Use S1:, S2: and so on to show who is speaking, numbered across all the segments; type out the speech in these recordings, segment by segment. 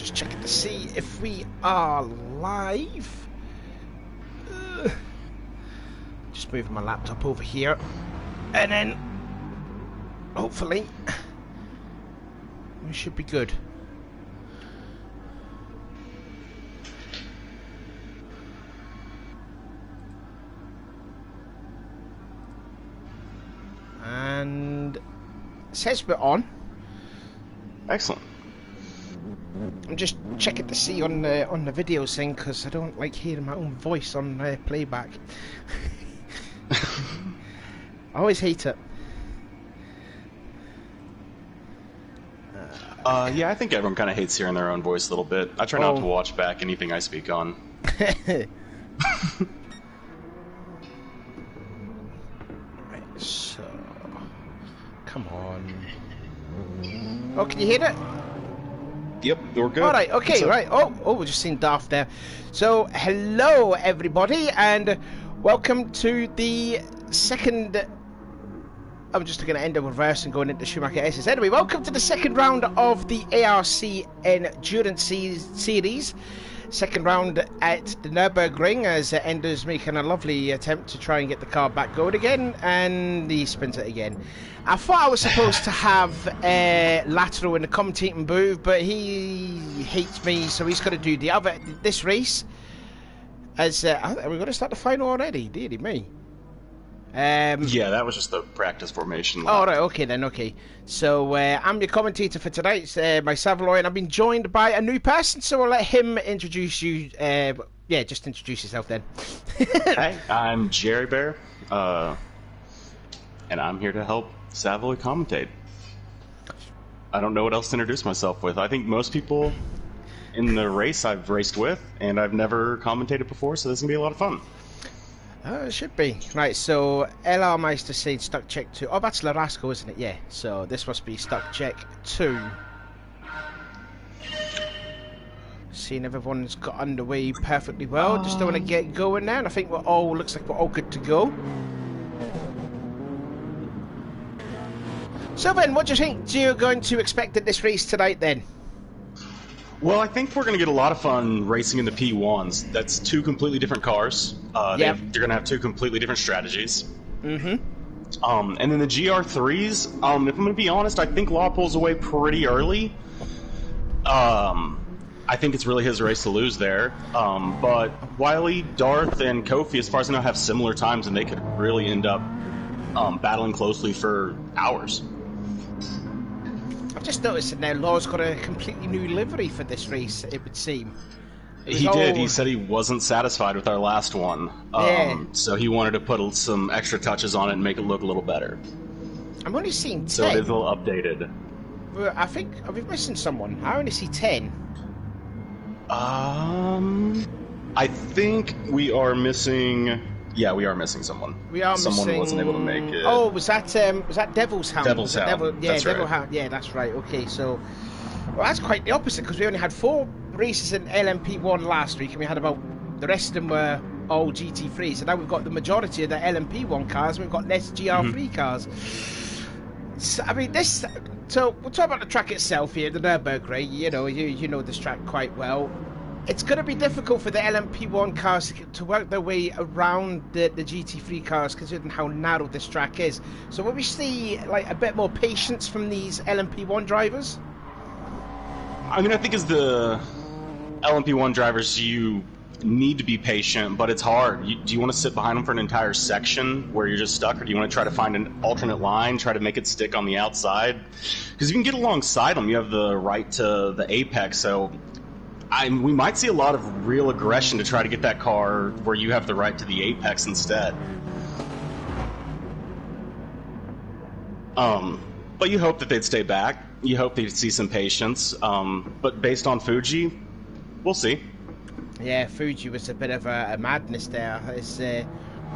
S1: Just checking to see if we are live. Just moving my laptop over here, and then hopefully we should be good. And it says we're on.
S2: Excellent.
S1: I'm just checking to see on the video thing because I don't like hearing my own voice on playback. I always hate it.
S2: Yeah, I think everyone kind of hates hearing their own voice a little bit. I try not to watch back anything I speak on.
S1: Right, so come on. Oh, can you hear it?
S2: Yep, we're good.
S1: All right, okay, right. Oh, we just seen Darth there. So, hello everybody, and welcome to the second. I'm just going to end in reverse and going into Schumacher S's. Anyway, welcome to the second round of the ARC Endurance Series. Second round at the Nurburgring as Ender's making a lovely attempt to try and get the car back going again, and he spins it again. I thought I was supposed to have Lateral in the commentating booth, but he hates me, so he's going to do this race. As are we going to start the final already? Dearie me.
S2: Yeah, that was just the practice formation.
S1: Oh, right, okay then, okay. So, I'm your commentator for tonight, my Savoy, and I've been joined by a new person, so I'll let him introduce you. Yeah, just introduce yourself then.
S2: Hi, I'm Jerry Bear, and I'm here to help Savoy commentate. I don't know what else to introduce myself with. I think most people in the race I've raced with, and I've never commentated before, so this is going to be a lot of fun.
S1: It should be. Right, so LR Meister saying stuck check 2. Oh, that's Larasco, isn't it? Yeah, so this must be stuck check 2. Seeing everyone's got underway perfectly well. Just don't want to get going now, and I think looks like we're all good to go. So then, what do you think you're going to expect at this race tonight then?
S2: Well, I think we're going to get a lot of fun racing in the P1s. That's two completely different cars. They're going to have two completely different strategies.
S1: Mm-hmm.
S2: And then the GR3s, if I'm going to be honest, I think Law pulls away pretty early. I think it's really his race to lose there. But Wiley, Darth, and Kofi, as far as I know, have similar times, and they could really end up battling closely for hours.
S1: I've just noticed that now Law's got a completely new livery for this race, it would seem.
S2: He did. He said he wasn't satisfied with our last one. So he wanted to put some extra touches on it and make it look a little better.
S1: I'm only seeing 10.
S2: So it is a little updated.
S1: Well, I think, are we missing someone? I only see 10.
S2: I think we are missing... Yeah, we are missing someone. Someone wasn't able to make it.
S1: Oh, was that Devil's Hound?
S2: Devil's Hound. That's
S1: Devil
S2: right.
S1: Hound. Yeah, that's right. Okay, so well, that's quite the opposite because we only had 4 races in LMP1 last week, and we had about the rest of them were all GT3. So now we've got the majority of the LMP1 cars. We've got less GR3 cars. So, I mean, this. So we'll talk about the track itself here, the Nurburgring. You know this track quite well. It's going to be difficult for the LMP1 cars to work their way around the GT3 cars, considering how narrow this track is. So will we see like a bit more patience from these LMP1 drivers?
S2: I mean, I think as the LMP1 drivers, you need to be patient, but it's hard. Do you want to sit behind them for an entire section where you're just stuck, or do you want to try to find an alternate line, try to make it stick on the outside? Because you can get alongside them. You have the right to the apex, so... we might see a lot of real aggression to try to get that car where you have the right to the apex instead. But you hope that they'd stay back. You hope they'd see some patience. But based on Fuji, we'll see.
S1: Yeah, Fuji was a bit of a madness there. We're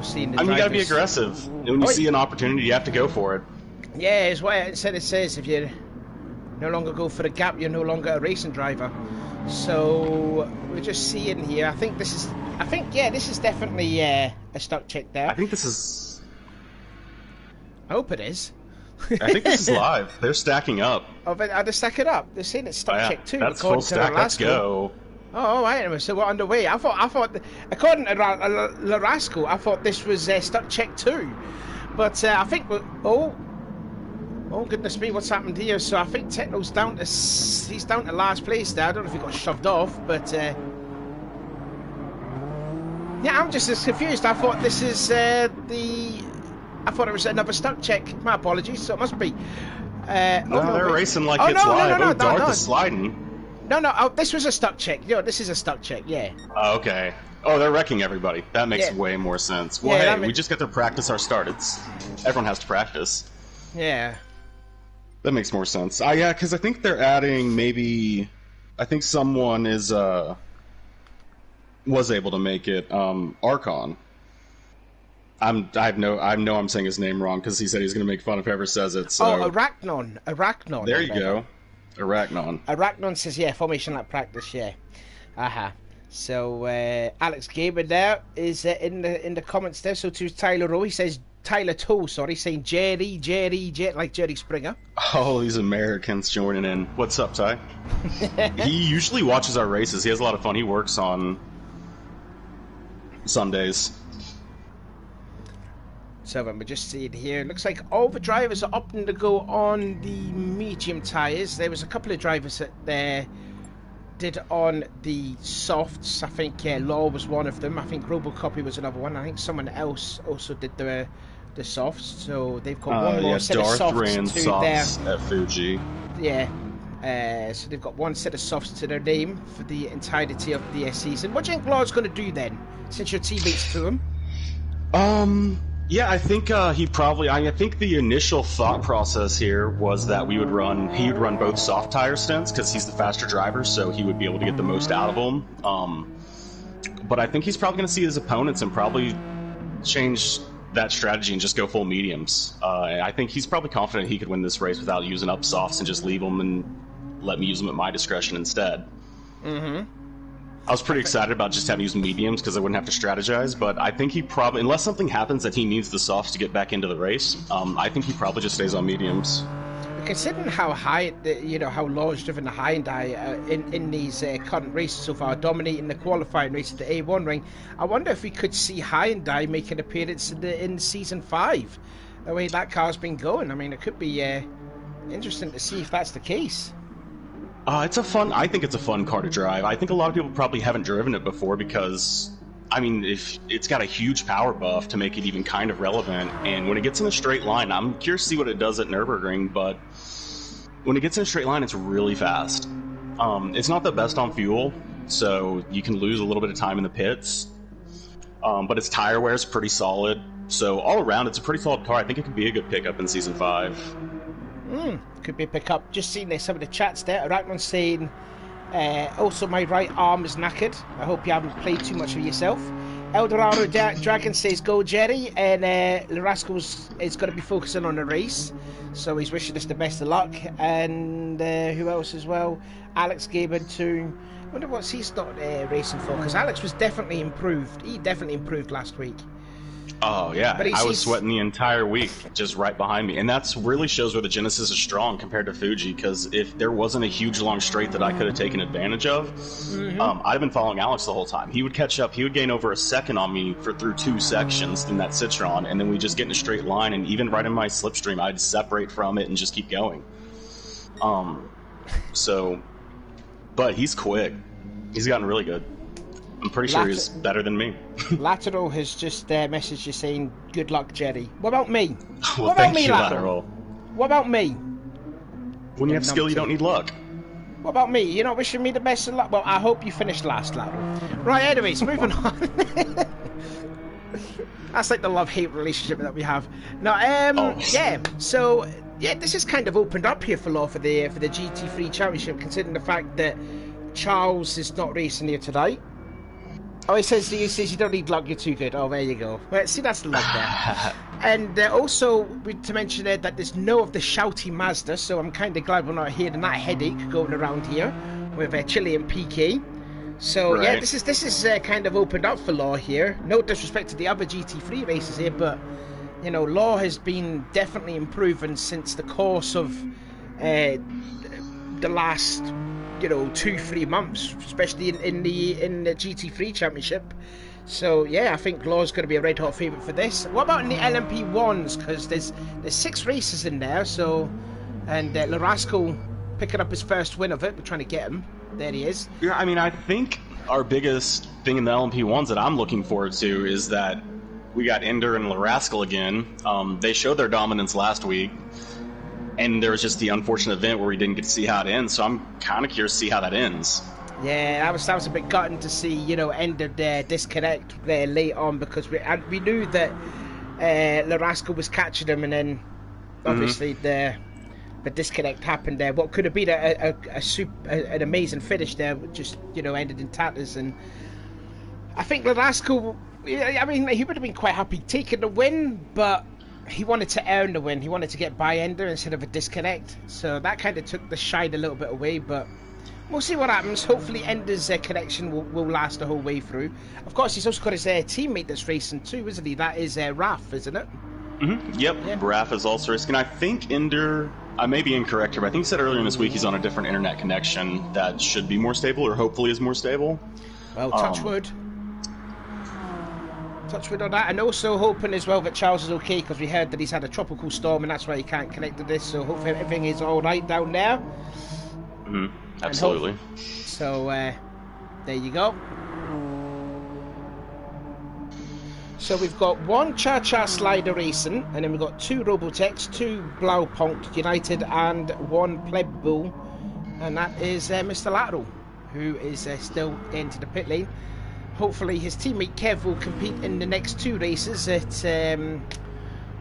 S1: seeing the
S2: you gotta be aggressive. When you see an opportunity, you have to go for it.
S1: Yeah, it's what it says. If you no longer go for the gap, you're no longer a racing driver. So we're just seeing here. This is definitely a stuck check there.
S2: I think this is.
S1: I hope it is.
S2: I think this is live. They're stacking up.
S1: Oh, but are they stacking up? They're saying it's stock check 2.
S2: That's full stack. Let's go.
S1: Oh, all right. Anyway, so we're underway. I thought, according to Larasco, I thought this was stock check 2. But I think, oh goodness me, what's happened here? So I think Techno's he's down to last place there. I don't know if he got shoved off, but yeah, I'm just as confused. I thought this is I thought it was another stock check. My apologies. So it must be.
S2: No, they're racing like it's live. No, Darth is sliding.
S1: No, this was a stock check. This is a stock check, yeah.
S2: Okay. Oh, they're wrecking everybody. That makes way more sense. Well, hey, we just got to practice our start. Everyone has to practice.
S1: Yeah.
S2: That makes more sense. Yeah, because I think they're adding maybe... I think someone was able to make it Archon. I know I'm saying his name wrong because he said he's going to make fun of whoever says it. So.
S1: Oh, Arachnon.
S2: There you go.
S1: Arachnon says, yeah, formation like practice, yeah. Aha. So Alex Gaber there is in the comments there. So to Tyler Rowe, he says Tyler Toe, saying Jerry, like Jerry Springer.
S2: Oh, these Americans joining in. What's up, Ty? He usually watches our races. He has a lot of fun. He works on Sundays.
S1: So we just see it here. It looks like all the drivers are opting to go on the medium tyres. There was a couple of drivers that did on the softs. I think Law was one of them. I think Robocopy was another one. I think someone else also did the softs. So they've got one more set
S2: Darth
S1: of softs
S2: ran
S1: to
S2: softs
S1: their...
S2: at Fuji.
S1: Yeah. So they've got one set of softs to their name for the entirety of the season. What do you think Law's going to do then, since your teammates to him?
S2: Yeah, I think I think the initial thought process here was that he would run both soft tire stints because he's the faster driver, so he would be able to get the most out of them. But I think he's probably going to see his opponents and probably change that strategy and just go full mediums. I think he's probably confident he could win this race without using up softs and just leave them and let me use them at my discretion instead. Mm-hmm. I was pretty excited about just having to use mediums because I wouldn't have to strategize, but I think he probably, unless something happens that he needs the softs to get back into the race, I think he probably just stays on mediums.
S1: Considering how high, how Law's driven the high and die in these current races so far, dominating the qualifying race at the A1 ring, I wonder if we could see high and die make an appearance in Season 5, the way that car's been going. I mean, it could be interesting to see if that's the case.
S2: I think it's a fun car to drive. I think a lot of people probably haven't driven it before because, I mean, if it's got a huge power buff to make it even kind of relevant, and when it gets in a straight line, I'm curious to see what it does at Nurburgring, but when it gets in a straight line, it's really fast. It's not the best on fuel, so you can lose a little bit of time in the pits, but its tire wear is pretty solid, so all around, it's a pretty solid car. I think it could be a good pickup in Season 5.
S1: Could be a pickup. Just seeing some of the chats there. Arachnon saying, also my right arm is knackered. I hope you haven't played too much of yourself. Eldorado Dragon says go Jerry, and Larasco is going to be focusing on the race, so he's wishing us the best of luck. And who else as well? Alex Gaben too. I wonder what's he started racing for, because Alex was definitely improved. He definitely improved last week.
S2: Oh, yeah. I was sweating the entire week just right behind me. And that really shows where the Genesis is strong compared to Fuji, because if there wasn't a huge long straight that I could have taken advantage of, I'd have been following Alex the whole time. He would catch up. He would gain over a second on me through 2 sections in that Citron, and then we just get in a straight line, and even right in my slipstream, I'd separate from it and just keep going. But he's quick. He's gotten really good. I'm pretty sure he's better than me.
S1: Lateral has just messaged you saying, good luck, Jerry. What about me?
S2: Well, what about me, Lateral?
S1: What about me?
S2: When you have skill, you don't need luck.
S1: What about me? You're not wishing me the best of luck? Well, I hope you finish last, Lateral. Right, anyways, moving on. That's like the love-hate relationship that we have. Now, yeah, so, yeah, this is kind of opened up here for Law for the GT3 Championship, considering the fact that Charles is not racing here today. Oh, he says you don't need luck, you're too good. Oh, there you go. Well, see, that's the luck there. And also, to mention that there's no of the shouty Mazda, so I'm kind of glad we're not hearing that headache going around here with Chile and PK. So, right. Yeah, this is kind of opened up for Law here. No disrespect to the other GT3 races here, but, you know, Law has been definitely improving since the course of the last, you know, 2-3 months, especially in the GT3 Championship. So yeah, I think Law's going to be a red hot favourite for this. What about in the LMP1s? Because there's 6 races in there. So, and Larasco picking up his first win of it. We're trying to get him. There he is.
S2: Yeah, I mean, I think our biggest thing in the LMP1s that I'm looking forward to is that we got Ender and Larascal again. They showed their dominance last week, and there was just the unfortunate event where we didn't get to see how it ends. So I'm kind of curious to see how that ends.
S1: Yeah, that was a bit gutting to see, you know, Ender there disconnect there late on, because we knew that Larascal was catching him, and then obviously the disconnect happened there. What could have been an amazing finish there just, you know, ended in tatters. And I think Larascal, I mean, he would have been quite happy taking the win, but he wanted to earn the win. He wanted to get by Ender instead of a disconnect, so that kind of took the shine a little bit away. But we'll see what happens. Hopefully Ender's connection will last the whole way through. Of course, he's also got his teammate that's racing too, isn't he? That is Raf, isn't it?
S2: Mm-hmm. Yep, yeah. Raf is also racing. I think Ender, I may be incorrect here, but I think he said earlier in this week he's on a different internet connection that should be more stable, or hopefully is more stable.
S1: Well, touch wood. Touch wood on that. And also hoping as well that Charles is okay, because we heard that he's had a tropical storm and that's why he can't connect to this. So hopefully everything is all right down there.
S2: Mm-hmm. Absolutely.
S1: So there you go. So we've got 1 Cha-Cha Slider racing, and then we've got 2 Robotechs, 2 Blaupunkt United, and 1 Pleb Bull, and that is Mr. Lateral, who is still into the pit lane. Hopefully his teammate Kev will compete in the next 2 races at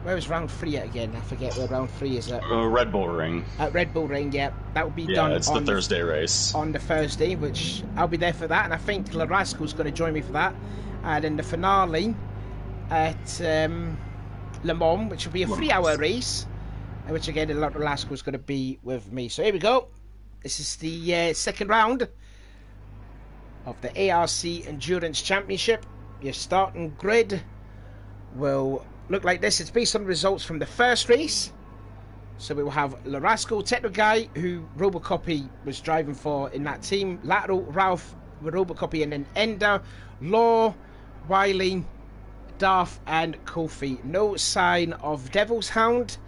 S1: where was round 3 at again? I forget where round 3 is at.
S2: Red Bull Ring.
S1: At Red Bull Ring, yeah. That will be done.
S2: Yeah, it's the Thursday race.
S1: On the Thursday, which I'll be there for that, and I think Larasco's going to join me for that. And in the finale at Le Mans, which will be a 3-hour race, which again Larasco's going to be with me. So here we go. This is the second round of the ARC Endurance Championship. Your starting grid will look like this. It's based on results from the first race. So we will have Larasco, Techno Guy, who Robocopy was driving for in that team, Lateral, Ralph with Robocopy, and then Ender, Law, Wiley, Darth, and Kofi. No sign of Devil's Hound,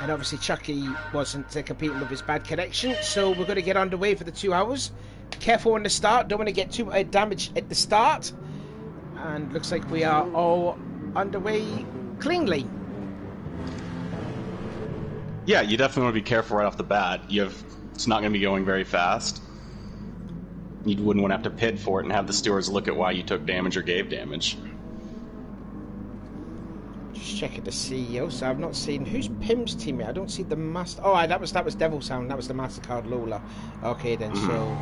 S1: and obviously Chucky wasn't competing with his bad connection. So we're going to get underway for the 2 hours. Careful on the start, don't want to get too much damage at the start. And looks like we are all underway cleanly.
S2: Yeah, you definitely want to be careful right off the bat. It's not going to be going very fast. You wouldn't want to have to pit for it and have the stewards look at why you took damage or gave damage.
S1: Just checking the CEO, so I've not seen who's Pim's teammate. I don't see the master. Oh, that was Devil's Sound. That was the MasterCard Lola. Okay then, so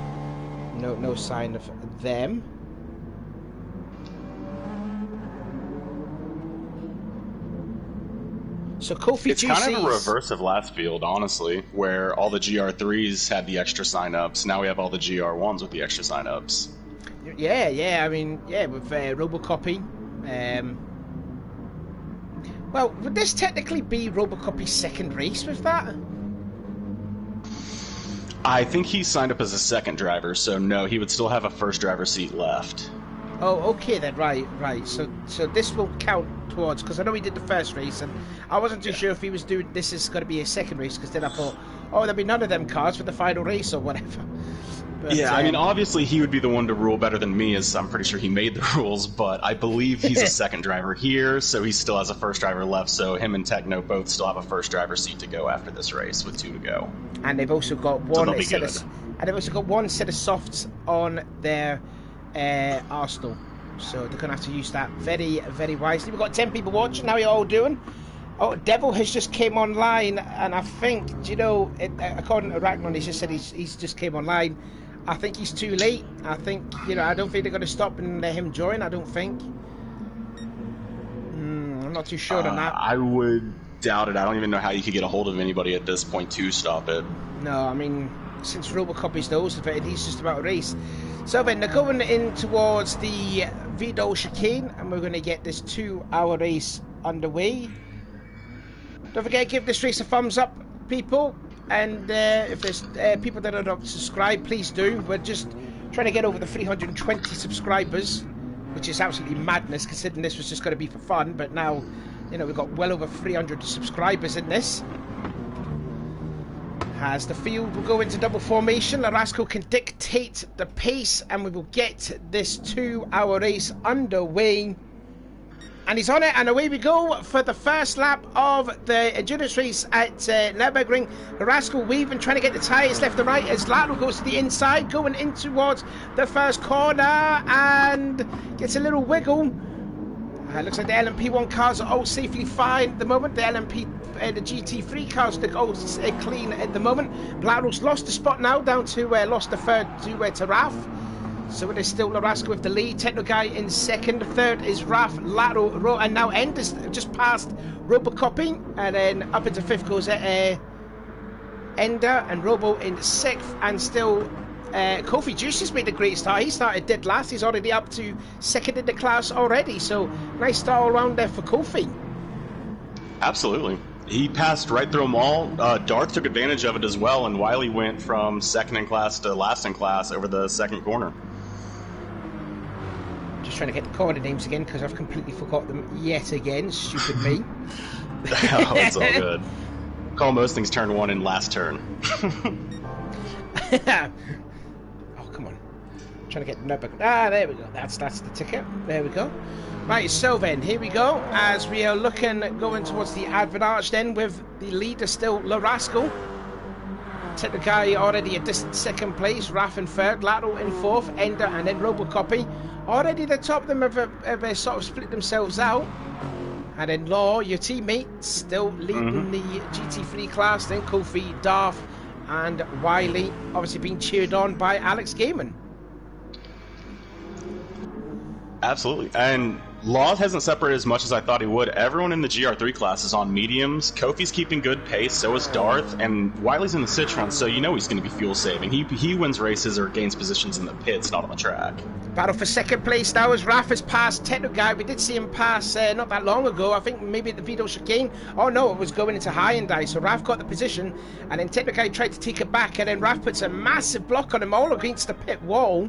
S1: no sign of them. So Kofi
S2: It's kind of a reverse of last field, honestly, where all the GR3s had the extra sign-ups. Now we have all the GR1s with the extra sign-ups.
S1: Yeah. I mean, yeah, with Robocopy. Well, would this technically be Robocopy's second race with that?
S2: I think he signed up as a second driver, so no, he would still have a first driver seat left.
S1: Oh, okay then, right. So this will count towards, because I know he did the first race, and I wasn't too sure if he was doing this is going to be a second race, because then I thought, oh, there'll be none of them cars for the final race or whatever. But,
S2: yeah, I mean, obviously he would be the one to rule better than me, as I'm pretty sure he made the rules, but I believe he's a second driver here, so he still has a first driver left, so him and Techno both still have a first driver seat to go after this race with 2 to go.
S1: And they've also got one set of softs on their Arsenal, so they're going to have to use that very, very wisely. We've got 10 people watching. How are you all doing? Oh, Devil has just came online, and I think, according to Ragnar, he just said he's just came online. I think he's too late. I think, I don't think they're going to stop and let him join. I don't think. I'm not too sure on that.
S2: I would doubt it. I don't even know how you could get a hold of anybody at this point to stop it.
S1: No, I mean, since Robocopy's those, he's just about a race. So then they're going in towards the Vidal chicane, and we're going to get this 2-hour race underway. Don't forget, give this race a thumbs up, people. And if there's people that are not subscribed, please do. We're just trying to get over the 320 subscribers, which is absolutely madness considering this was just going to be for fun. But now, you know, we've got well over 300 subscribers in this. As the field will go into double formation, Larasco can dictate the pace, and we will get this 2-hour race underway. And he's on it, and away we go for the first lap of the endurance race at Nurburgring. Larasco weaving, trying to get the tyres left and right as Laro goes to the inside, going in towards the first corner, and gets a little wiggle. Looks like the LMP1 cars are all safely fine at the moment. The the GT3 cars look all clean at the moment. Laro's lost the spot now, down to lost the third to Raf. So it is still Larasco with the lead. Techno Guy in second. Third is Raf, Laro, and now End is just past Robocopy. And then up into fifth goes Ender and Robo in sixth. And still Kofi Juice has made a great start. He started dead last. He's already up to second in the class already. So nice start all around there for Kofi.
S2: Absolutely. He passed right through them all. Darth took advantage of it as well, and Wiley went from second in class to last in class over the second corner.
S1: Just trying to get the corner names again because I've completely forgot them yet again. Stupid me.
S2: Oh, it's all good. Call most things turn one in last turn.
S1: Oh, come on. I'm trying to get the notebook. Ah, there we go. That's the ticket. There we go. Right, so then, here we go. As we are going towards the Advent Arch then, with the leader still Larasco. Techno Guy already a distant second place. Raf in third. Lato in fourth. Ender and then Robocopy. Already the top of them have sort of split themselves out. And then Law, your teammate, still leading the GT3 class. Then Kofi, Darth, and Wiley, obviously being cheered on by Alex Gaiman.
S2: Absolutely. And Law hasn't separated as much as I thought he would. Everyone in the GR3 class is on mediums. Kofi's keeping good pace, so is Darth, and Wiley's in the Citroen, so you know he's going to be fuel saving. He wins races or gains positions in the pits, not on the track. Battle
S1: for second place now as Raf has passed Techno Guy. We did see him pass not that long ago. I think maybe at the Vito chicane. Oh no, it was going into Hyundai, so Raf got the position, and then Techno Guy tried to take it back, and then Raf puts a massive block on him all against the pit wall.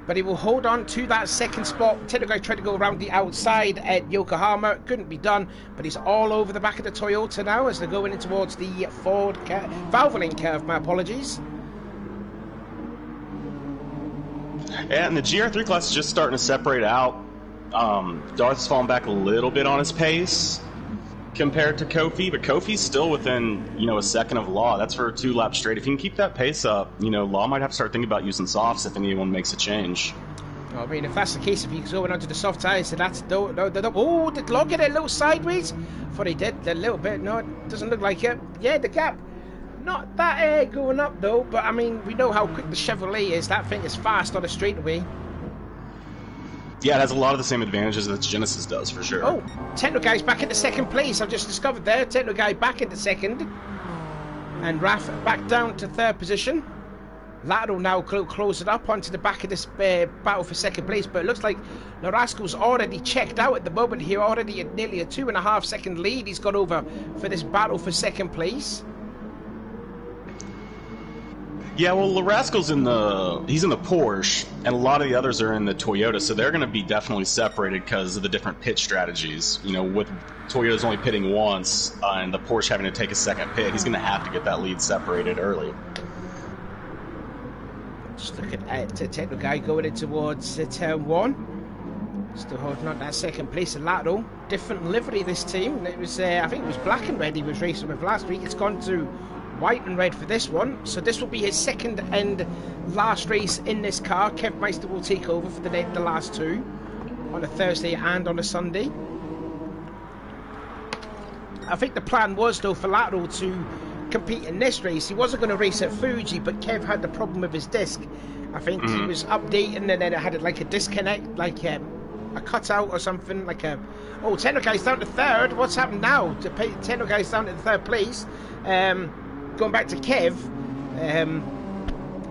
S1: But he will hold on to that second spot. Techno Guy tried to go around the outside at Yokohama. Couldn't be done. But he's all over the back of the Toyota now as they're going in towards the Ford Valvoline curve. My apologies.
S2: Yeah, and the GR3 class is just starting to separate out. Darth's fallen back a little bit on his pace compared to Kofi, but Kofi's still within, a second of Law. That's for 2 laps straight. If he can keep that pace up, Law might have to start thinking about using softs if anyone makes a change.
S1: I mean, if that's the case, if he's going onto the soft tyres, so that's no. Oh, did Law get a little sideways? I thought he did a little bit. No, it doesn't look like it. Yeah, the gap. Not that going up though, but I mean, we know how quick the Chevrolet is. That thing is fast on a straightaway.
S2: Yeah, it has a lot of the same advantages that Genesis does, for sure.
S1: Oh, Techno Guy's back into second place. I've just discovered there. Techno Guy back into second. And Raf back down to third position. Lato now close it up onto the back of this battle for second place. But it looks like Larasco's already checked out at the moment here. Already at nearly a 2.5 second lead he's got over for this battle for second place.
S2: Yeah, well, Larasco's in the Porsche, and a lot of the others are in the Toyota, so they're going to be definitely separated because of the different pit strategies. With Toyota's only pitting once, and the Porsche having to take a second pit, he's going to have to get that lead separated early.
S1: Just looking at the Techno Guy going in towards turn 1. Still holding on that second place. Lato, different livery this team. It was, I think it was black and red he was racing with last week. It's gone to white and red for this one, so this will be his second and last race in this car. Kev Meister will take over for the last 2 on a Thursday and on a Sunday. I think the plan was though for Lato to compete in this race. He wasn't going to race at Fuji, but Kev had the problem with his disc. I think he was updating and then it had like a disconnect, like a cutout or something, like a... Oh, Techno Guy's down to third. What's happened now? Techno Guy's down to the third place. Going back to Kev,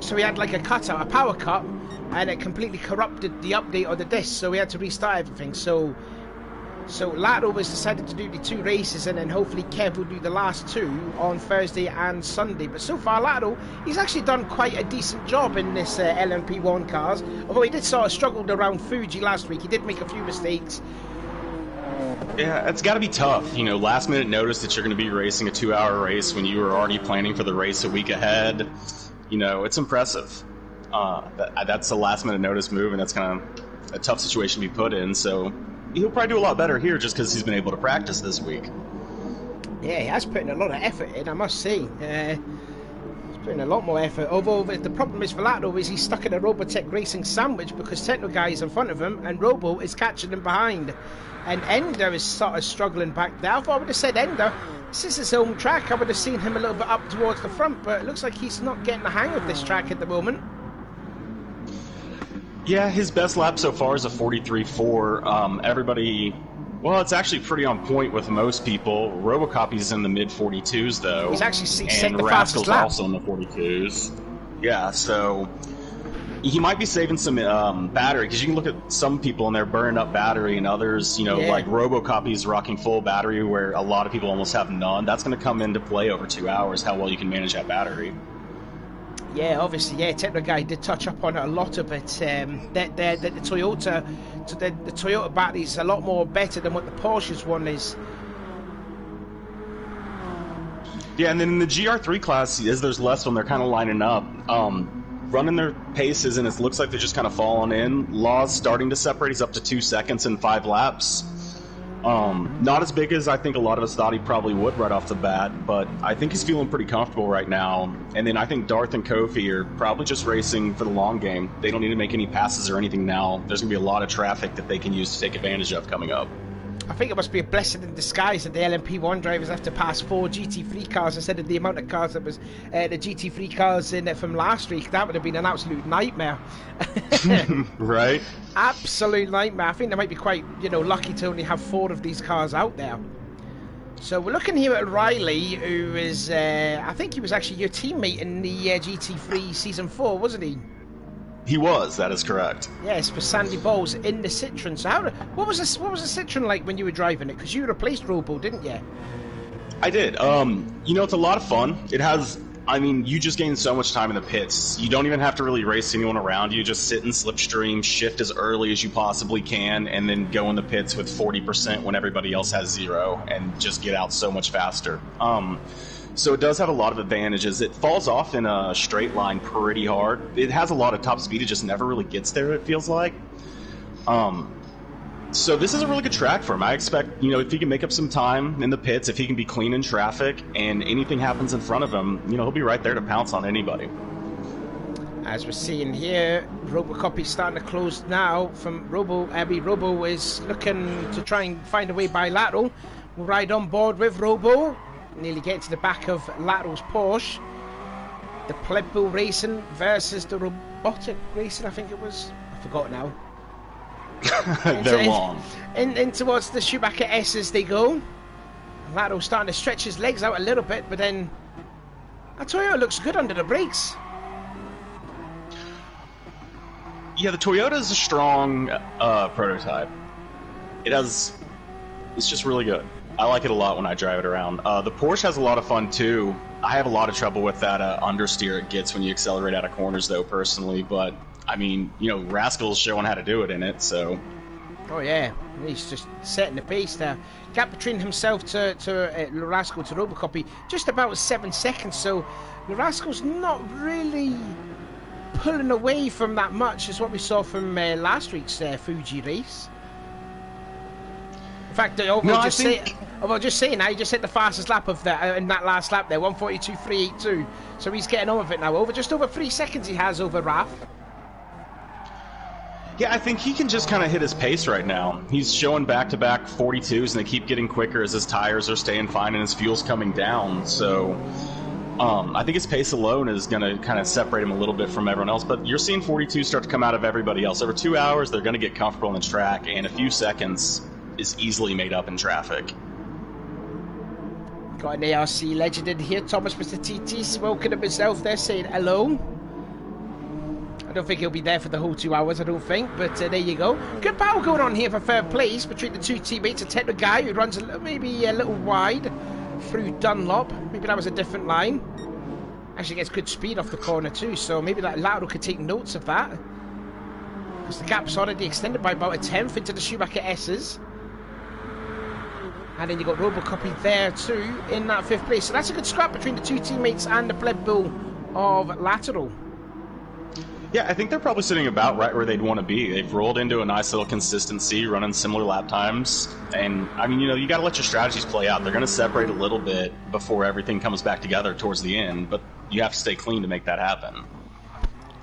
S1: so he had like a cutout, a power cut, and it completely corrupted the update of the disc, so we had to restart everything. So So Lato has decided to do the 2 races, and then hopefully Kev will do the last 2 on Thursday and Sunday. But so far, Lato, he's actually done quite a decent job in this LMP1 cars. Although he did sort of struggle around Fuji last week. He did make a few mistakes.
S2: Yeah, it's got to be tough. You know, last minute notice that you're going to be racing a 2-hour race when you were already planning for the race a week ahead. You know, it's impressive. That's a last minute notice move, and that's kind of a tough situation to be put in. So he'll probably do a lot better here just because he's been able to practice this week.
S1: Yeah, he has put in a lot of effort in, I must say. He's put in a lot more effort. Although the problem is for Lato is he's stuck in a Robotech Racing sandwich because Techno Guy is in front of him and Robo is catching him behind. And Ender is sort of struggling back there. I thought I would have said Ender, this is his home track. I would have seen him a little bit up towards the front, but it looks like he's not getting the hang of this track at the moment.
S2: Yeah, his best lap so far is a 43.4. Everybody, well, it's actually pretty on point with most people. Robocopy's in the mid 42s though.
S1: He's actually set the
S2: Rascal's
S1: fastest lap.
S2: Also in the 42s. Yeah, so he might be saving some battery, because you can look at some people and they're burning up battery, and others, you know, like Robocopy's rocking full battery where a lot of people almost have none. That's going to come into play over 2 hours, how well you can manage that battery.
S1: Yeah, obviously, yeah. Techno Guy did touch up on it a lot of it. The Toyota, the Toyota battery is a lot more better than what the Porsche's one is.
S2: Yeah, and then in the GR3 class, as there's less when they're kind of lining up, running their paces, and it looks like they're just kind of falling in. Law's starting to separate. He's up to 2 seconds in 5 laps. Not as big as I think a lot of us thought he probably would right off the bat, but I think he's feeling pretty comfortable right now. And then I think Darth and Kofi are probably just racing for the long game. They don't need to make any passes or anything now. There's going to be a lot of traffic that they can use to take advantage of coming up.
S1: I think it must be a blessing in disguise that the LMP1 drivers have to pass 4 GT3 cars instead of the amount of cars that was the GT3 cars in it from last week. That would have been an absolute nightmare.
S2: Right?
S1: Absolute nightmare. I think they might be quite, lucky to only have 4 of these cars out there. So we're looking here at Riley, who is, I think he was actually your teammate in the GT3 Season 4, wasn't he?
S2: He was, that is correct.
S1: Yes, for Sandy Bowles in the Citroen. So what was the Citroen like when you were driving it? Because you replaced Robo, didn't you?
S2: I did. It's a lot of fun. It has, you just gain so much time in the pits. You don't even have to really race anyone around you. Just sit in slipstream, shift as early as you possibly can, and then go in the pits with 40% when everybody else has 0, and just get out so much faster. So it does have a lot of advantages. It falls off in a straight line pretty hard. It has a lot of top speed. It just never really gets there, it feels like. So this is a really good track for him. I expect, if he can make up some time in the pits, if he can be clean in traffic, and anything happens in front of him, he'll be right there to pounce on anybody.
S1: As we're seeing here, Robocopy's starting to close now from Robo. Robo is looking to try and find a way by Lateral. We'll ride on board with Robo. Nearly get to the back of Lato's Porsche. The Plebbo Racing versus the Robotic Racing, I think it was. I forgot now.
S2: They're long.
S1: In towards the Schumacher S's they go. Lato's starting to stretch his legs out a little bit, but then that Toyota looks good under the brakes.
S2: Yeah, the Toyota is a strong prototype. It's just really good. I like it a lot when I drive it around. The Porsche has a lot of fun too. I have a lot of trouble with that understeer it gets when you accelerate out of corners though, personally, but Rascal's showing how to do it in it, so.
S1: Oh yeah, he's just setting the pace there. Gap between himself to Rascal to Robocopy, just about 7 seconds, so Rascal's not really pulling away from that much as what we saw from last week's Fuji race. In fact, just saying now, he just hit the fastest lap of that in that last lap there, 1:42.382. So he's getting on with it now. Just over 3 seconds he has over Raf.
S2: Yeah, I think he can just kind of hit his pace right now. He's showing back-to-back 42s, and they keep getting quicker as his tires are staying fine and his fuel's coming down. So I think his pace alone is going to kind of separate him a little bit from everyone else. But you're seeing 42s start to come out of everybody else. Over 2 hours, they're going to get comfortable on the track, and a few seconds is easily made up in traffic.
S1: Got an ARC legend in here. Thomas Mr. TT smoking up himself there, saying hello. I don't think he'll be there for the whole 2 hours, I don't think, but there you go. Good battle going on here for third place between the two teammates. A techno guy who runs maybe a little wide through Dunlop. Maybe that was a different line. Actually gets good speed off the corner too, so maybe that Lateral could take notes of that. Because the gap's already extended by about a 10th into the Schumacher S's. And then you got Robocopy there too in that 5th place. So that's a good scrap between the two teammates and the Bled Bull of Lateral.
S2: Yeah, I think they're probably sitting about right where they'd want to be. They've rolled into a nice little consistency, running similar lap times. And, I mean, you know, you got to let your strategies play out. They're going to separate a little bit before everything comes back together towards the end, but you have to stay clean to make that happen.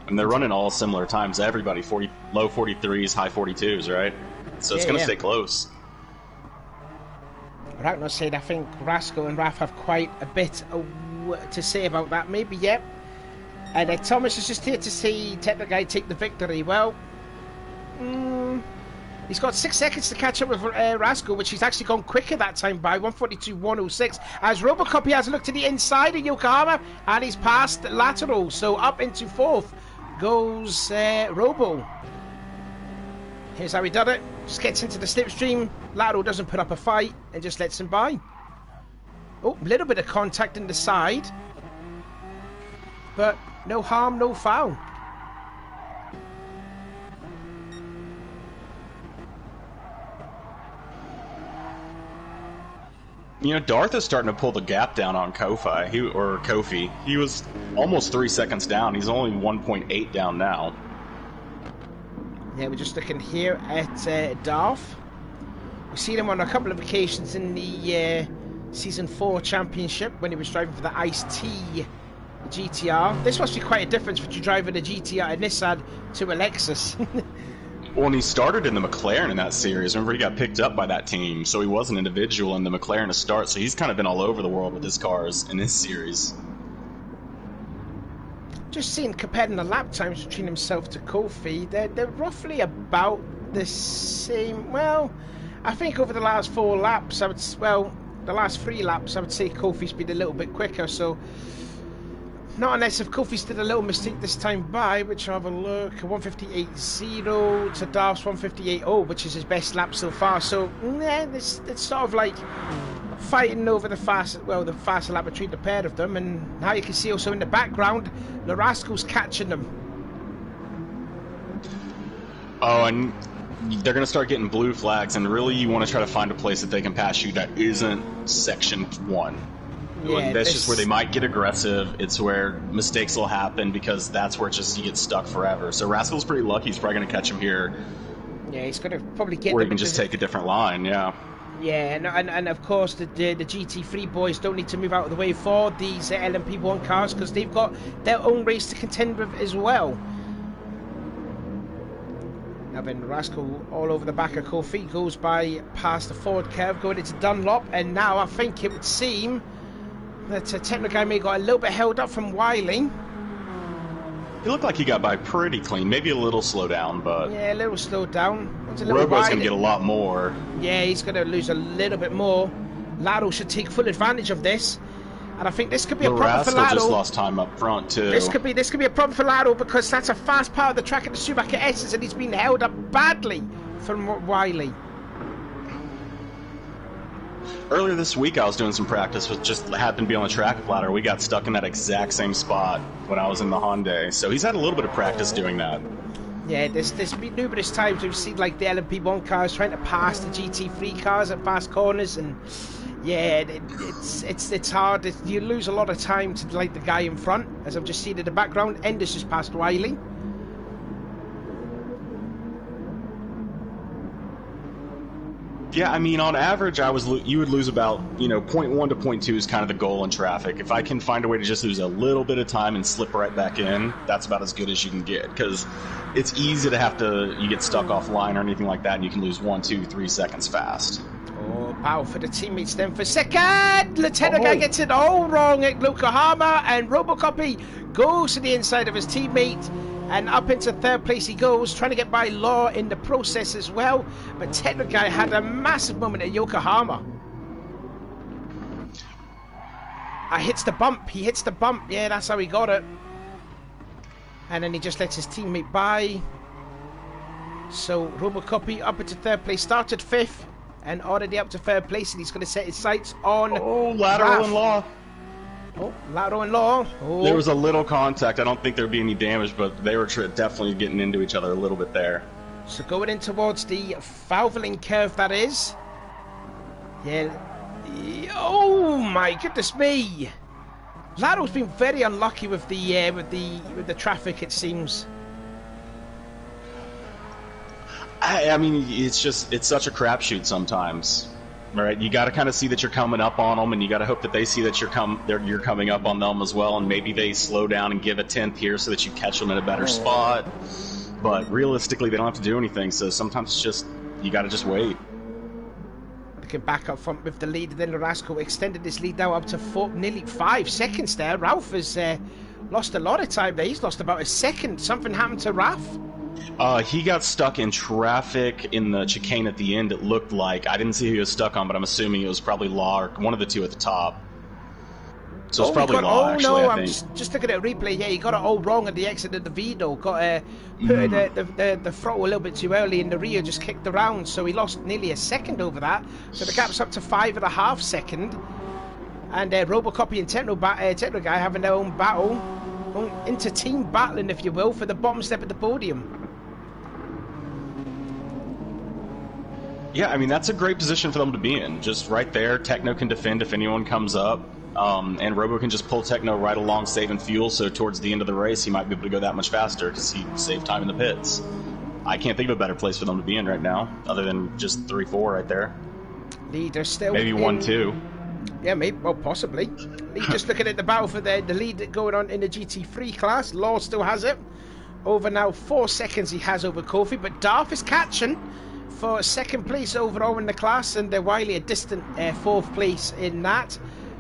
S2: And they're running all similar times. Everybody, low 43s, high 42s, right? So it's going to stay close.
S1: Right, I'm not saying I think Rascal and Raf have quite a bit to say about that. Maybe, yeah. And Thomas is just here to see Techno Guy take the victory. Well, he's got 6 seconds to catch up with Rascal, which he's actually gone quicker that time by 1:42.106. As Robocopy has looked to the inside of Yokohama, and he's passed Lateral. So up into 4th goes Robo. Here's how he done it. Just gets into the slipstream. Lateral doesn't put up a fight and just lets him by. Oh, a little bit of contact in the side. But no harm, no foul.
S2: You know, Darth is starting to pull the gap down on Kofi. He was almost 3 seconds down. He's only 1.8 down now.
S1: Yeah, we're just looking here at Darth. We've seen him on a couple of occasions in the Season 4 Championship when he was driving for the Ice-T GTR. This must be quite a difference between driving a GTR, a Nissan, to a Lexus.
S2: Well, and he started in the McLaren in that series. Remember, he got picked up by that team, so he was an individual in the McLaren to start. So he's kind of been all over the world with his cars in this series.
S1: Just seeing comparing the lap times between himself to Kofi, they're roughly about the same. Well, I think over the last 4 laps, the last 3 laps, I would say Kofi's been a little bit quicker. So, not unless if Kofi's did a little mistake this time by, which I'll have a look, 158.0 to Darth's 158.0, which is his best lap so far. So, yeah, it's sort of like fighting over the faster lap between the pair of them. And now you can see also in the background, the Rascals catching them.
S2: Oh, and they're going to start getting blue flags, and really you want to try to find a place that they can pass you that isn't Section 1. Yeah, that's just where they might get aggressive. It's where mistakes will happen because that's where it's just you get stuck forever. So Rascal's pretty lucky. He's probably going to catch him here.
S1: Yeah, he's going to probably get.
S2: Or he can just take a different line. Yeah.
S1: Yeah, and of course the GT3 boys don't need to move out of the way for these LMP1 cars because they've got their own race to contend with as well. Now then, Rascal all over the back of Kofi goes by past the forward curve going into Dunlop, and now I think it would seem that Techno Guy may have got a little bit held up from Wiley.
S2: He looked like he got by pretty clean, maybe a little slow down, but...
S1: Yeah, a little slowed down.
S2: Robo's going to get a lot more.
S1: Yeah, he's going to lose a little bit more. Lado should take full advantage of this. And I think this could be a problem for Lado.
S2: Just lost time up front, too.
S1: This could be a problem for Lado because that's a fast part of the track at the Schumacher S's and he's been held up badly from Wiley.
S2: Earlier this week, I was doing some practice with just happened to be on the track with Ladder. We got stuck in that exact same spot when I was in the Hyundai. So he's had a little bit of practice doing that.
S1: Yeah, there's been numerous times we've seen like the LMP1 cars trying to pass the GT3 cars at fast corners, and yeah, it's hard. You lose a lot of time to like the guy in front, as I've just seen in the background. Enders just passed Wiley.
S2: Yeah, I mean, on average, you would lose about, 0.1 to 0.2 is kind of the goal in traffic. If I can find a way to just lose a little bit of time and slip right back in, that's about as good as you can get. Because it's easy to you get stuck offline or anything like that, and you can lose 1, 2, 3 seconds fast.
S1: Oh, power for the teammates then for second. Lieutenant Guy gets it all wrong at Yokohama, and Robocopy goes to the inside of his teammate. And up into third place he goes, trying to get by Law in the process as well. But Techno Guy had a massive moment at Yokohama. He hits the bump. Yeah, that's how he got it. And then he just lets his teammate by. So Robocopy up into third place, started 5th, and already up to third place, and he's going to set his sights on.
S2: Oh, lateral and Law.
S1: Oh, lateral and Law. Oh.
S2: There was a little contact. I don't think there'd be any damage, but they were definitely getting into each other a little bit there.
S1: So going in towards the Fauveling curve, that is. Yeah. Oh my goodness me! Laro's been very unlucky with the traffic, it seems.
S2: I mean, it's such a crapshoot sometimes, right? You got to kind of see that you're coming up on them, and you got to hope that they see that you're coming up on them as well, and maybe they slow down and give a 10th here so that you catch them in a better spot. But realistically, they don't have to do anything, so sometimes it's just you got to just wait.
S1: Looking back up front with the lead, and then Larasco extended his lead now up to nearly 5 seconds there. Ralph has lost a lot of time there. He's lost about a second. Something happened to Ralph?
S2: He got stuck in traffic in the chicane at the end, it looked like. I didn't see who he was stuck on, but I'm assuming it was probably Law or one of the two at the top. So it's probably Law, actually, I think.
S1: I'm just looking at a replay. Yeah, he got it all wrong at the exit of the Vito. Got put the throttle a little bit too early, and the rear just kicked around, so he lost nearly a second over that. So the gap's up to 5.5 seconds. And Robocopy and Techno Guy having their own battle, inter-team battling, if you will, for the bottom step of the podium.
S2: Yeah, I mean, that's a great position for them to be in. Just right there, Techno can defend if anyone comes up. And Robo can just pull Techno right along, saving fuel, so towards the end of the race, he might be able to go that much faster because he saved time in the pits. I can't think of a better place for them to be in right now, other than just 3-4 right there.
S1: Leader still
S2: maybe 1-2.
S1: Yeah, maybe, well, possibly. Just looking at the battle for the lead going on in the GT3 class. Law still has it. Over now 4 seconds he has over Kofi, but Darth is catching for 2nd place overall in the class, and Wiley a distant 4th place in that.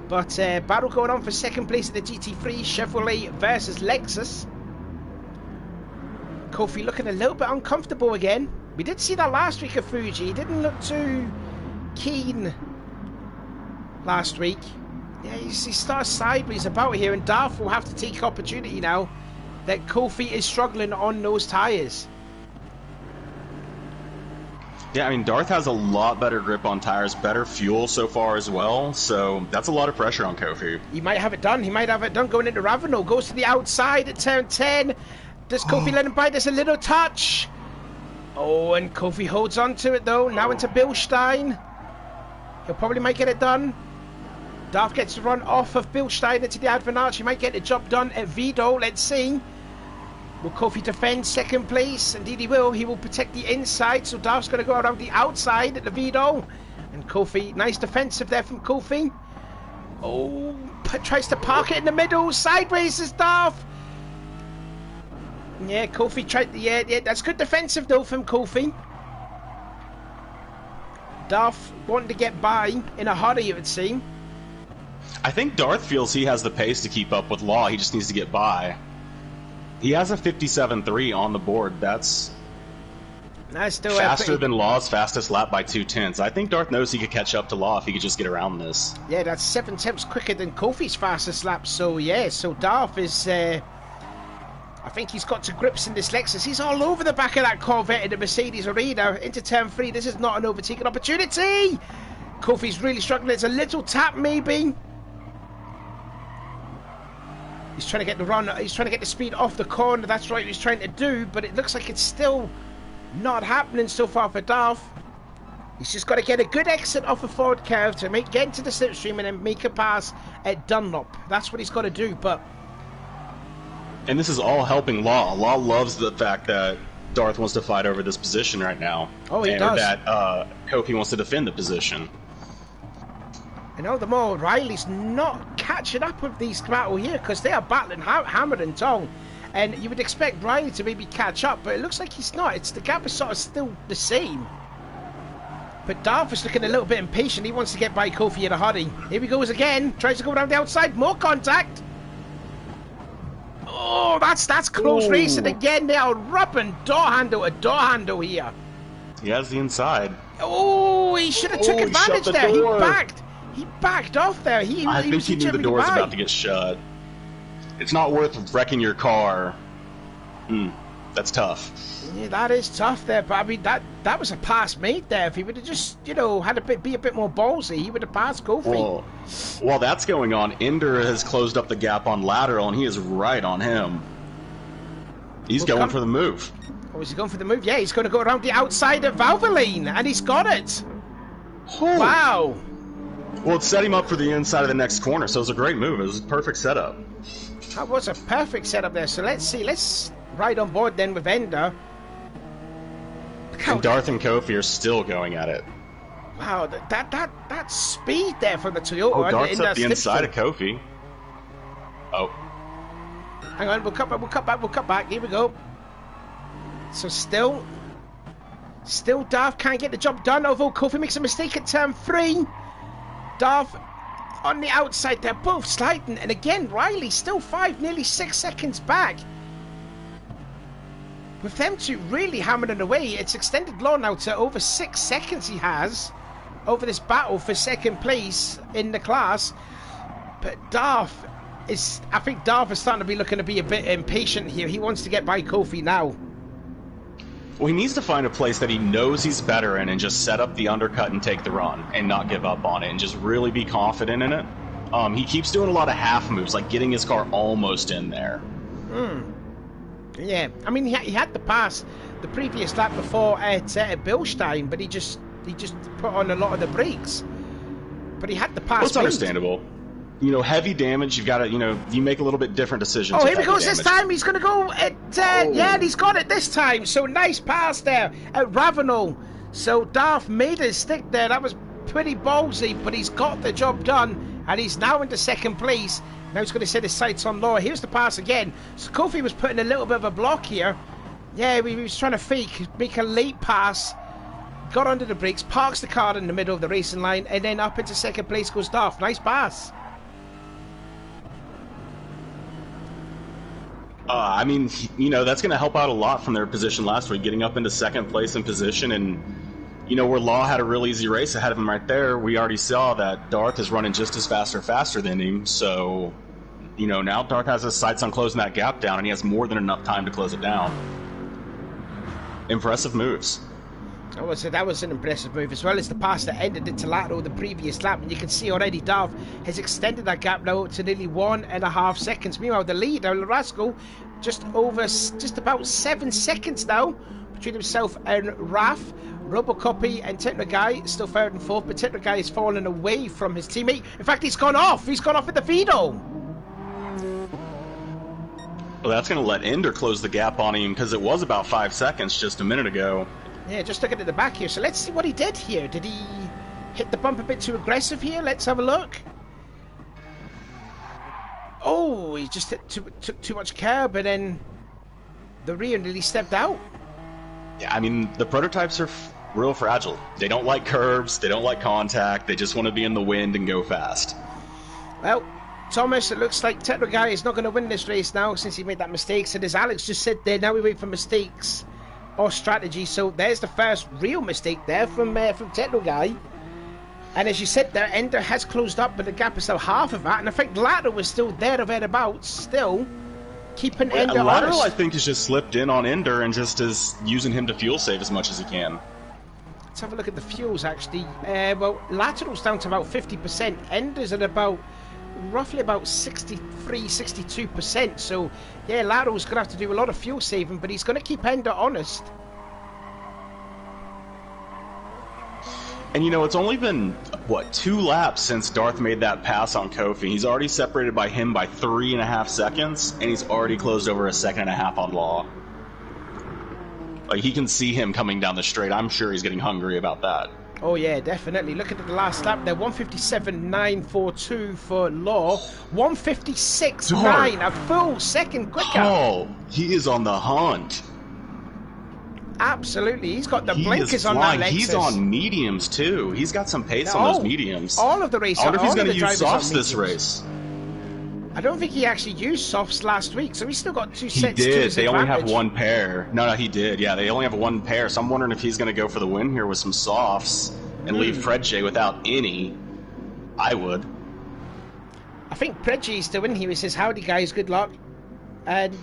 S1: But battle going on for 2nd place in the GT3, Chevrolet versus Lexus. Kofi looking a little bit uncomfortable again. We did see that last week of Fuji. He didn't look too keen last week. Yeah, he starts sideways about here, and Darth will have to take opportunity now that Kofi is struggling on those tyres.
S2: Yeah, I mean, Darth has a lot better grip on tires, better fuel so far as well, so that's a lot of pressure on Kofi.
S1: He might have it done. He might have it done going into Raveno. Goes to the outside at turn 10. Does Kofi let him by? There's a little touch. Oh, and Kofi holds on to it, though. Now into Bilstein. He'll probably might get it done. Darth gets to run off of Bilstein into the Advent Arch. He might get the job done at Vito. Let's see. Will Kofi defend 2nd place? Indeed he will. He will protect the inside, so Darth's going to go around the outside at the Vito. And Kofi, nice defensive there from Kofi. Oh, tries to park it in the middle. Sideways is Darth. Yeah, Kofi tried. Yeah, that's good defensive though from Kofi. Darth wanting to get by in a hurry, it would seem.
S2: I think Darth feels he has the pace to keep up with Law. He just needs to get by. He has a 57.3 on the board. That's
S1: still
S2: faster than Law's fastest lap by 0.2. I think Darth knows he could catch up to Law if he could just get around this.
S1: Yeah, that's 7 tenths quicker than Kofi's fastest lap. So yeah, so Darth is. I think he's got to grips in this Lexus. He's all over the back of that Corvette in the Mercedes arena into turn 3. This is not an overtaking opportunity. Kofi's really struggling. It's a little tap maybe. He's trying to get the run. He's trying to get the speed off the corner. That's right. He's trying to do, but it looks like it's still not happening so far for Darth. He's just got to get a good exit off a forward curve to get into the slipstream and then make a pass at Dunlop. That's what he's got to do. But
S2: and this is all helping Law. Law loves the fact that Darth wants to fight over this position right now.
S1: Oh, he does.
S2: That Kofi wants to defend the position.
S1: You know, the more Riley's not catching up with these battle here because they are battling hammer and tongue. And you would expect Riley to maybe catch up, but it looks like he's not. The gap is sort of still the same. But Darth is looking a little bit impatient. He wants to get by Kofi in a hurry. Here he goes again. Tries to go around the outside. More contact. Oh, that's close racing again. They are rubbing door handle to door handle here.
S2: He has the inside.
S1: Oh, he should have took advantage there. He backed off there.
S2: I think he knew the door was about to get shut. It's not worth wrecking your car That's tough.
S1: Yeah, that is tough there, but I mean that was a pass made there. If he would have just, you know, had be a bit more ballsy, he would have passed Kofi.
S2: Well, while that's going on, Ender has closed up the gap on lateral, and he is right on him. He's going for the move.
S1: Oh, is he going for the move? Yeah, he's going to go around the outside of Valvoline, and he's got it.
S2: Oh.
S1: Wow.
S2: Well, it set him up for the inside of the next corner, so it was a great move. It was a perfect setup.
S1: That was a perfect setup there. So let's see. Let's ride on board then with Ender.
S2: And Darth and Kofi are still going at it.
S1: Wow, that speed there from the Toyota.
S2: Oh, Darth's up the inside of Kofi. Oh.
S1: Hang on, we'll cut back. Here we go. So still Darth can't get the job done, although Kofi makes a mistake at turn 3. Darth on the outside, they're both sliding, and again, Riley still 5, nearly 6 seconds back. With them two really hammering away, it's extended law now to over 6 seconds he has over this battle for second place in the class. But I think Darth is starting to be looking to be a bit impatient here. He wants to get by Kofi now.
S2: Well, he needs to find a place that he knows he's better in and just set up the undercut and take the run and not give up on it and just really be confident in it. He keeps doing a lot of half moves, like getting his car almost in there.
S1: Yeah, I mean, he had the pass the previous lap before at Bilstein, but he just put on a lot of the brakes. But he had the pass.
S2: Well, it's understandable. You know, heavy damage, you've got to, you make a little bit different decisions.
S1: Oh, here he goes this time. He's going to go at, yeah, and he's got it this time. So nice pass there at Ravenel. So Darth made his stick there. That was pretty ballsy, but he's got the job done, and he's now into second place. Now he's going to set his sights on Laura. Here's the pass again. So Kofi was putting a little bit of a block here. Yeah, he was trying to make a late pass. Got under the brakes, parks the car in the middle of the racing line, and then up into second place goes Darth. Nice pass.
S2: I mean, that's going to help out a lot from their position last week, getting up into second place in position. And, where Law had a real easy race ahead of him right there, we already saw that Darth is running just as fast or faster than him. So, now Darth has his sights on closing that gap down, and he has more than enough time to close it down. Impressive moves.
S1: That was an impressive move, as well as the pass that ended it to Lato the previous lap. And you can see already Darth has extended that gap now to nearly 1.5 seconds. Meanwhile, the lead, Larasco, just about 7 seconds now between himself and Raf. Robocopy and Tetraguy still third and fourth, but Tetraguy is falling away from his teammate. In fact, he's gone off. He's gone off at the Vito.
S2: Well, that's going to let Ender close the gap on him, because it was about 5 seconds just a minute ago.
S1: Yeah, just looking at the back here. So let's see what he did here. Did he hit the bump a bit too aggressive here? Let's have a look. Oh, he just took too much curb, and then the rear nearly stepped out.
S2: Yeah, I mean, the prototypes are real fragile. They don't like curbs. They don't like contact. They just want to be in the wind and go fast.
S1: Well, Thomas, it looks like Tetraguy is not going to win this race now since he made that mistake. So as Alex just said there, now we wait for mistakes or strategy. So there's the first real mistake there from Tetraguy. And as you said there, Ender has closed up, but the gap is still half of that. And I think Lateral was still there or thereabouts, still keeping Ender
S2: Lateral,
S1: honest.
S2: I think, has just slipped in on Ender and just is using him to fuel save as much as he can.
S1: Let's have a look at the fuels, actually. Well, Lateral's down to about 50%. Ender's at roughly about 63-62%. So yeah, Lateral's gonna have to do a lot of fuel saving, but he's gonna keep Ender honest.
S2: And it's only been 2 laps since Darth made that pass on Kofi. He's already separated by him by 3.5 seconds, and he's already closed over 1.5 seconds on Law. Like, he can see him coming down the straight. I'm sure he's getting hungry about that.
S1: Oh yeah, definitely. Look at the last lap there, 157.942 for Law, 156.9, a full second quicker.
S2: Oh, he is on the hunt.
S1: Absolutely, he's got the blinkers on that Lexus.
S2: He's on mediums too. He's got some pace on those mediums.
S1: All of the race.
S2: I wonder if he's going to use softs this race.
S1: I don't think he actually used softs last week, so he's still got 2 sets.
S2: He did. They only have 1 pair. No, he did. Yeah, they only have 1 pair. So I'm wondering if he's going to go for the win here with some softs and leave Fred J without any. I would.
S1: I think Fred J is still in here. He says, "Howdy guys, good luck." And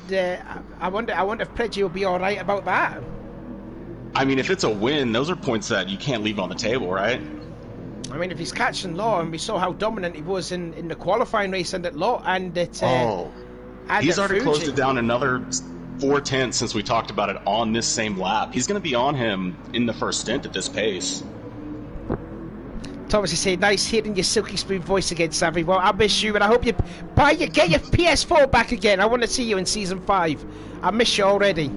S1: I wonder if Pledgy will be all right about that.
S2: I mean, if it's a win, those are points that you can't leave on the table, right?
S1: I mean, if he's catching Law, and we saw how dominant he was in the qualifying race and at Law, and at
S2: he's already
S1: Fuji.
S2: closed it down another 4/10 since we talked about it on this same lap. He's going to be on him in the first stint at this pace.
S1: Thomas is saying, nice hearing your silky smooth voice again, Savvy. Well, I miss you, and I hope you get your PS4 back again. I want to see you in Season 5. I miss you already.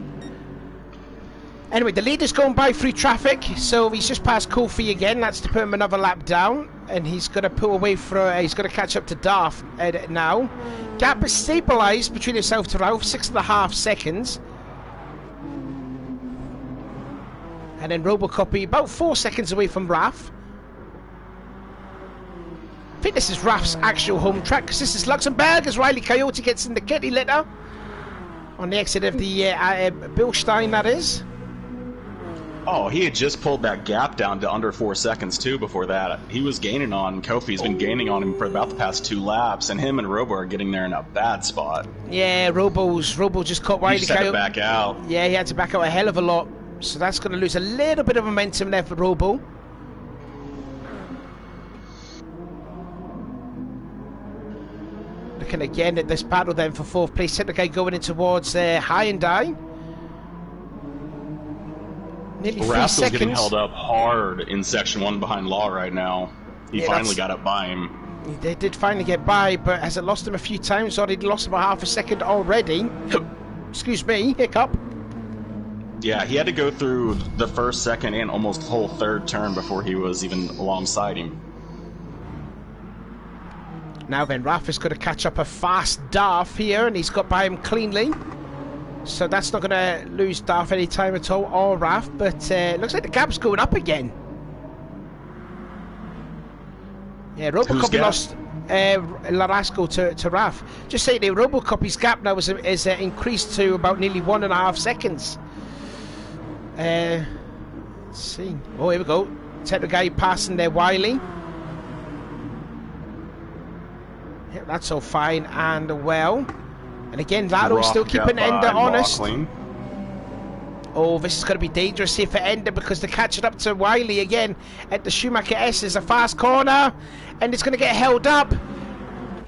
S1: Anyway, the leader's going by through traffic, so he's just passed Kofi again. That's to put him another lap down, and he's going to pull away for. He's going to catch up to Darth now. Gap is stabilised between himself to Ralph, 6.5 seconds. And then Robocopy about 4 seconds away from Raf. I think this is Raf's actual home track, because this is Luxembourg, as Riley Coyote gets in the kitty litter. On the exit of the Bilstein, that is.
S2: Oh, he had just pulled that gap down to under 4 seconds, too, before that. He was gaining on Kofi's been gaining on him for about the past 2 laps, and him and Robo are getting there in a bad spot.
S1: Yeah, Robo just caught Riley
S2: Coyote. He had to back out.
S1: Yeah, he had to back out a hell of a lot. So that's going to lose a little bit of momentum there for Robo. Looking again at this battle then for 4th place. Centre guy going in towards Hyundai. Nearly 3 seconds.
S2: Getting held up hard in Section 1 behind Law right now. He finally got up by him.
S1: They did finally get by, but has it lost him a few times? Already lost about half a second already. Excuse me, hiccup.
S2: Yeah, he had to go through the first, second, and almost whole third turn before he was even alongside him.
S1: Now then, Raf is going to catch up a fast Darth here, and he's got by him cleanly. So that's not going to lose Darth any time at all, or Raf, but looks like the gap's going up again. Yeah, Robocop lost Larasco to Raf. Just say the Robocop's gap now is increased to about nearly 1.5 seconds. Let's see. Oh, here we go. Take the guy passing there, Wiley. Yeah, that's all fine and well. And again, Laro's still keeping Ender honest. Oh, this is going to be dangerous here for Ender because they're catching up to Wiley again at the Schumacher S. Is a fast corner, and it's going to get held up.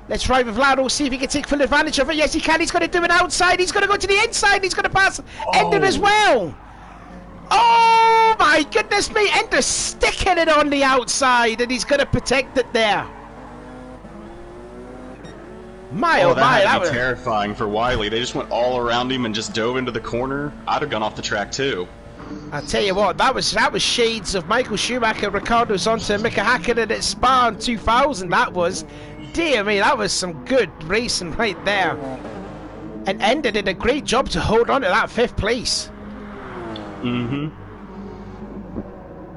S1: Let's ride with Laro, see if he can take full advantage of it. Yes, he can. He's going to do it outside. He's going to go to the inside. He's going to pass Ender as well. Oh my goodness me! Ender's sticking it on the outside, and he's going to protect it there.
S2: That was terrifying for Wiley. They just went all around him and just dove into the corner. I'd have gone off the track too.
S1: I'll tell you what, that was shades of Michael Schumacher, Ricardo Zonta, and Mika Hakkinen at Spa in 2000. That was, dear me, that was some good racing right there. And Ender did a great job to hold on to that 5th place.
S2: Mm-hmm.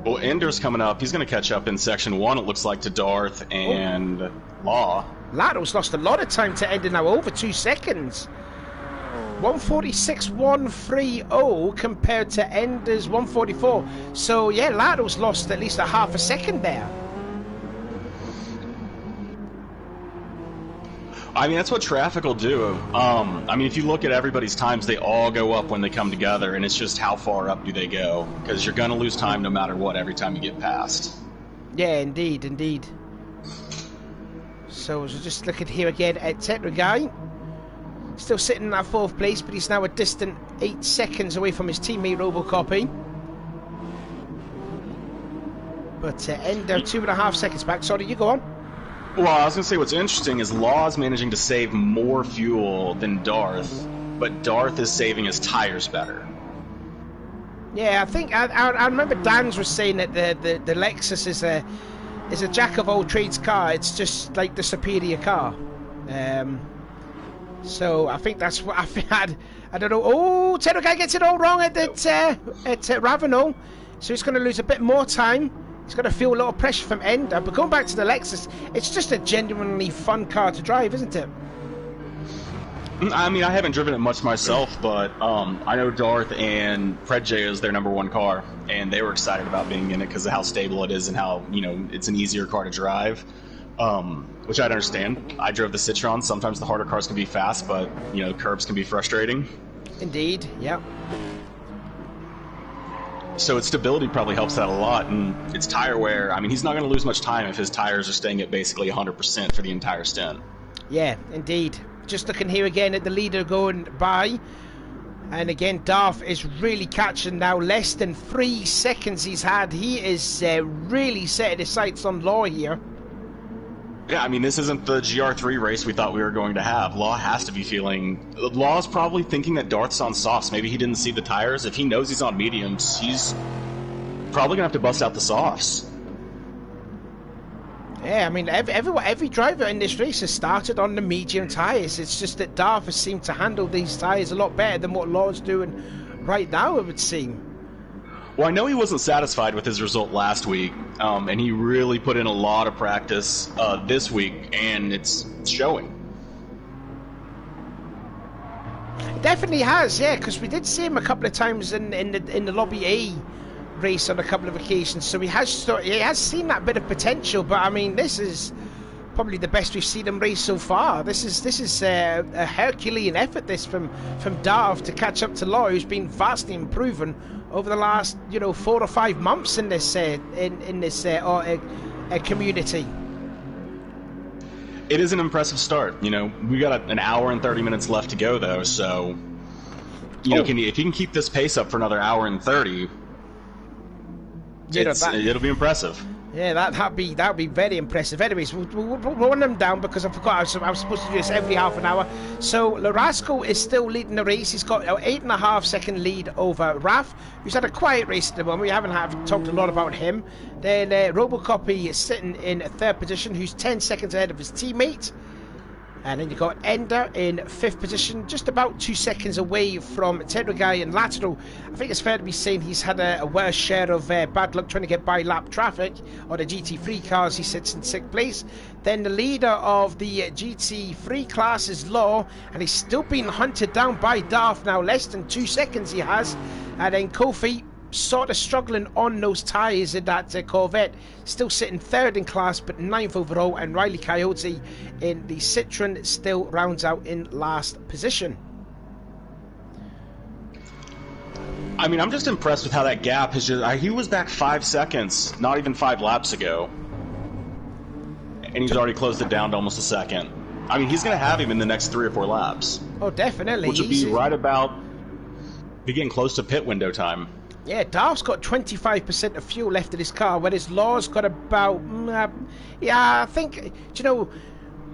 S2: Well, Ender's coming up. He's going to catch up in Section 1, it looks like, to Darth and Law.
S1: Laro's lost a lot of time to Ender now, over 2 seconds. 146.130 compared to Ender's 144. So, yeah, Laro's lost at least a half a second there.
S2: I mean, that's what traffic will do. I mean, if you look at everybody's times, they all go up when they come together, and it's just how far up do they go? Because you're going to lose time no matter what every time you get past.
S1: Yeah, indeed, indeed. So, just looking here again at Tetra Guy. Still sitting in that 4th place, but he's now a distant 8 seconds away from his teammate Robocopy. But Ender 2.5 seconds back. Sorry, you go on.
S2: Well, I was going to say what's interesting is Law's managing to save more fuel than Darth, but Darth is saving his tires better.
S1: Yeah, I think I remember Dan's was saying that the Lexus is a jack of all trades car. It's just like the superior car. So I think that's what I've had. I don't know. Oh, Tedro Guy gets it all wrong at Ravenel, so he's going to lose a bit more time. He's going to feel a little pressure from Ender. But going back to the Lexus, it's just a genuinely fun car to drive, isn't it?
S2: I mean, I haven't driven it much myself, but I know Darth and Fred J is their #1 car, and they were excited about being in it because of how stable it is and how, you know, it's an easier car to drive. which I'd understand. I drove the Citroen. Sometimes the harder cars can be fast, but, you know, curbs can be frustrating.
S1: Indeed, yeah.
S2: So its stability probably helps out a lot, and its tire wear, I mean, he's not going to lose much time if his tires are staying at basically 100% for the entire stint.
S1: Yeah, indeed. Just looking here again at the leader going by. And again, Darth is really catching now. Less than 3 seconds he's had. He is really setting his sights on Law here.
S2: Yeah, I mean, this isn't the GR3 race we thought we were going to have. Law has to be feeling... Law's probably thinking that Darth's on softs. Maybe he didn't see the tires. If he knows he's on mediums, he's probably going to have to bust out the softs.
S1: Yeah, I mean, every driver in this race has started on the medium tyres. It's just that Darth has seemed to handle these tyres a lot better than what Law's doing right now, it would seem.
S2: Well, I know he wasn't satisfied with his result last week, and he really put in a lot of practice this week, and it's showing.
S1: It definitely has, yeah, because we did see him a couple of times in the Lobby A race on a couple of occasions, so he has seen that bit of potential. But I mean, this is probably the best we've seen him race so far. This is a Herculean effort, this from Darth to catch up to Law, who's been vastly improving over the last 4 or 5 months in this community.
S2: It is an impressive start. We got an hour and 30 minutes left to go, though. So if he can keep this pace up for another hour and 30. It'll be impressive.
S1: Yeah, that'd be very impressive. Anyways, we'll run them down because I forgot I was supposed to do this every half an hour. So Larasco is still leading the race. He's got an 8.5 second lead over Raf, who's had a quiet race at the moment. We haven't talked a lot about him. Then Robocopy is sitting in 3rd position, who's 10 seconds ahead of his teammate. And then you've got Ender in 5th position, just about 2 seconds away from Tedragai and Lateral. I think it's fair to be saying he's had a worse share of bad luck trying to get by lap traffic on the GT3 cars. He sits in 6th place. Then the leader of the GT3 class is Law, and he's still being hunted down by Darth now. Less than 2 seconds he has. And then Kofi, sort of struggling on those tyres in that Corvette, still sitting 3rd in class but 9th overall, and Riley Coyote in the Citroen still rounds out in last position.
S2: I mean, I'm just impressed with how that gap has he was back 5 seconds not even 5 laps ago, and he's already closed it down to almost a second. I mean, he's going to have him in the next 3 or 4 laps.
S1: Oh, definitely.
S2: Which will be right about getting close to pit window time.
S1: Yeah, Darth's got 25% of fuel left in his car, whereas Law's got about, I think,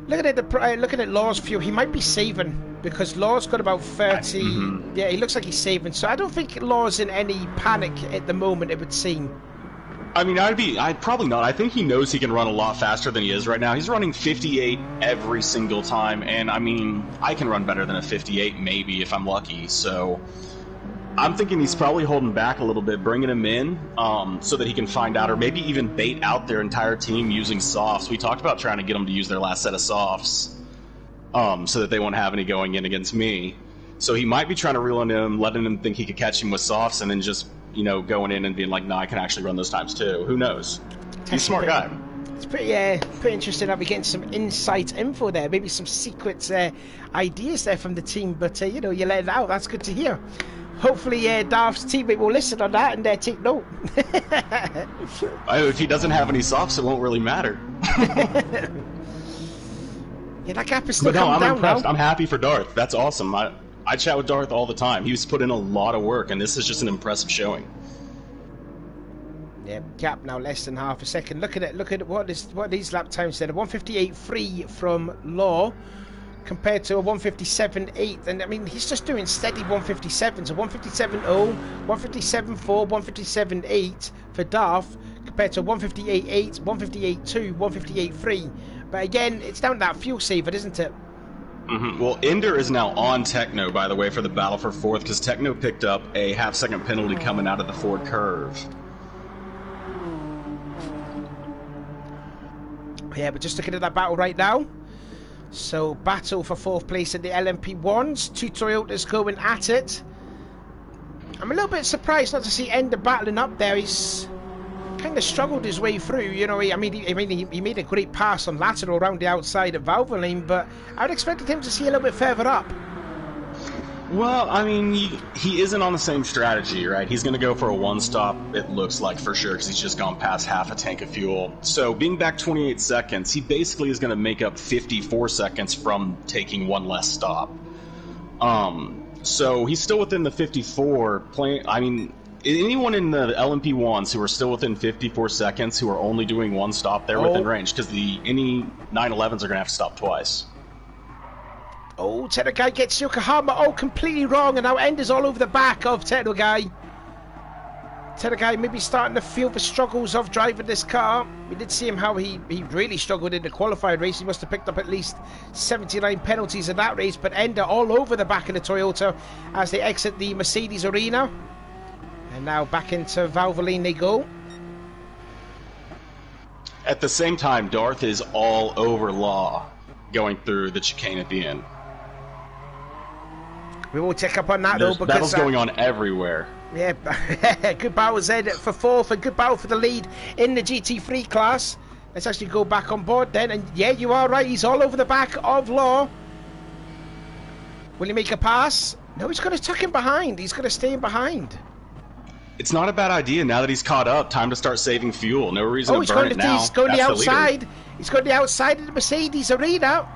S1: looking at Law's fuel, he might be saving, because Law's got about 30, yeah, he looks like he's saving, so I don't think Law's in any panic at the moment, it would seem.
S2: I mean, I'd probably not. I think he knows he can run a lot faster than he is right now. He's running 58 every single time, and I mean, I can run better than a 58 maybe if I'm lucky, so I'm thinking he's probably holding back a little bit, bringing him in so that he can find out, or maybe even bait out their entire team using softs. We talked about trying to get them to use their last set of softs so that they won't have any going in against me. So he might be trying to reel in him, letting him think he could catch him with softs, and then just, going in and being like, no, I can actually run those times too. Who knows? He's a smart guy.
S1: It's pretty interesting that we're getting some inside info there, maybe some secret ideas there from the team, but, you let it out. That's good to hear. Hopefully, Darth's teammate will listen on that and take note.
S2: If he doesn't have any softs, it won't really matter.
S1: Yeah, that gap is still coming down.
S2: I'm impressed.
S1: Now.
S2: I'm happy for Darth. That's awesome. I chat with Darth all the time. He's put in a lot of work, and this is just an impressive showing.
S1: Yeah, gap now less than half a second. Look at what these lap times said. A 158.3 from Law, compared to a 157.8, and I mean he's just doing steady 157s, so 157.0, 157.4, 157.8 for Darth, compared to 158.8, 158.2, 158.3. But again, it's down to that fuel saver, isn't it?
S2: Well, Ender is now on Techno, by the way, for the battle for 4th, because Techno picked up a half-second penalty coming out of the Ford curve.
S1: Yeah, but just looking at that battle right now. So, battle for 4th place in the LMP1s. 2 Toyotas going at it. I'm a little bit surprised not to see Ender battling up there. He's kind of struggled his way through. You know, he made a great pass on lateral around the outside of Valvoline, but I'd expected him to see a little bit further up.
S2: Well, I mean, he isn't on the same strategy, right? He's going to go for a one-stop, it looks like, for sure, because he's just gone past half a tank of fuel. So being back 28 seconds, he basically is going to make up 54 seconds from taking one less stop. So he's still within the 54. I mean, anyone in the LMP1s who are still within 54 seconds, who are only doing one stop, they're within range, because any 911s are going to have to stop twice.
S1: Oh, Techno Guy gets Yokohama. Oh, completely wrong. And now Ender's all over the back of Techno Guy. Techno Guy maybe starting to feel the struggles of driving this car. We did see him how he really struggled in the qualifying race. He must have picked up at least 79 penalties in that race. But Ender all over the back of the Toyota as they exit the Mercedes arena. And now back into Valvoline they go.
S2: At the same time, Darth is all over Law going through the chicane at the end.
S1: We won't check up on that though, because
S2: battles going on everywhere.
S1: Yeah, good battle Zed for fourth and good battle for the lead in the GT3 class. Let's actually go back on board then, and yeah, you are right, he's all over the back of Law. Will he make a pass? No, he's going to tuck him behind. He's going to stay in behind.
S2: It's not a bad idea now that he's caught up. Time to start saving fuel. No reason to burn it now.
S1: He's going the outside. He's going the outside of the Mercedes arena.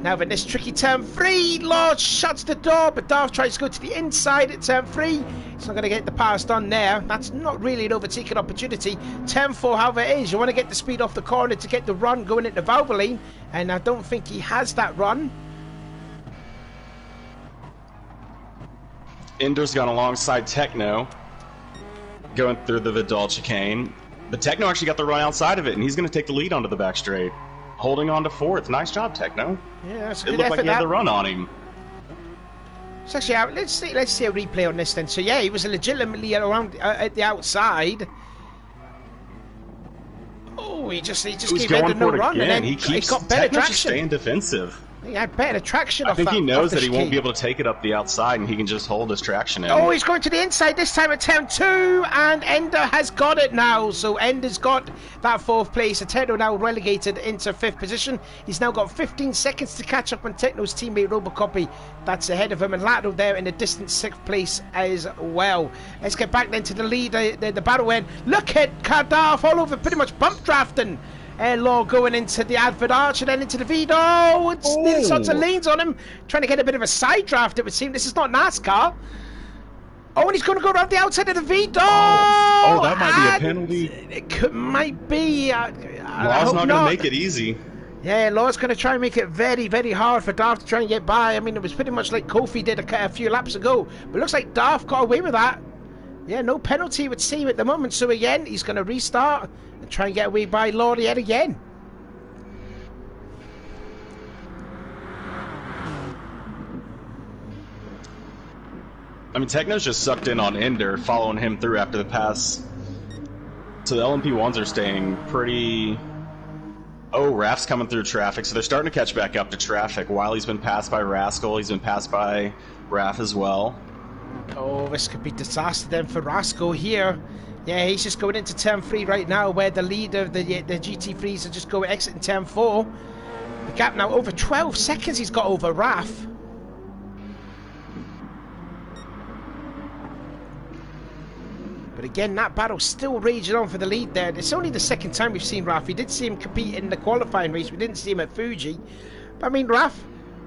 S1: Now in this tricky turn 3, Law shuts the door, but Darth tries to go to the inside at turn 3. He's not going to get the pass done there. That's not really an overtaking opportunity. Turn 4, however it is, you want to get the speed off the corner to get the run going into Valvoline, and I don't think he has that run.
S2: Ender's gone alongside Techno, going through the Vidal chicane. But Techno actually got the run outside of it, and he's going to take the lead onto the back straight. Holding on to fourth. Nice job, Techno.
S1: Yeah, that's a
S2: good
S1: good
S2: effort. It looked like he had the run on him.
S1: It's actually, let's see a replay on this then. So yeah, he was legitimately around at the outside. Oh, he just gave Ender no run, and then
S2: he
S1: got better
S2: Techno's
S1: traction.
S2: Just staying defensive.
S1: He had better traction off that.
S2: I think he knows that he
S1: chicane.
S2: won't be able to take it up the outside, and he can just hold his traction in.
S1: Oh, he's going to the inside this time at turn 2, and Ender has got it now. So Ender's got that 4th place. Techno now relegated into 5th position. He's now got 15 seconds to catch up on Techno's teammate Robocopy. That's ahead of him, and Lato there in a distant 6th place as well. Let's get back then to the lead, the battle end. Look at Darth all over, pretty much bump drafting. Law going into the Advert Arch and then into the Vito. It's nearly sorts of lanes on him. Trying to get a bit of a side draft, it would seem. This is not NASCAR. Oh, and he's going to go around the outside of the Vito.
S2: Oh, that might be a penalty.
S1: It might be.
S2: Law's not going to make it easy.
S1: Yeah, Law's going to try and make it very, very hard for Darth to try and get by. I mean, it was pretty much like Kofi did a few laps ago. But it looks like Darth got away with that. Yeah, no penalty would seem at the moment. So again, he's going to restart and try and get away by Law yet again.
S2: I mean, Techno's just sucked in on Ender, following him through after the pass. So the LMP1s are staying pretty... Oh, Raph's coming through traffic, so they're starting to catch back up to traffic. Wiley's been passed by Rascal, he's been passed by Raph as well.
S1: Oh, this could be disaster then for Rascal here. Yeah, he's just going into turn 3 right now, where the lead of the GT3s are just going exiting turn 4. The gap now over 12 seconds he's got over Raph. But again, that battle's still raging on for the lead there. It's only the second time we've seen Raph. We did see him compete in the qualifying race. We didn't see him at Fuji. But I mean, Raph,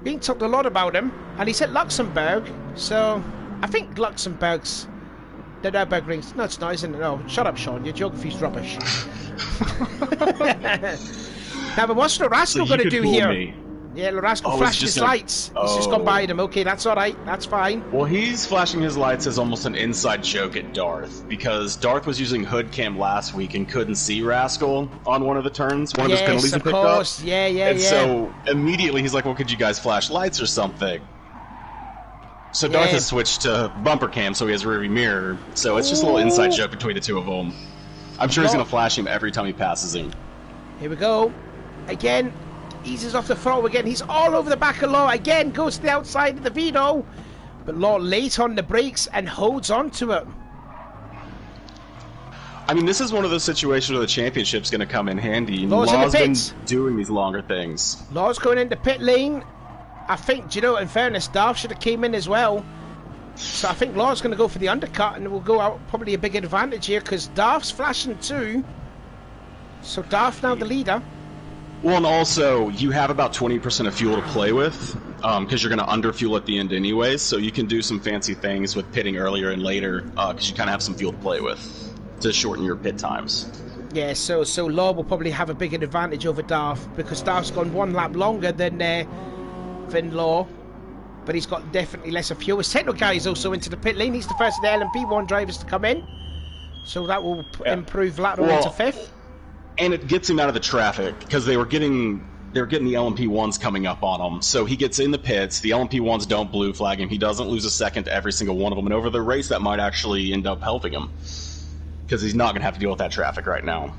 S1: being talked a lot about him, and he's at Luxembourg, so I think Luxembourg's the Nurburgring. No, it's not, isn't it? No, shut up, Sean. Your geography's rubbish. Now, but what's the Rascal going to do here?
S2: Me.
S1: Yeah, Rascal flashed his lights. He's just gone by them. Okay, that's all right. That's fine.
S2: Well, he's flashing his lights as almost an inside joke at Darth, because Darth was using hood cam last week and couldn't see Rascal on one of the turns, one of his penalties he picked up.
S1: Yeah.
S2: So immediately he's like, well, could you guys flash lights or something? So Darth has switched to bumper cam, so he has a rearview mirror. So it's just a little inside joke between the two of them. I'm sure he's going to flash him every time he passes him.
S1: Here we go. Again, eases off the throttle again. He's all over the back of Law. Again, goes to the outside of the Vito. But Law late on the brakes and holds on to it.
S2: I mean, this is one of those situations where the championship's going to come in handy.
S1: Law's in the
S2: been
S1: pits.
S2: doing these longer things.
S1: Law's going into pit lane. I think, do you know, in fairness, Darth should have came in as well. So I think Law's going to go for the undercut, and we'll go out probably a big advantage here because Darth's flashing too. So Darth now the leader.
S2: Well, and also, you have about 20% of fuel to play with, because you're going to underfuel at the end anyways, so you can do some fancy things with pitting earlier and later, because you kind of have some fuel to play with to shorten your pit times.
S1: Yeah, so Law will probably have a bigger advantage over Darth, because Darth's gone one lap longer than Law, but he's got definitely less of fuel. His technical guy is also into the pit lane. He's the first of the LMP1 drivers to come in, so that will improve lateral into 5th.
S2: And it gets him out of the traffic, because they were getting the LMP1s coming up on him. So he gets in the pits, the LMP1s don't blue flag him, he doesn't lose a second to every single one of them, and over the race that might actually end up helping him, because he's not going to have to deal with that traffic right now.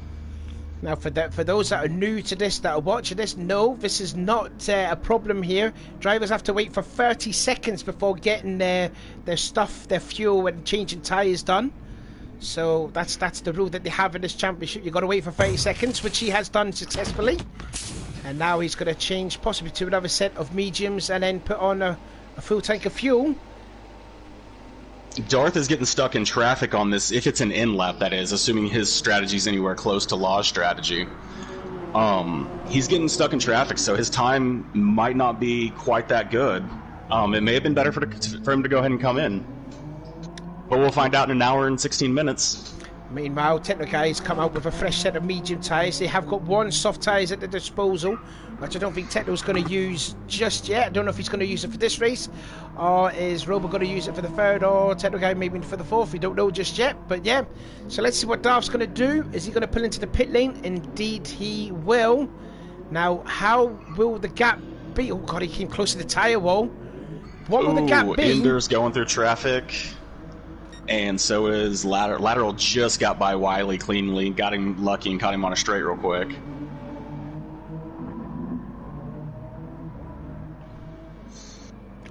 S1: Now, for those that are new to this, that are watching this, no, this is not a problem here. Drivers have to wait for 30 seconds before getting their stuff, their fuel, and changing tyres done. So that's the rule that they have in this championship. You've got to wait for 30 seconds, which he has done successfully. And now he's going to change possibly to another set of mediums and then put on a full tank of fuel.
S2: Darth is getting stuck in traffic on this, if it's an in-lap, that is, assuming his strategy's anywhere close to Law's strategy. He's getting stuck in traffic, so his time might not be quite that good. It may have been better for him to go ahead and come in. But we'll find out in an hour and 16 minutes.
S1: Meanwhile, Techno guys come out with a fresh set of medium tyres. They have got one soft tyres at their disposal, which I don't think Techno's going to use just yet. I don't know if he's going to use it for this race, or is Robo going to use it for the 3rd, or Techno guy maybe for the 4th. We don't know just yet, but yeah. So let's see what Darth's going to do. Is he going to pull into the pit lane? Indeed he will. Now, how will the gap be? Oh god, he came close to the tyre wall. What will the gap be?
S2: Ender's going through traffic. And so is Lateral. Lateral just got by Wiley cleanly, got him lucky and caught him on a straight real quick.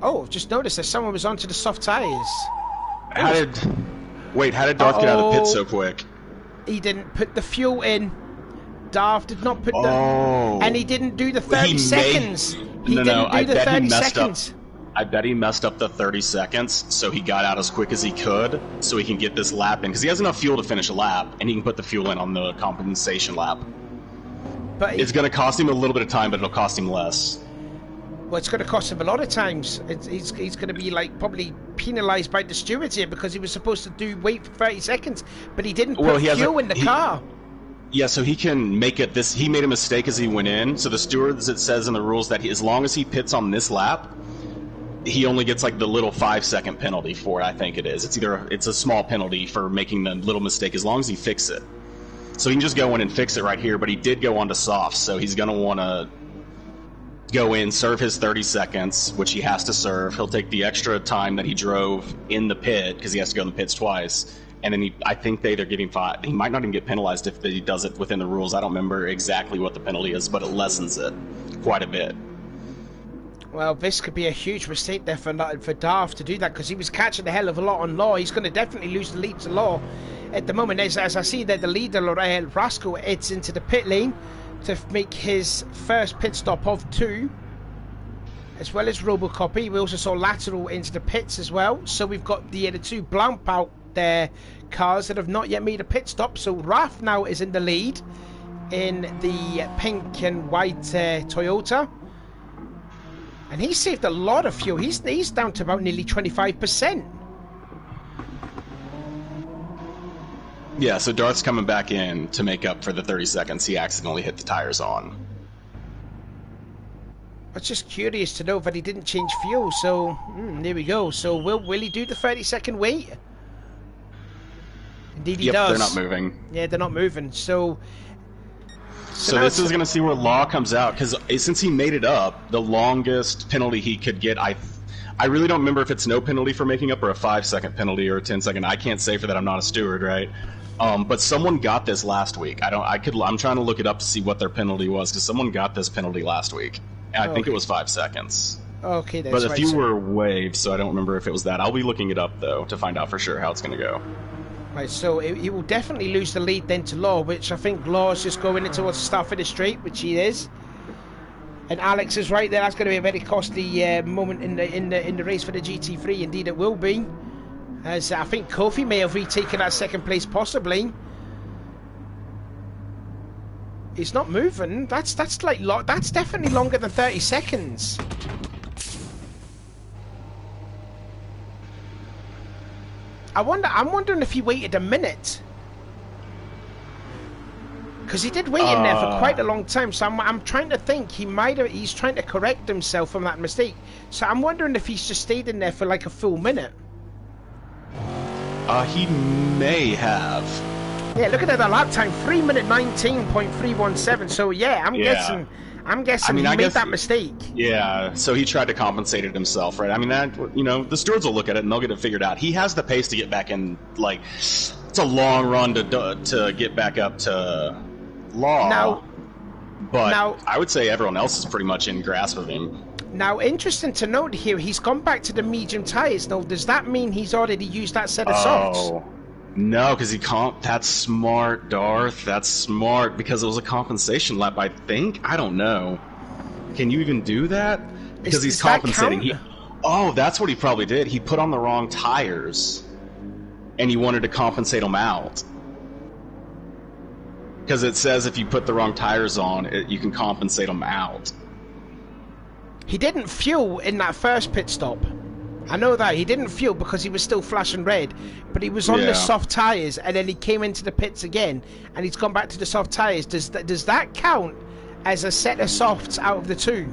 S1: Oh, just noticed that someone was onto the soft tyres.
S2: How did Darth get out of the pit so quick?
S1: He didn't put the fuel in. Darth did not put the... And he didn't do the 30 seconds. He didn't do the 30 seconds.
S2: I bet he messed up the 30 seconds, so he got out as quick as he could, so he can get this lap in, because he has enough fuel to finish a lap, and he can put the fuel in on the compensation lap. But it's going to cost him a little bit of time, but it'll cost him less.
S1: Well, it's going to cost him a lot of times. He's going to be like probably penalised by the stewards here, because he was supposed to wait for 30 seconds, but he didn't put fuel in the car.
S2: Yeah, so he can make it this. He made a mistake as he went in, so the stewards, it says in the rules that as long as he pits on this lap, he only gets like the little 5-second penalty for it, I think it is. It's a small penalty for making the little mistake as long as he fixes it. So he can just go in and fix it right here, but he did go on to soft, so he's going to want to go in, serve his 30 seconds, which he has to serve. He'll take the extra time that he drove in the pit, because he has to go in the pits twice, and then I think they either give him 5. He might not even get penalized if he does it within the rules. I don't remember exactly what the penalty is, but it lessens it quite a bit.
S1: Well, this could be a huge mistake there for Darth to do that, because he was catching a hell of a lot on Law. He's going to definitely lose the lead to Law at the moment. As I see that the leader, Rascal, heads into the pit lane to make his first pit stop of 2, as well as Robocopy. We also saw Lateral into the pits as well. So we've got the 2 blump out there cars that have not yet made a pit stop. So Raf now is in the lead in the pink and white Toyota. And he saved a lot of fuel. He's down to about nearly 25%.
S2: Yeah, so Darth's coming back in to make up for the 30 seconds he accidentally hit the tires on.
S1: I was just curious to know that he didn't change fuel. So, there we go. So will he do the 30-second wait? Indeed he does.
S2: They're not moving.
S1: Yeah, they're not moving. So
S2: this is going to see where Law comes out, because since he made it up, the longest penalty he could get, I really don't remember if it's no penalty for making up or a 5-second penalty or a 10-second. I can't say for that. I'm not a steward, right? But someone got this last week. I'm trying to look it up to see what their penalty was, because someone got this penalty last week. And I think it was 5 seconds.
S1: Okay, that's
S2: right. But a few
S1: so
S2: were waived, so I don't remember if it was that. I'll be looking it up, though, to find out for sure how it's going to go.
S1: Right, so he will definitely lose the lead then to Law, which I think Law's just going in towards the start of the straight, which he is. And Alex is right there. That's going to be a very costly moment in the race for the GT3. Indeed, it will be, as I think Kofi may have retaken that second place, possibly. He's not moving. That's definitely longer than 30 seconds. I'm wondering if he waited a minute. Because he did wait in there for quite a long time, so I'm trying to think he's trying to correct himself from that mistake. So I'm wondering if he's just stayed in there for like a full minute.
S2: He may have.
S1: Yeah, look at that lap time, 3 minute 19.317. So yeah, I'm guessing he made that mistake.
S2: Yeah, so he tried to compensate it himself, right? I mean, the stewards will look at it and they'll get it figured out. He has the pace to get back in. Like, it's a long run to get back up to Law. But I would say everyone else is pretty much in grasp of him.
S1: Now, interesting to note here, he's gone back to the medium tires. Now, does that mean he's already used that set of softs?
S2: No, because he can't. That's smart, Darth. That's smart, because it was a compensation lap, I think. I don't know. Can you even do that? Because he's compensating. That's what he probably did. He put on the wrong tires, and he wanted to compensate them out. Because it says if you put the wrong tires on, you can compensate them out.
S1: He didn't fuel in that first pit stop. I know that. He didn't fuel because he was still flashing red. But he was on the soft tyres, and then he came into the pits again, and he's gone back to the soft tyres. Does that count as a set of softs out of the two?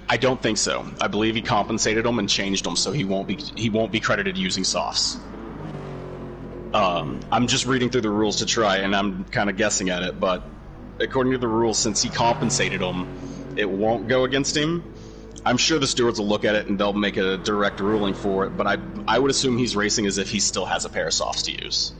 S2: I don't think so. I believe he compensated them and changed them so he won't be credited using softs. I'm just reading through the rules to try, and I'm kind of guessing at it, but according to the rules, since he compensated them, it won't go against him. I'm sure the stewards will look at it and they'll make a direct ruling for it, but I would assume he's racing as if he still has a pair of softs to use.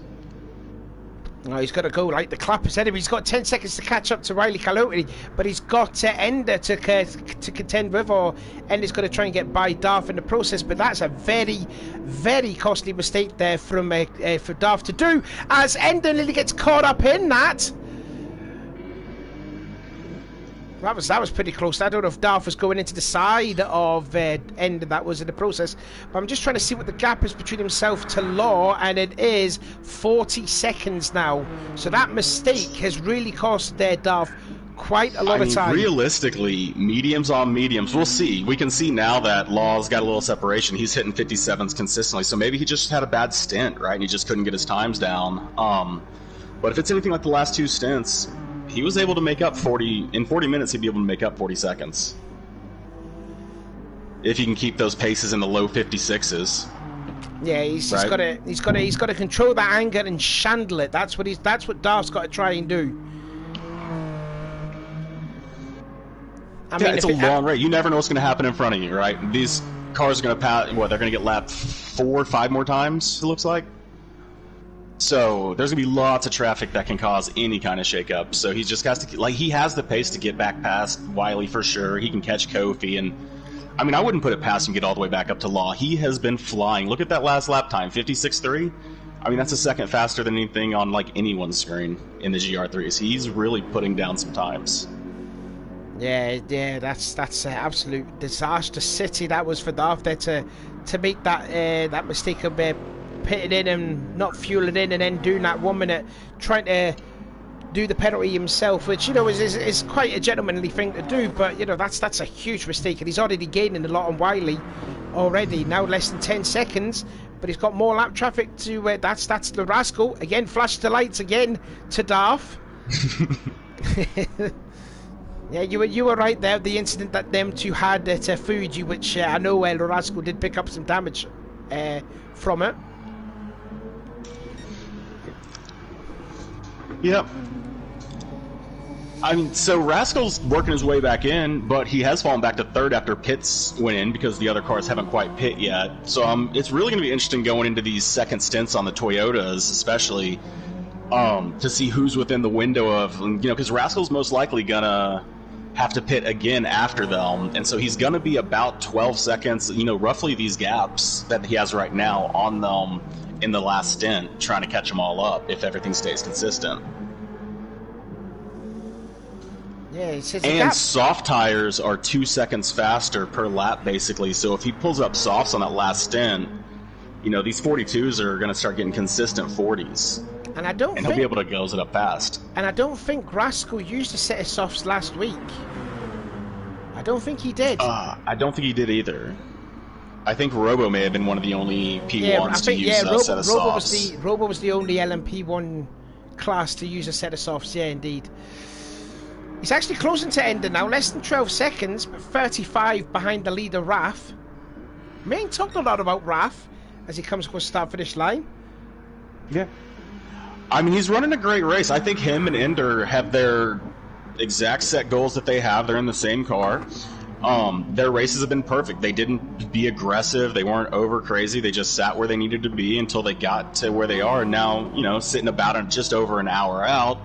S1: Oh, he's got to go like the clappers anyway. He's got 10 seconds to catch up to Riley Coyote, but he's got Ender to contend with, or Ender's going to try and get by Darth in the process. But that's a very, very costly mistake there from for Darth to do, as Ender nearly gets caught up in that. That was pretty close. I don't know if Darth was going into the side of Ender. That was in the process. But I'm just trying to see what the gap is between himself to Law, and it is 40 seconds now. So that mistake has really cost Darth quite a lot of time.
S2: Realistically, mediums on mediums. We'll see. We can see now that Law's got a little separation. He's hitting 57s consistently. So maybe he just had a bad stint, right? And he just couldn't get his times down. But if it's anything like the last two stints, he was able to make up 40 in 40 minutes. He'd be able to make up 40 seconds if he can keep those paces in the low 56s.
S1: Yeah, he's got to control that anger and shandle it. That's what Darth's got to try and do. I mean,
S2: it's a long race. You never know what's going to happen in front of you, right? These cars are going to pass. What, they're going to get lapped 4 or 5 more times, it looks like. So there's going to be lots of traffic that can cause any kind of shakeup. So he just has to, he has the pace to get back past Wiley for sure. He can catch Kofi, and I mean, I wouldn't put it past him to get all the way back up to Law. He has been flying. Look at that last lap time, 56.3. I mean, that's a second faster than anything on anyone's screen in the GR3s. He's really putting down some times.
S1: Yeah, that's an absolute disaster city that was for Darth there to make that mistake of pitting in and not fueling in, and then doing that 1 minute trying to do the penalty himself, which is quite a gentlemanly thing to do, but that's a huge mistake, and he's already gaining a lot on Wiley already. Now less than 10 seconds, but he's got more lap traffic to that's the Rascal again. Flash the lights again to Darth. Yeah, you were right there. The incident that them two had at Fuji, which I know El Rascal did pick up some damage from it.
S2: Yep. I mean, so Rascal's working his way back in, but he has fallen back to third after pits went in because the other cars haven't quite pit yet. So it's really going to be interesting going into these second stints on the Toyotas, especially to see who's within the window of, because Rascal's most likely going to have to pit again after them, and so he's going to be about 12 seconds, roughly these gaps that he has right now on them in the last stint, trying to catch them all up if everything stays consistent.
S1: Yeah, it's
S2: and soft tires are 2 seconds faster per lap, basically. So if he pulls up softs on that last stint, you know, these 42s are going to start getting consistent 40s.
S1: And
S2: he'll be able to gose it up fast.
S1: And I don't think Rascal used a set of softs last week. I don't think he did.
S2: I don't think he did either. I think Robo may have been one of the only P1s to use a set of softs.
S1: Robo was the only LMP1 class to use a set of softs, yeah, indeed. He's actually closing to Ender now, less than 12 seconds, but 35 behind the leader, Raf. We ain't talked a lot about Raf as he comes across the start-finish line.
S2: Yeah. I mean, he's running a great race. I think him and Ender have their exact set goals that they have. They're in the same car. Their races have been perfect. They didn't be aggressive. They weren't over crazy. They just sat where they needed to be until they got to where they are. And now, you know, sitting about just over an hour out,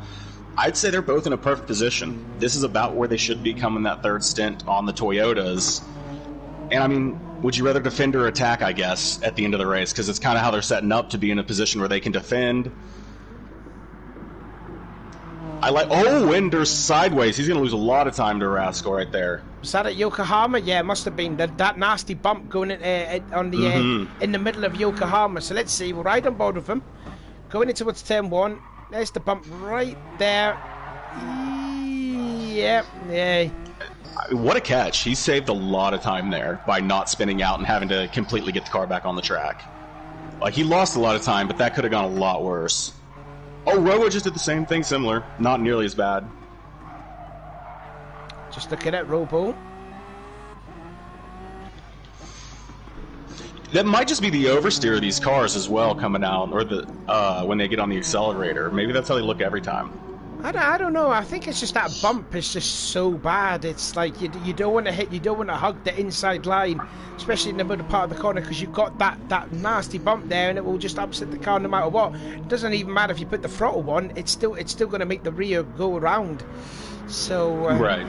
S2: I'd say they're both in a perfect position. This is about where they should be coming that third stint on the Toyotas. And I mean, would you rather defend or attack, I guess, at the end of the race? Because it's kind of how they're setting up to be in a position where they can defend. Ender's sideways. He's going to lose a lot of time to Rascal right there.
S1: Was that at Yokohama? Yeah, it must have been that nasty bump going on the in the middle of Yokohama. So let's see. We'll ride on board with him. Going into what's turn 1. There's the bump right there. Yep, yeah.
S2: What a catch. He saved a lot of time there by not spinning out and having to completely get the car back on the track. Like, he lost a lot of time, but that could have gone a lot worse. Oh, Robo just did the same thing, similar. Not nearly as bad.
S1: Just looking at Robo.
S2: That might just be the oversteer of these cars as well coming out, or the when they get on the accelerator. Maybe that's how they look every time.
S1: I don't know. I think it's just that bump is just so bad. It's like you don't want to hit, you don't want to hug the inside line, especially in the middle part of the corner, because you've got that nasty bump there, and it will just upset the car no matter what. It doesn't even matter if you put the throttle on; it's still going to make the rear go around. So
S2: right.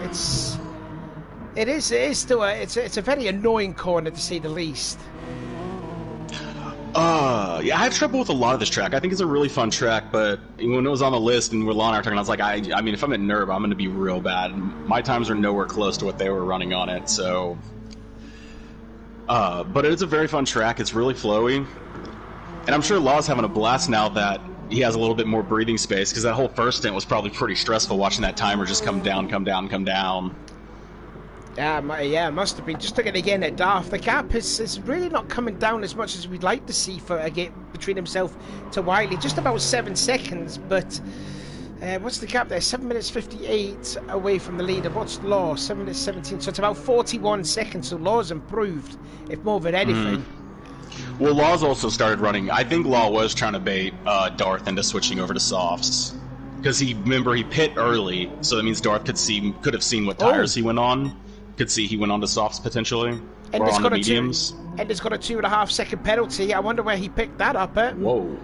S1: It is still it's a very annoying corner to say the least.
S2: Yeah, I have trouble with a lot of this track. I think it's a really fun track, but when it was on the list and Lon and I were talking, I was like, I mean, if I'm at Nurb, I'm going to be real bad. My times are nowhere close to what they were running on it, so... but it is a very fun track. It's really flowy. And I'm sure Law's having a blast now that he has a little bit more breathing space, because that whole first stint was probably pretty stressful, watching that timer just come down, come down, come down.
S1: Yeah, it must have been. Just looking again at Darth, the gap is really not coming down as much as we'd like to see for a gap between himself to Wiley. Just about 7 seconds, but what's the gap there? 7 minutes 58 away from the leader. What's Law? 7 minutes 17. So it's about 41 seconds. So Law's improved, if more than anything.
S2: Well, Law's also started running. I think Law was trying to bait Darth into switching over to softs, because he pit early, so that means Darth could have seen what tires he went on. Could see he went on to softs potentially,
S1: and
S2: or on the mediums.
S1: And it's got a 2.5 second penalty. I wonder where he picked that up at.
S2: Whoa.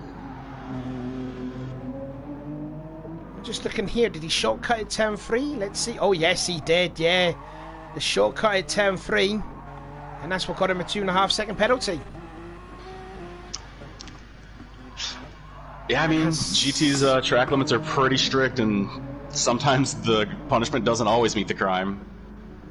S1: Just looking here, did he shortcut at turn 3? Let's see. Oh yes, he did. Yeah, the shortcut at turn 3, and that's what got him a 2.5 second penalty.
S2: Yeah, I mean, GT's track limits are pretty strict, and sometimes the punishment doesn't always meet the crime.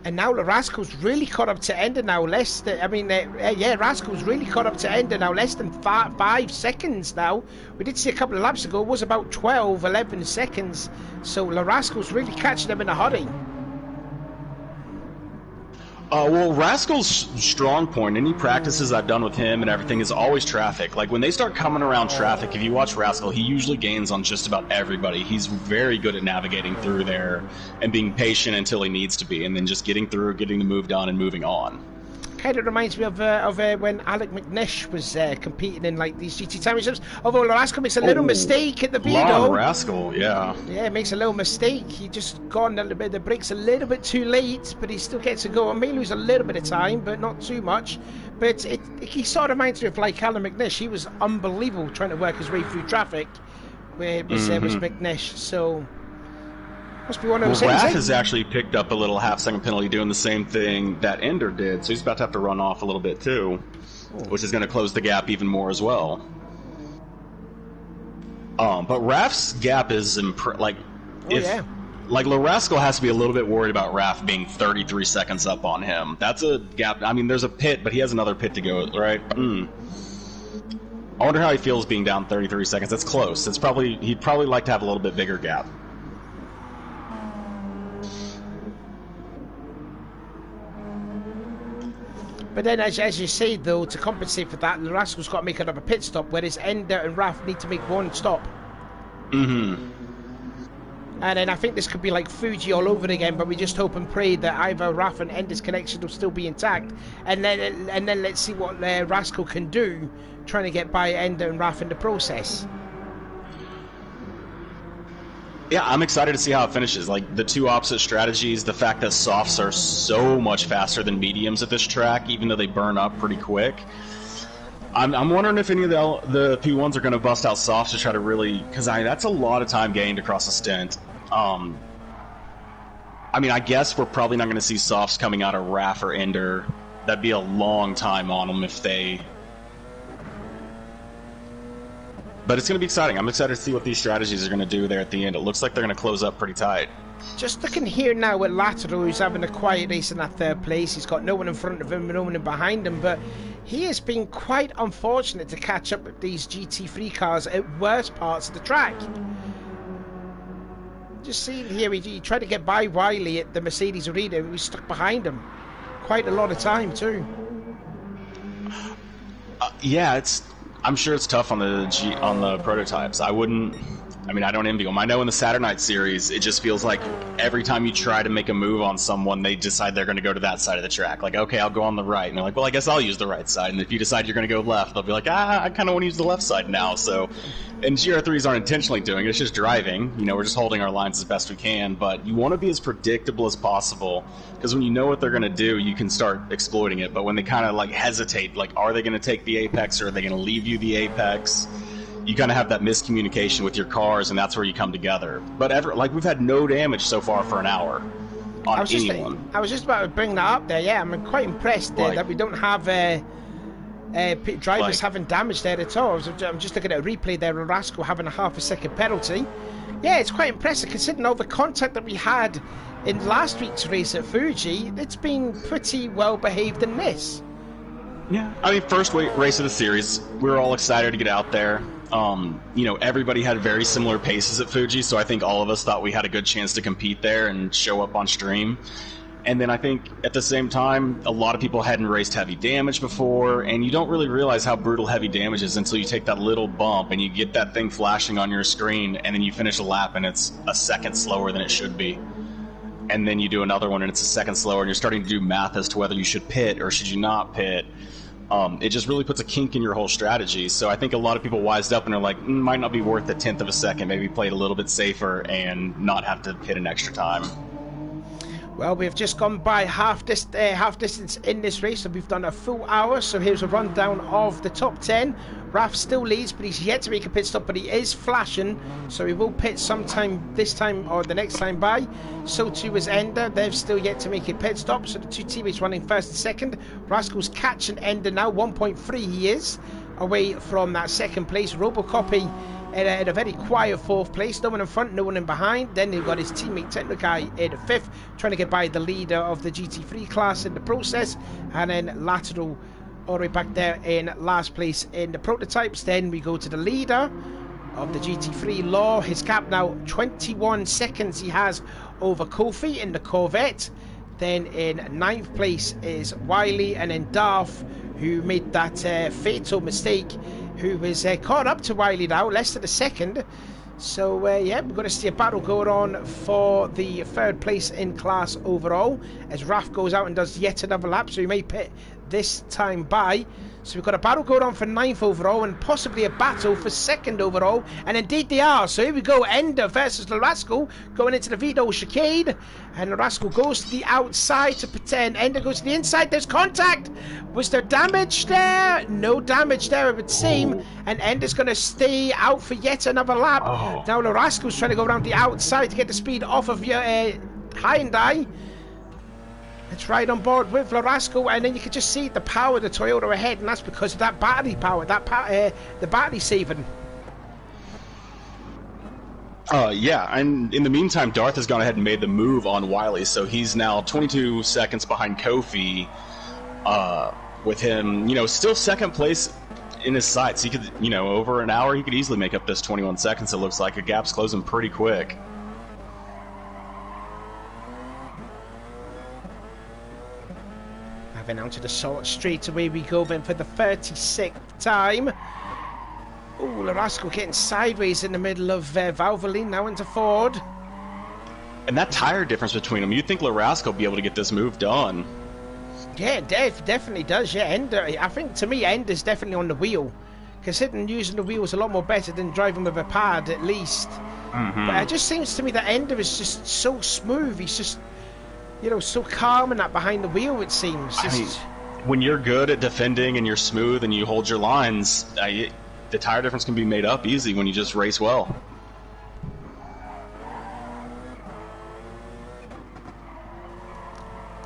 S1: And now Rascal's really caught up to Ender now. Rascal's really caught up to Ender now. Less than 5 seconds now. We did see a couple of laps ago. It was about 12, 11 seconds. So Rascal's really catching them in a hurry.
S2: Well, Rascal's strong point, any practices I've done with him and everything, is always traffic. Like, when they start coming around traffic, if you watch Rascal, he usually gains on just about everybody. He's very good at navigating through there and being patient until he needs to be, and then just getting through, getting the move done, and moving on.
S1: Kind of reminds me of when Alec McNish was competing in like these GT championships. Although Rascal makes a little mistake at the Beetle.
S2: Rascal, yeah.
S1: Yeah, makes a little mistake. He just got on the brakes a little bit too late, but he still gets to go. I may lose a little bit of time, but not too much. But he sort of reminds me of like Alan McNish. He was unbelievable trying to work his way through traffic, where it was McNish. So. Must be one of those things.
S2: Raph has actually picked up a little half-second penalty doing the same thing that Ender did, so he's about to have to run off a little bit too, which is going to close the gap even more as well. But Raf's gap is like, like Larasco has to be a little bit worried about Raf being 33 seconds up on him. That's a gap. I mean, there's a pit, but he has another pit to go, right? I wonder how he feels being down 33 seconds. That's close. It's probably he'd probably like to have a little bit bigger gap.
S1: But then, as you say, though, to compensate for that, Larasco's got to make another pit stop, whereas Ender and Raf need to make one stop.
S2: Mm-hmm.
S1: And then I think this could be like Fuji all over again, but we just hope and pray that either Raf and Ender's connection will still be intact. And then let's see what Rascal can do, trying to get by Ender and Raf in the process.
S2: Yeah, I'm excited to see how it finishes. Like, the two opposite strategies, the fact that softs are so much faster than mediums at this track, even though they burn up pretty quick. I'm wondering if any of the P1s are going to bust out softs to try to really... Because that's a lot of time gained across a stint. I mean, I guess we're probably not going to see softs coming out of Raf or Ender. That'd be a long time on them if they... But it's going to be exciting. I'm excited to see what these strategies are going to do there at the end. It looks like they're going to close up pretty tight.
S1: Just looking here now at Lateral, who's having a quiet race in that third place. He's got no one in front of him, no one in behind him, but he has been quite unfortunate to catch up with these GT3 cars at worst parts of the track. Just seeing here, he tried to get by Wiley at the Mercedes Arena, who was stuck behind him. Quite a lot of time, too.
S2: Yeah, I'm sure it's tough on the prototypes. I don't envy them. I know in the Saturday Night Series, it just feels like every time you try to make a move on someone, they decide they're going to go to that side of the track. Like, okay, I'll go on the right. And they're like, well, I guess I'll use the right side. And if you decide you're going to go left, they'll be like, I kind of want to use the left side now. So, and GR3s aren't intentionally doing it. It's just driving. You know, we're just holding our lines as best we can. But you want to be as predictable as possible, because when you know what they're going to do, you can start exploiting it. But when they kind of like hesitate, like, are they going to take the apex or are they going to leave you the apex? You kind of have that miscommunication with your cars, and that's where you come together. But we've had no damage so far for an hour on anyone.
S1: I was just about to bring that up there. Yeah, I'm quite impressed that we don't have drivers having damage there at all. I'm just looking at a replay there of Rascal having a half-a-second penalty. Yeah, it's quite impressive considering all the contact that we had in last week's race at Fuji. It's been pretty well behaved in this.
S2: Yeah, I mean, first race of the series, we were all excited to get out there. Everybody had very similar paces at Fuji, so I think all of us thought we had a good chance to compete there and show up on stream. And then I think at the same time, a lot of people hadn't raced heavy damage before, and you don't really realize how brutal heavy damage is until you take that little bump and you get that thing flashing on your screen, and then you finish a lap and it's a second slower than it should be. And then you do another one and it's a second slower, and you're starting to do math as to whether you should pit or should you not pit. It just really puts a kink in your whole strategy. So I think a lot of people wised up and are like, might not be worth a tenth of a second. Maybe play it a little bit safer and not have to hit an extra time.
S1: Well, we've just gone by half distance in this race, so we've done a full hour. So here's a rundown of the top 10. Raf still leads, but he's yet to make a pit stop, but he is flashing, so he will pit sometime this time or the next time by. So too is Ender. They've still yet to make a pit stop, so the two teammates running first and second. Rascal's catching Ender now, 1.3 he is away from that second place. Robocopy in a very quiet fourth place, no one in front, no one in behind. Then they've got his teammate Technoguy in fifth, trying to get by the leader of the GT3 class in the process, and then Lateral all the way back there in last place in the prototypes. Then we go to the leader of the GT3, Law. His gap now 21 seconds he has over Kofi in the Corvette. Then in ninth place is Wiley, and then Darth, who made that fatal mistake, who was caught up to Wiley now, less than a second. So yeah, we're going to see a battle going on for the third place in class overall, as Raf goes out and does yet another lap, so he may pit this time by. So we've got a battle going on for ninth overall, and possibly a battle for second overall, and indeed they are. So here we go, Ender versus Larasco going into the Vito chicane, and Larasco goes to the outside to pretend. Ender goes to the inside. There's contact. Was there damage there? No damage there, it would seem, and Ender's going to stay out for yet another lap. Now Larasco's trying to go around the outside to get the speed off of your Hyundai. It's right on board with Larasco, and then you can just see the power of the Toyota ahead, and that's because of that battery power, the battery saving.
S2: Yeah, and in the meantime, Darth has gone ahead and made the move on Wiley, so he's now 22 seconds behind Kofi. With him, still second place in his sights. He could, over an hour, he could easily make up this 21 seconds. It looks like a gap's closing pretty quick.
S1: Having out to the salt straight away we go then for the 36th time. Oh, Larasco getting sideways in the middle of Valvoline, now into Ford.
S2: And that tire difference between them, you'd think Larasco would be able to get this move done.
S1: Yeah, definitely does, yeah. Ender, I think, to me, Ender's definitely on the wheel. Considering using the wheel is a lot more better than driving with a pad, at least.
S2: Mm-hmm.
S1: But it just seems to me that Ender is just so smooth. He's just, so calm and that behind the wheel, it seems.
S2: I mean, when you're good at defending and you're smooth and you hold your lines, the tire difference can be made up easy when you just race well.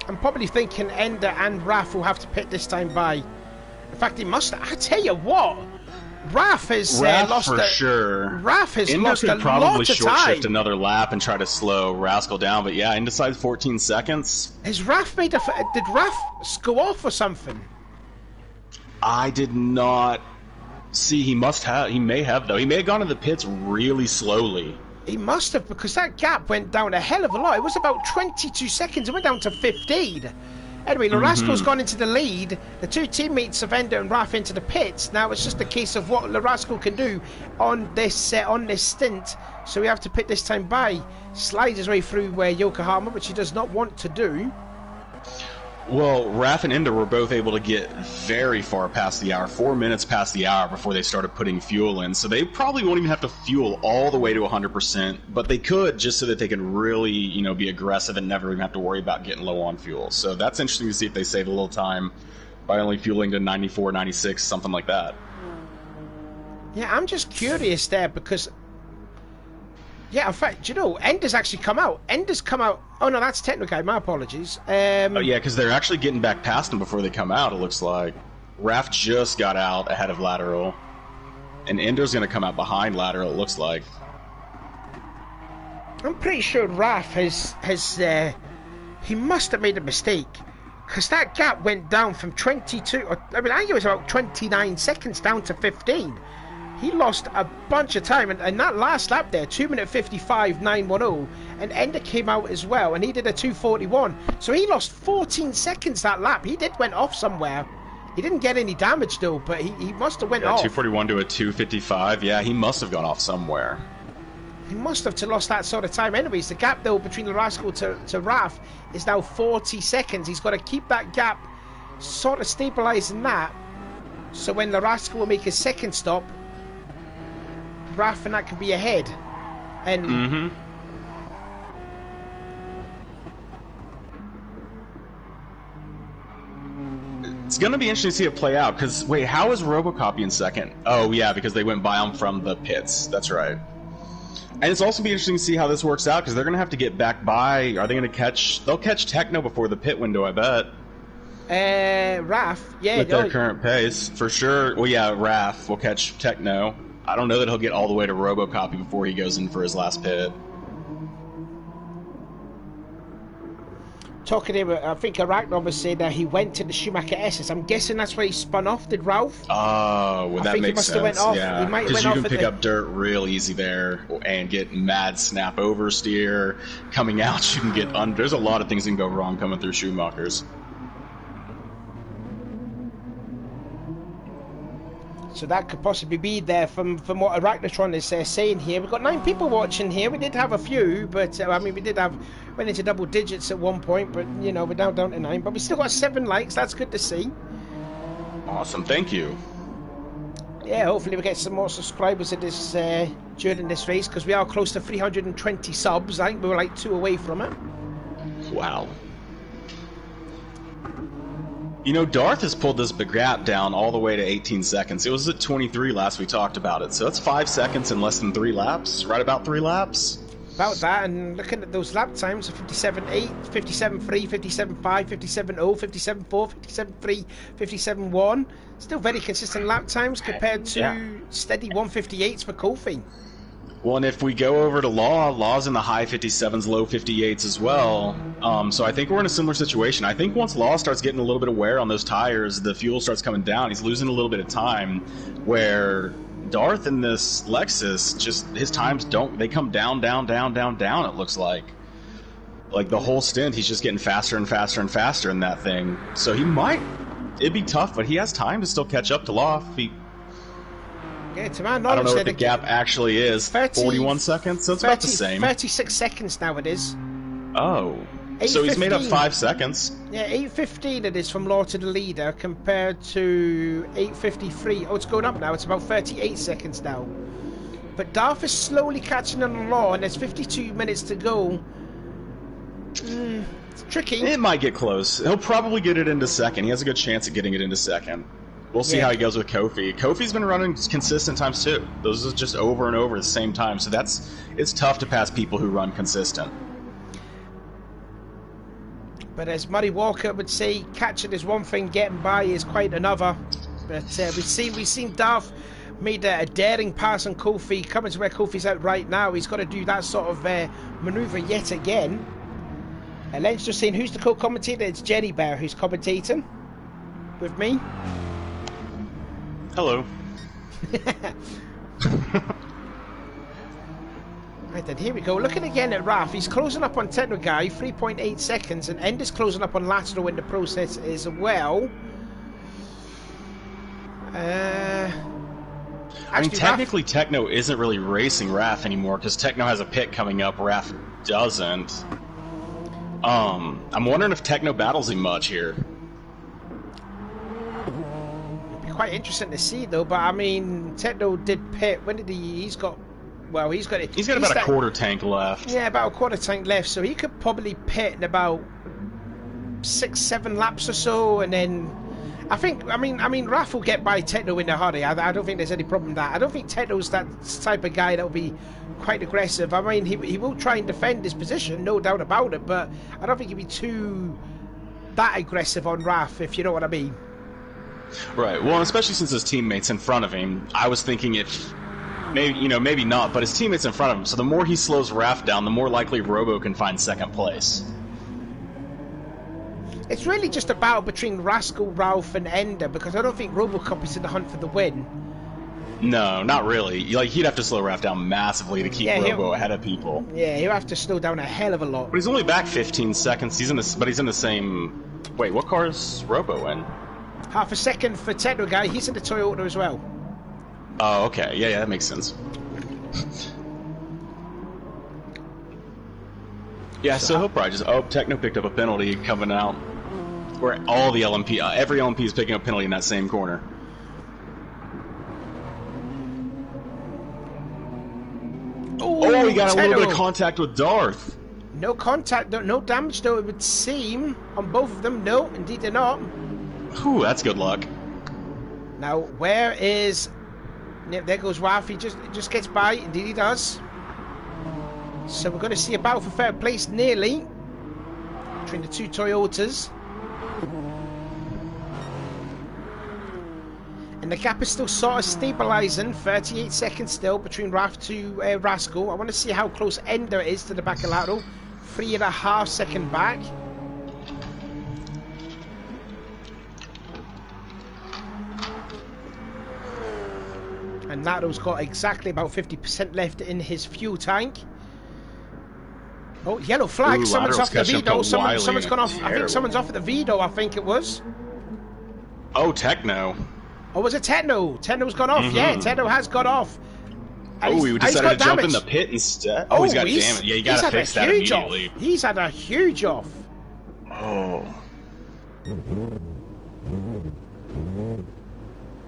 S1: I'm probably thinking Ender and Raf will have to pit this time by. In fact, he must. I tell you what, Raf has lost
S2: for sure.
S1: Raf has
S2: Ender
S1: lost
S2: could
S1: a
S2: probably
S1: lot of
S2: short
S1: time.
S2: shift another lap and try to slow Rascal down, but yeah, Ender 14 seconds.
S1: Has Raf made a? Did Raf go off or something?
S2: I did not see. He may have though. He may have gone to the pits really slowly.
S1: He must have, because that gap went down a hell of a lot. It was about 22 seconds. It went down to 15. Anyway, Larasco's gone into the lead. The two teammates of Ender and Raf into the pits. Now it's just a case of what Larasco can do on this stint. So we have to pit this time by. Slides his way through Yokohama, which he does not want to do.
S2: Well, Raf and Ender were both able to get very far past the hour, 4 minutes past the hour before they started putting fuel in. So they probably won't even have to fuel all the way to 100%, but they could just so that they can really, be aggressive and never even have to worry about getting low on fuel. So that's interesting to see if they save a little time by only fueling to 94, 96, something like that.
S1: Yeah, I'm just curious there because... Yeah, in fact, Ender's actually come out. Ender's come out... Oh, no, that's Techno-Guy. My apologies.
S2: Oh, yeah, because they're actually getting back past him before they come out, it looks like. Raf just got out ahead of Lateral. And Ender's going to come out behind Lateral, it looks like.
S1: I'm pretty sure Raf has he must have made a mistake. Because that gap went down from 22... I think it was about 29 seconds down to 15. He lost a bunch of time, and that last lap there, 2 minute 55.910, and Ender came out as well, and he did a 2:41. So he lost 14 seconds that lap. He went off somewhere. He didn't get any damage though, but he must have went off.
S2: 2:41 to a 2:55. Yeah, he must have gone off somewhere.
S1: He must have lost that sort of time. Anyways, the gap though between Larasco to Raf is now 40 seconds. He's got to keep that gap sort of stabilising that. So when Larasco will make his second stop, Raf and that can be ahead. And
S2: it's going to be interesting to see it play out, because, wait, how is Robocop in second? Oh, yeah, because they went by him from the pits. That's right. And it's also be interesting to see how this works out, because they're going to have to get back by... Are they going to catch... They'll catch Techno before the pit window, I bet.
S1: Raf, yeah.
S2: With their current pace, for sure. Well, yeah, Raf will catch Techno. I don't know that he'll get all the way to Robocopy before he goes in for his last pit.
S1: Talking to him, I think Arachnon was saying that he went to the Schumacher SS. I'm guessing that's where he spun off, did Ralph?
S2: Oh, well, that makes sense.
S1: Went off.
S2: Yeah, because you can pick up dirt real easy there and get mad snap oversteer. Coming out, you can get under. There's a lot of things that can go wrong coming through Schumacher's.
S1: So that could possibly be there from what Arachnotron is saying here. We've got 9 people watching here. We did have a few, but we went into double digits at one point, but we're now down to 9. But we still got 7 likes. That's good to see.
S2: Awesome, thank you.
S1: Yeah, hopefully we get some more subscribers at this during this race, because we are close to 320 subs. I think we were like 2 away from it.
S2: Wow. Darth has pulled this gap down all the way to 18 seconds. It was at 23 last we talked about it. So that's 5 seconds in less than 3 laps. Right about 3 laps.
S1: About that, and looking at those lap times, 57.8, 57.3, 57.5, 57.0, 57.4, 57.3, 57.1. Still very consistent lap times compared to steady 158s for Kofi.
S2: Well, and if we go over to Law's in the high 57s, low 58s as well. So I think we're in a similar situation. I think once Law starts getting a little bit of wear on those tires, the fuel starts coming down. He's losing a little bit of time. Where Darth in this Lexus, just his times they come down. It looks like the whole stint, he's just getting faster and faster and faster in that thing. So it'd be tough, but he has time to still catch up to Law.
S1: Yeah, to my knowledge,
S2: I don't know what the gap actually is. 41 seconds? So it's about the same.
S1: 36 seconds now it is.
S2: Oh. So he's made up 5 seconds.
S1: Yeah, 8:15 it is from Law to the leader compared to 8:53. Oh, it's going up now. It's about 38 seconds now. But Darth is slowly catching on Law, and there's 52 minutes to go. It's tricky.
S2: It might get close. He'll probably get it into second. He has a good chance at getting it into second. We'll see how he goes with Kofi. Kofi's been running consistent times too. Those are just over and over the same time. So it's tough to pass people who run consistent.
S1: But as Murray Walker would say, catching is one thing, getting by is quite another. But we've seen Darth made a daring pass on Kofi, coming to where Kofi's at right now. He's got to do that sort of manoeuvre yet again. Len's just saying, who's the co-commentator? It's Jenny Bear who's commentating with me.
S2: Hello.
S1: Right then, here we go. Looking again at Raf, he's closing up on Techno Guy, 3.8 seconds, and End is closing up on Latero in the process as well.
S2: I mean, technically, Techno isn't really racing Raf anymore because Techno has a pit coming up. Raf doesn't. I'm wondering if Techno battles him much here.
S1: Quite interesting to see though, but I mean, Techno did pit. When did he's got about a quarter tank left. Yeah, about a quarter tank left, so he could probably pit in about 6-7 laps or so, and then I mean Raf will get by Techno in a hurry. I don't think there's any problem with that. I don't think Techno's that type of guy that will be quite aggressive. I mean, he will try and defend his position, no doubt about it, but I don't think he'll be that aggressive on Raf, if you know what I mean.
S2: Right. Well, especially since his teammates in front of him, I was thinking if maybe not, but his teammates in front of him. So the more he slows Raf down, the more likely Robo can find second place.
S1: It's really just a battle between Rascal, Ralph, and Ender, because I don't think Robocop is in the hunt for the win.
S2: No, not really. He'd have to slow Raf down massively to keep Robo ahead of people.
S1: Yeah, he'll have to slow down a hell of a lot.
S2: But he's only back 15 seconds. He's in the same. Wait, what car is Robo in?
S1: Half a second for Techno Guy. He's in the Toyota as well.
S2: Oh, okay. Yeah, that makes sense. Yeah, so he'll probably just... Oh, Techno picked up a penalty coming out. Where all the LMP... every LMP is picking up a penalty in that same corner. Oh, he got a little bit of contact with Darth.
S1: No contact, no damage though, it would seem. On both of them, no, indeed they're not.
S2: Whew, that's good luck.
S1: Now, where is... There goes Ralph, he just gets by, indeed he does. So we're going to see a battle for third place nearly between the two Toyotas. And the gap is still sort of stabilising, 38 seconds still between Ralph to Rascal. I want to see how close Ender is to the back of Lateral. 3.5 seconds back. And Lato's got exactly about 50% left in his fuel tank. Oh, yellow flag. Someone's off the Vito. Someone's gone off. I think someone's off at the Vito, I think it was.
S2: Oh, Techno.
S1: Oh, was it Techno? Techno's gone off. Yeah, Techno has got off. And
S2: he decided to jump in the pit instead. Oh, he's got damage. Yeah, you gotta fix that immediately.
S1: He's had a huge off.
S2: Oh.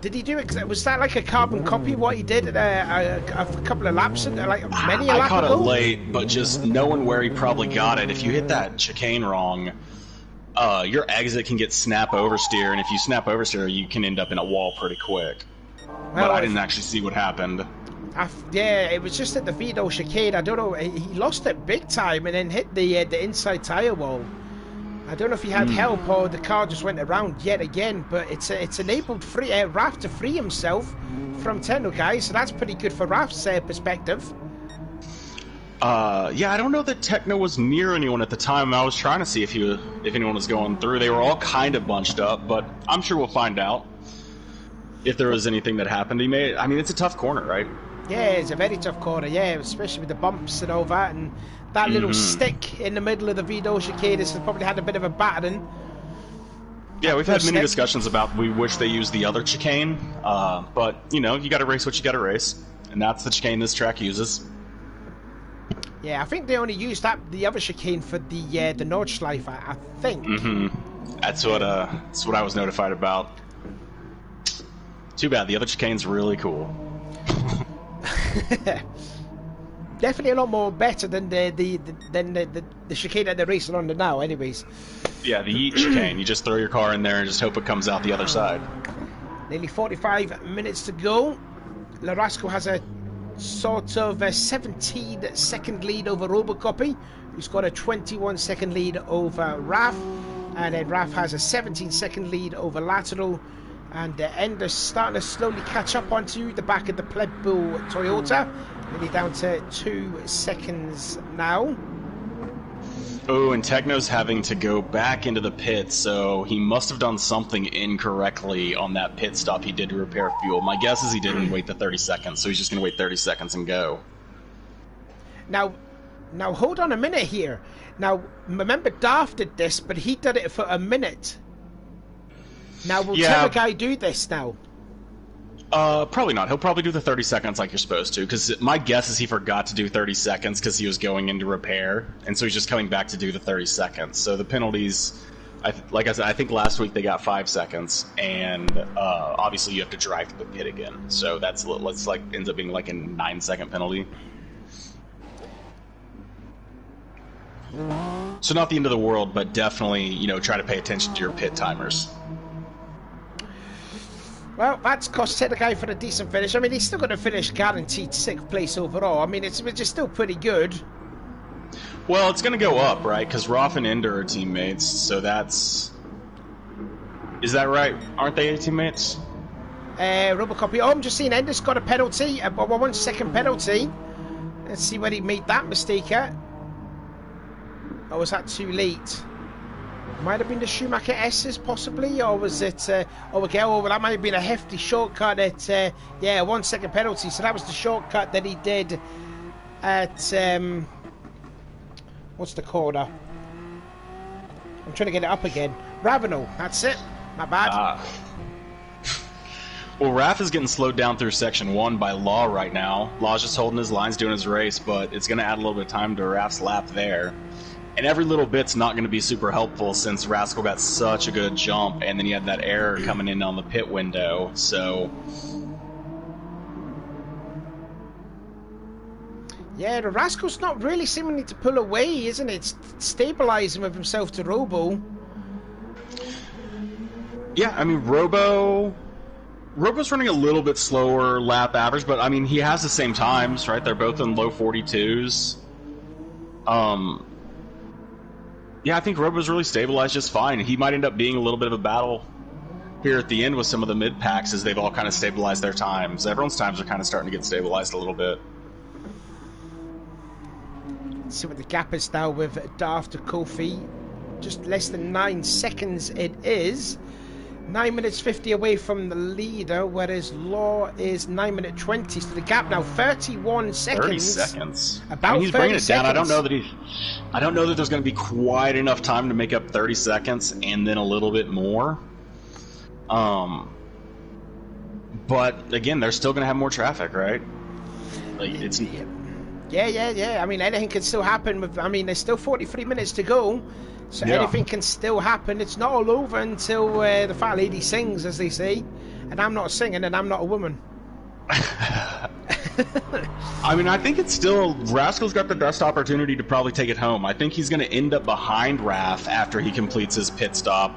S1: Did he do it? Was that like a carbon copy of what he did a couple of laps, like many a lap ago?
S2: I caught it late, but just knowing where he probably got it, if you hit that chicane wrong, your exit can get snap oversteer, and if you snap oversteer, you can end up in a wall pretty quick. Well, but I didn't actually see what happened.
S1: Yeah, it was just at the Vito chicane. I don't know. He lost it big time and then hit the inside tyre wall. I don't know if he had help or the car just went around yet again, but it's enabled Raf to free himself from Techno Guy, so that's pretty good for Raf's perspective.
S2: Yeah, I don't know that Techno was near anyone at the time. I was trying to see if anyone was going through. They were all kind of bunched up, but I'm sure we'll find out if there was anything that happened. I mean, it's a tough corner, right?
S1: Yeah, it's a very tough corner, yeah, especially with the bumps and all that, and that little stick in the middle of the Vido chicane has probably had a bit of a battering.
S2: Yeah, we've had many discussions about we wish they used the other chicane, but, you know, you gotta race what you gotta race, and that's the chicane this track uses.
S1: Yeah, I think they only used the other chicane for the Nordschleife, I think.
S2: That's what I was notified about. Too bad, the other chicane's really cool.
S1: Definitely a lot more better than the chicane that they're racing on now, anyways.
S2: Yeah, the Yeet chicane. You just throw your car in there and just hope it comes out the other side.
S1: Nearly 45 minutes to go. Larasco has a sort of a 17-second lead over Robocopy, who's got a 21-second lead over Raf, and then Raf has a 17-second lead over Lateral, and Ender's starting to slowly catch up onto the back of the Pleb Bull Toyota, nearly down to 2 seconds now.
S2: Oh, and Techno's having to go back into the pit, so he must have done something incorrectly on that pit stop he did to repair fuel. My guess is he didn't wait the 30 seconds, so he's just going to wait 30 seconds and go.
S1: Now hold on a minute here. Now, remember Darth did this, but he did it for a minute. Now, will Guy do this now?
S2: Probably not. He'll probably do the 30 seconds like you're supposed to, because my guess is he forgot to do 30 seconds because he was going into repair, and so he's just coming back to do the 30 seconds. So the penalties, like I said, I think last week they got 5 seconds, and obviously you have to drive to the pit again. So that's like ends up being like a 9-second penalty. So not the end of the world, but definitely, you know, try to pay attention to your pit timers.
S1: Well, that's cost Guy for a decent finish. I mean, he's still going to finish guaranteed 6th place overall. I mean, it's still pretty good.
S2: Well, it's going to go up, right? Because Roth and Ender are teammates, so that's... Is that right? Aren't they teammates?
S1: Robocopy. Oh, I'm just seeing Ender's got a penalty, a 1-second penalty. Let's see where he made that mistake at. Or was that too late? Might have been the Schumacher S's possibly, or was it? Oh, that might have been a hefty shortcut at a 1-second penalty. So that was the shortcut that he did at what's the corner? I'm trying to get it up again. Ravenel. That's it. My bad.
S2: Well, Raf is getting slowed down through Section 1 by Law right now. Law's just holding his lines, doing his race, but it's going to add a little bit of time to Raf's lap there. And every little bit's not going to be super helpful since Rascal got such a good jump, and then you had that error coming in on the pit window, so...
S1: Yeah, the Rascal's not really seeming to pull away, isn't it? It's stabilising with himself to Robo.
S2: Yeah, I mean, Robo's running a little bit slower lap average, but I mean, he has the same times, right? They're both in low 42s. Yeah, I think Robo's really stabilized just fine. He might end up being a little bit of a battle here at the end with some of the mid-packs as they've all kind of stabilized their times. Everyone's times are kind of starting to get stabilized a little bit.
S1: Let's see what the gap is now with Darth to Kofi. Just less than 9 seconds it is. 9 minutes 50 away from the leader, whereas Law is 9 minute 20. So the gap now 31 seconds.
S2: 30 seconds.
S1: About
S2: he's bringing it down.
S1: Seconds.
S2: I don't know that there's going to be quite enough time to make up 30 seconds and then a little bit more. But again, they're still going to have more traffic, right? Like it's.
S1: Yeah. I mean, anything can still happen. I mean, there's still 43 minutes to go. So anything can still happen. It's not all over until the fat lady sings, as they say. And I'm not singing, and I'm not a woman.
S2: I mean, I think it's still... Rascal's got the best opportunity to probably take it home. I think he's going to end up behind Raf after he completes his pit stop.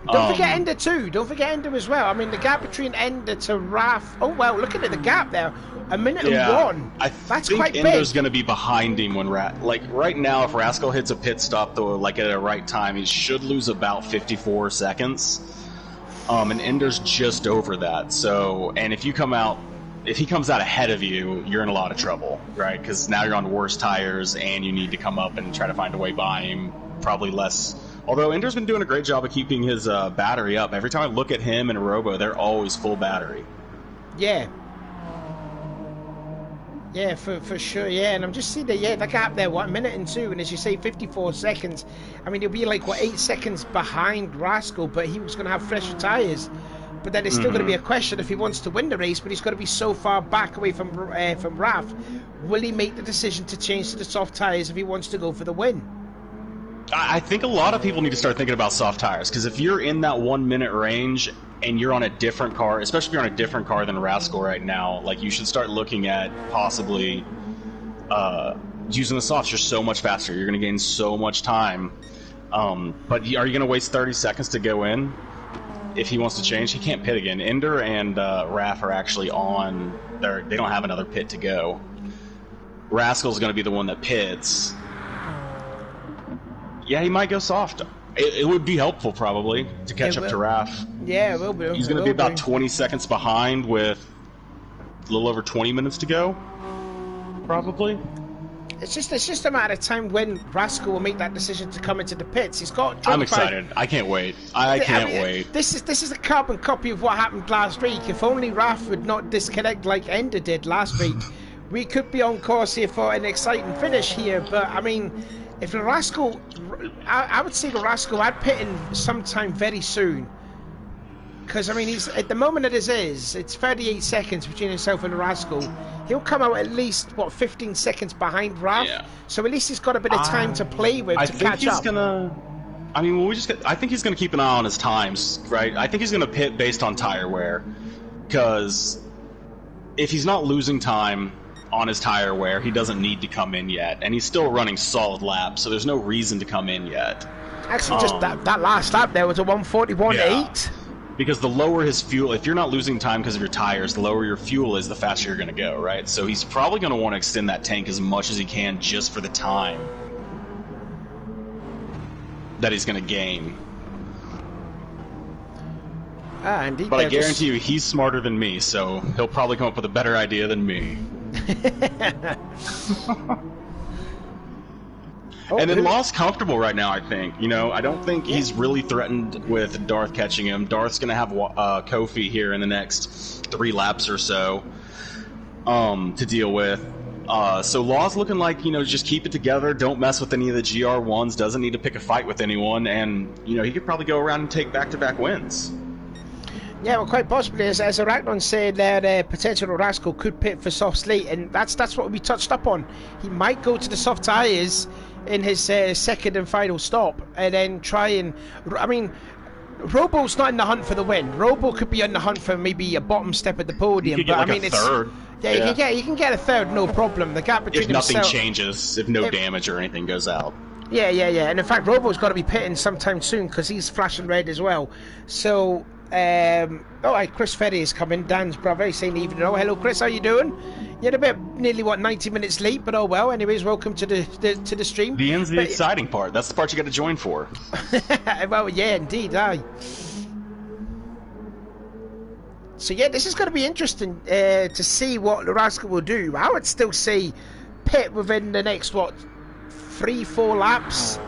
S1: Don't forget Ender too. Don't forget Ender as well. I mean, the gap between Ender to Raf... Oh, well, look at it, the gap there. A minute and 1. That's quite big.
S2: Ender's going to be behind him when like right now, if Rascal hits a pit stop though, like at the right time, he should lose about 54 seconds. And Ender's just over that. So, and if you come out if he comes out ahead of you, you're in a lot of trouble, right? Because now you're on worse tires, and you need to come up and try to find a way by him. Probably less. Although Ender's been doing a great job of keeping his battery up. Every time I look at him and Robo, they're always full battery.
S1: Yeah. Yeah, for sure, yeah. And I'm just seeing that, the gap there, 1 minute and 2, and as you say, 54 seconds. I mean, he'll be like, 8 seconds behind Rascal, but he was going to have fresher tyres. But then it's still going to be a question if he wants to win the race, but he's got to be so far back away from Raf. Will he make the decision to change to the soft tyres if he wants to go for the win?
S2: I think a lot of people need to start thinking about soft tires, because if you're in that 1 minute range and you're on a different car, especially if you're on a different car than Rascal right now, like, you should start looking at possibly using the softs. You're so much faster. You're going to gain so much time. But are you going to waste 30 seconds to go in? If he wants to change, he can't pit again. Ender and Raf are actually on. They don't have another pit to go. Rascal's going to be the one that pits. Yeah, he might go soft. It would be helpful, probably, to catch up to Raf.
S1: Yeah, it will be.
S2: He's going to be about 20 seconds behind with a little over 20 minutes to go, probably.
S1: It's just a matter of time when Rascal will make that decision to come into the pits. He's got 25...
S2: I'm excited. I can't wait. I can't wait.
S1: This is a carbon copy of what happened last week. If only Raf would not disconnect like Ender did last week, we could be on course here for an exciting finish here. But, I mean, if the Rascal... I would say the Rascal I'd pit in sometime very soon. Because, I mean, he's at the moment it's 38 seconds between himself and the Rascal. He'll come out at least, 15 seconds behind Raf? Yeah. So at least he's got a bit of time to play with to catch up.
S2: I think he's gonna keep an eye on his times, right? I think he's gonna pit based on tire wear. Because if he's not losing time on his tire wear, he doesn't need to come in yet. And he's still running solid laps, so there's no reason to come in yet.
S1: Actually, just that last lap there was a 141.8.
S2: Because the lower his fuel, if you're not losing time because of your tires, the lower your fuel is, the faster you're going to go, right? So he's probably going to want to extend that tank as much as he can just for the time that he's going to gain.
S1: Indeed,
S2: but I guarantee you, he's smarter than me, so he'll probably come up with a better idea than me. And then Law's comfortable right now, I think. I don't think he's really threatened with Darth catching him. Darth's going to have Kofi here in the next 3 laps or so to deal with. So Law's looking like, just keep it together. Don't mess with any of the GR1s. Doesn't need to pick a fight with anyone. And, he could probably go around and take back-to-back wins.
S1: Yeah, well, quite possibly, as Arachnon said, that potential Rascal could pit for soft slate, and that's what we touched up on. He might go to the soft tyres in his second and final stop, and then try and... I mean, Robo's not in the hunt for the win. Robo could be on the hunt for maybe a bottom step at the podium, but I mean, it's
S2: third.
S1: Yeah, you can get a third, no problem. The gap between
S2: if nothing changes, if no damage or anything goes out.
S1: Yeah, and in fact, Robo's got to be pitting sometime soon because he's flashing red as well. So... Chris Ferry is coming, Dan's brother. He's saying evening. Oh, hello, Chris. How you doing? You're a bit nearly 90 minutes late, but oh well. Anyways, welcome to the stream.
S2: The end's the exciting part. That's the part you got to join for.
S1: Well, yeah, indeed. Aye. So yeah, this is going to be interesting to see what the Rascal will do. I would still say pit within the next 3-4 laps.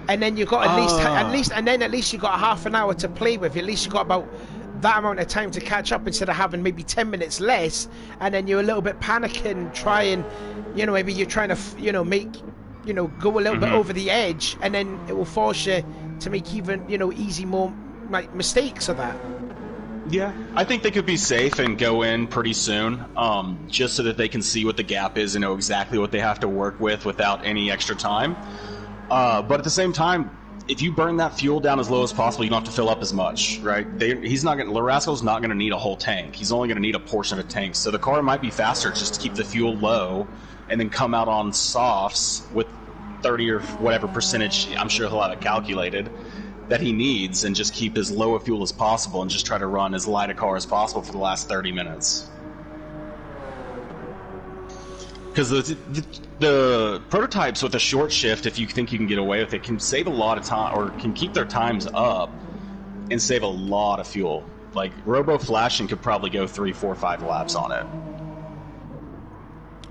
S1: And then you've got at least you've got half an hour to play with. At least you've got about that amount of time to catch up instead of having maybe 10 minutes less. And then you're a little bit panicking, trying, maybe you're trying to, make, go a little bit over the edge, and then it will force you to make even, easy more mistakes of that.
S2: Yeah, I think they could be safe and go in pretty soon, just so that they can see what the gap is and know exactly what they have to work with without any extra time. But at the same time, if you burn that fuel down as low as possible, you don't have to fill up as much, right? Rascal's not going to need a whole tank. He's only going to need a portion of a tank. So the car might be faster just to keep the fuel low and then come out on softs with 30 or whatever percentage, I'm sure he'll have it calculated, that he needs, and just keep as low a fuel as possible and just try to run as light a car as possible for the last 30 minutes. Because the prototypes with a short shift, if you think you can get away with it, can save a lot of time, or can keep their times up and save a lot of fuel. Like, Robo Flashing could probably go 3, 4, 5 laps on it.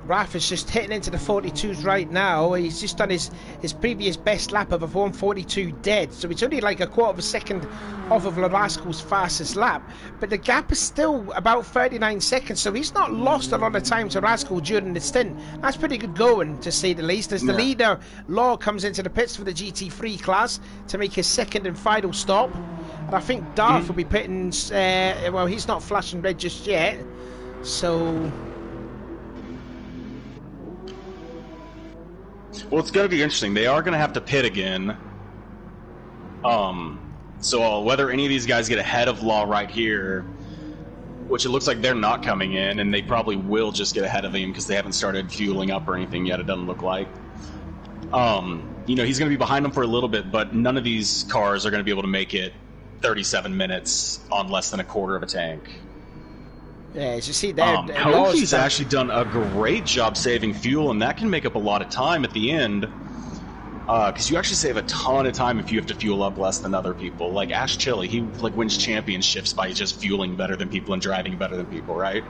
S1: Raf is just hitting into the 42s right now. He's just done his previous best lap of a 142 dead, so it's only like a quarter of a second off of Larasco's fastest lap. But the gap is still about 39 seconds, so he's not lost a lot of time to Rascal during the stint. That's pretty good going, to say the least. As the leader, Law, comes into the pits for the GT3 class to make his second and final stop. And I think Darth will be pitting, well, he's not flashing red just yet, so...
S2: Well, it's going to be interesting. They are going to have to pit again. So whether any of these guys get ahead of Law right here, which it looks like they're not coming in, and they probably will just get ahead of him because they haven't started fueling up or anything yet, it doesn't look like. You know, he's going to be behind them for a little bit, but none of these cars are going to be able to make it 37 minutes on less than a quarter of a tank.
S1: Yeah, as you see there,
S2: Kofi's actually done a great job saving fuel, and that can make up a lot of time at the end. Because you actually save a ton of time if you have to fuel up less than other people. Like Ash Chili, he like wins championships by just fueling better than people and driving better than people, right?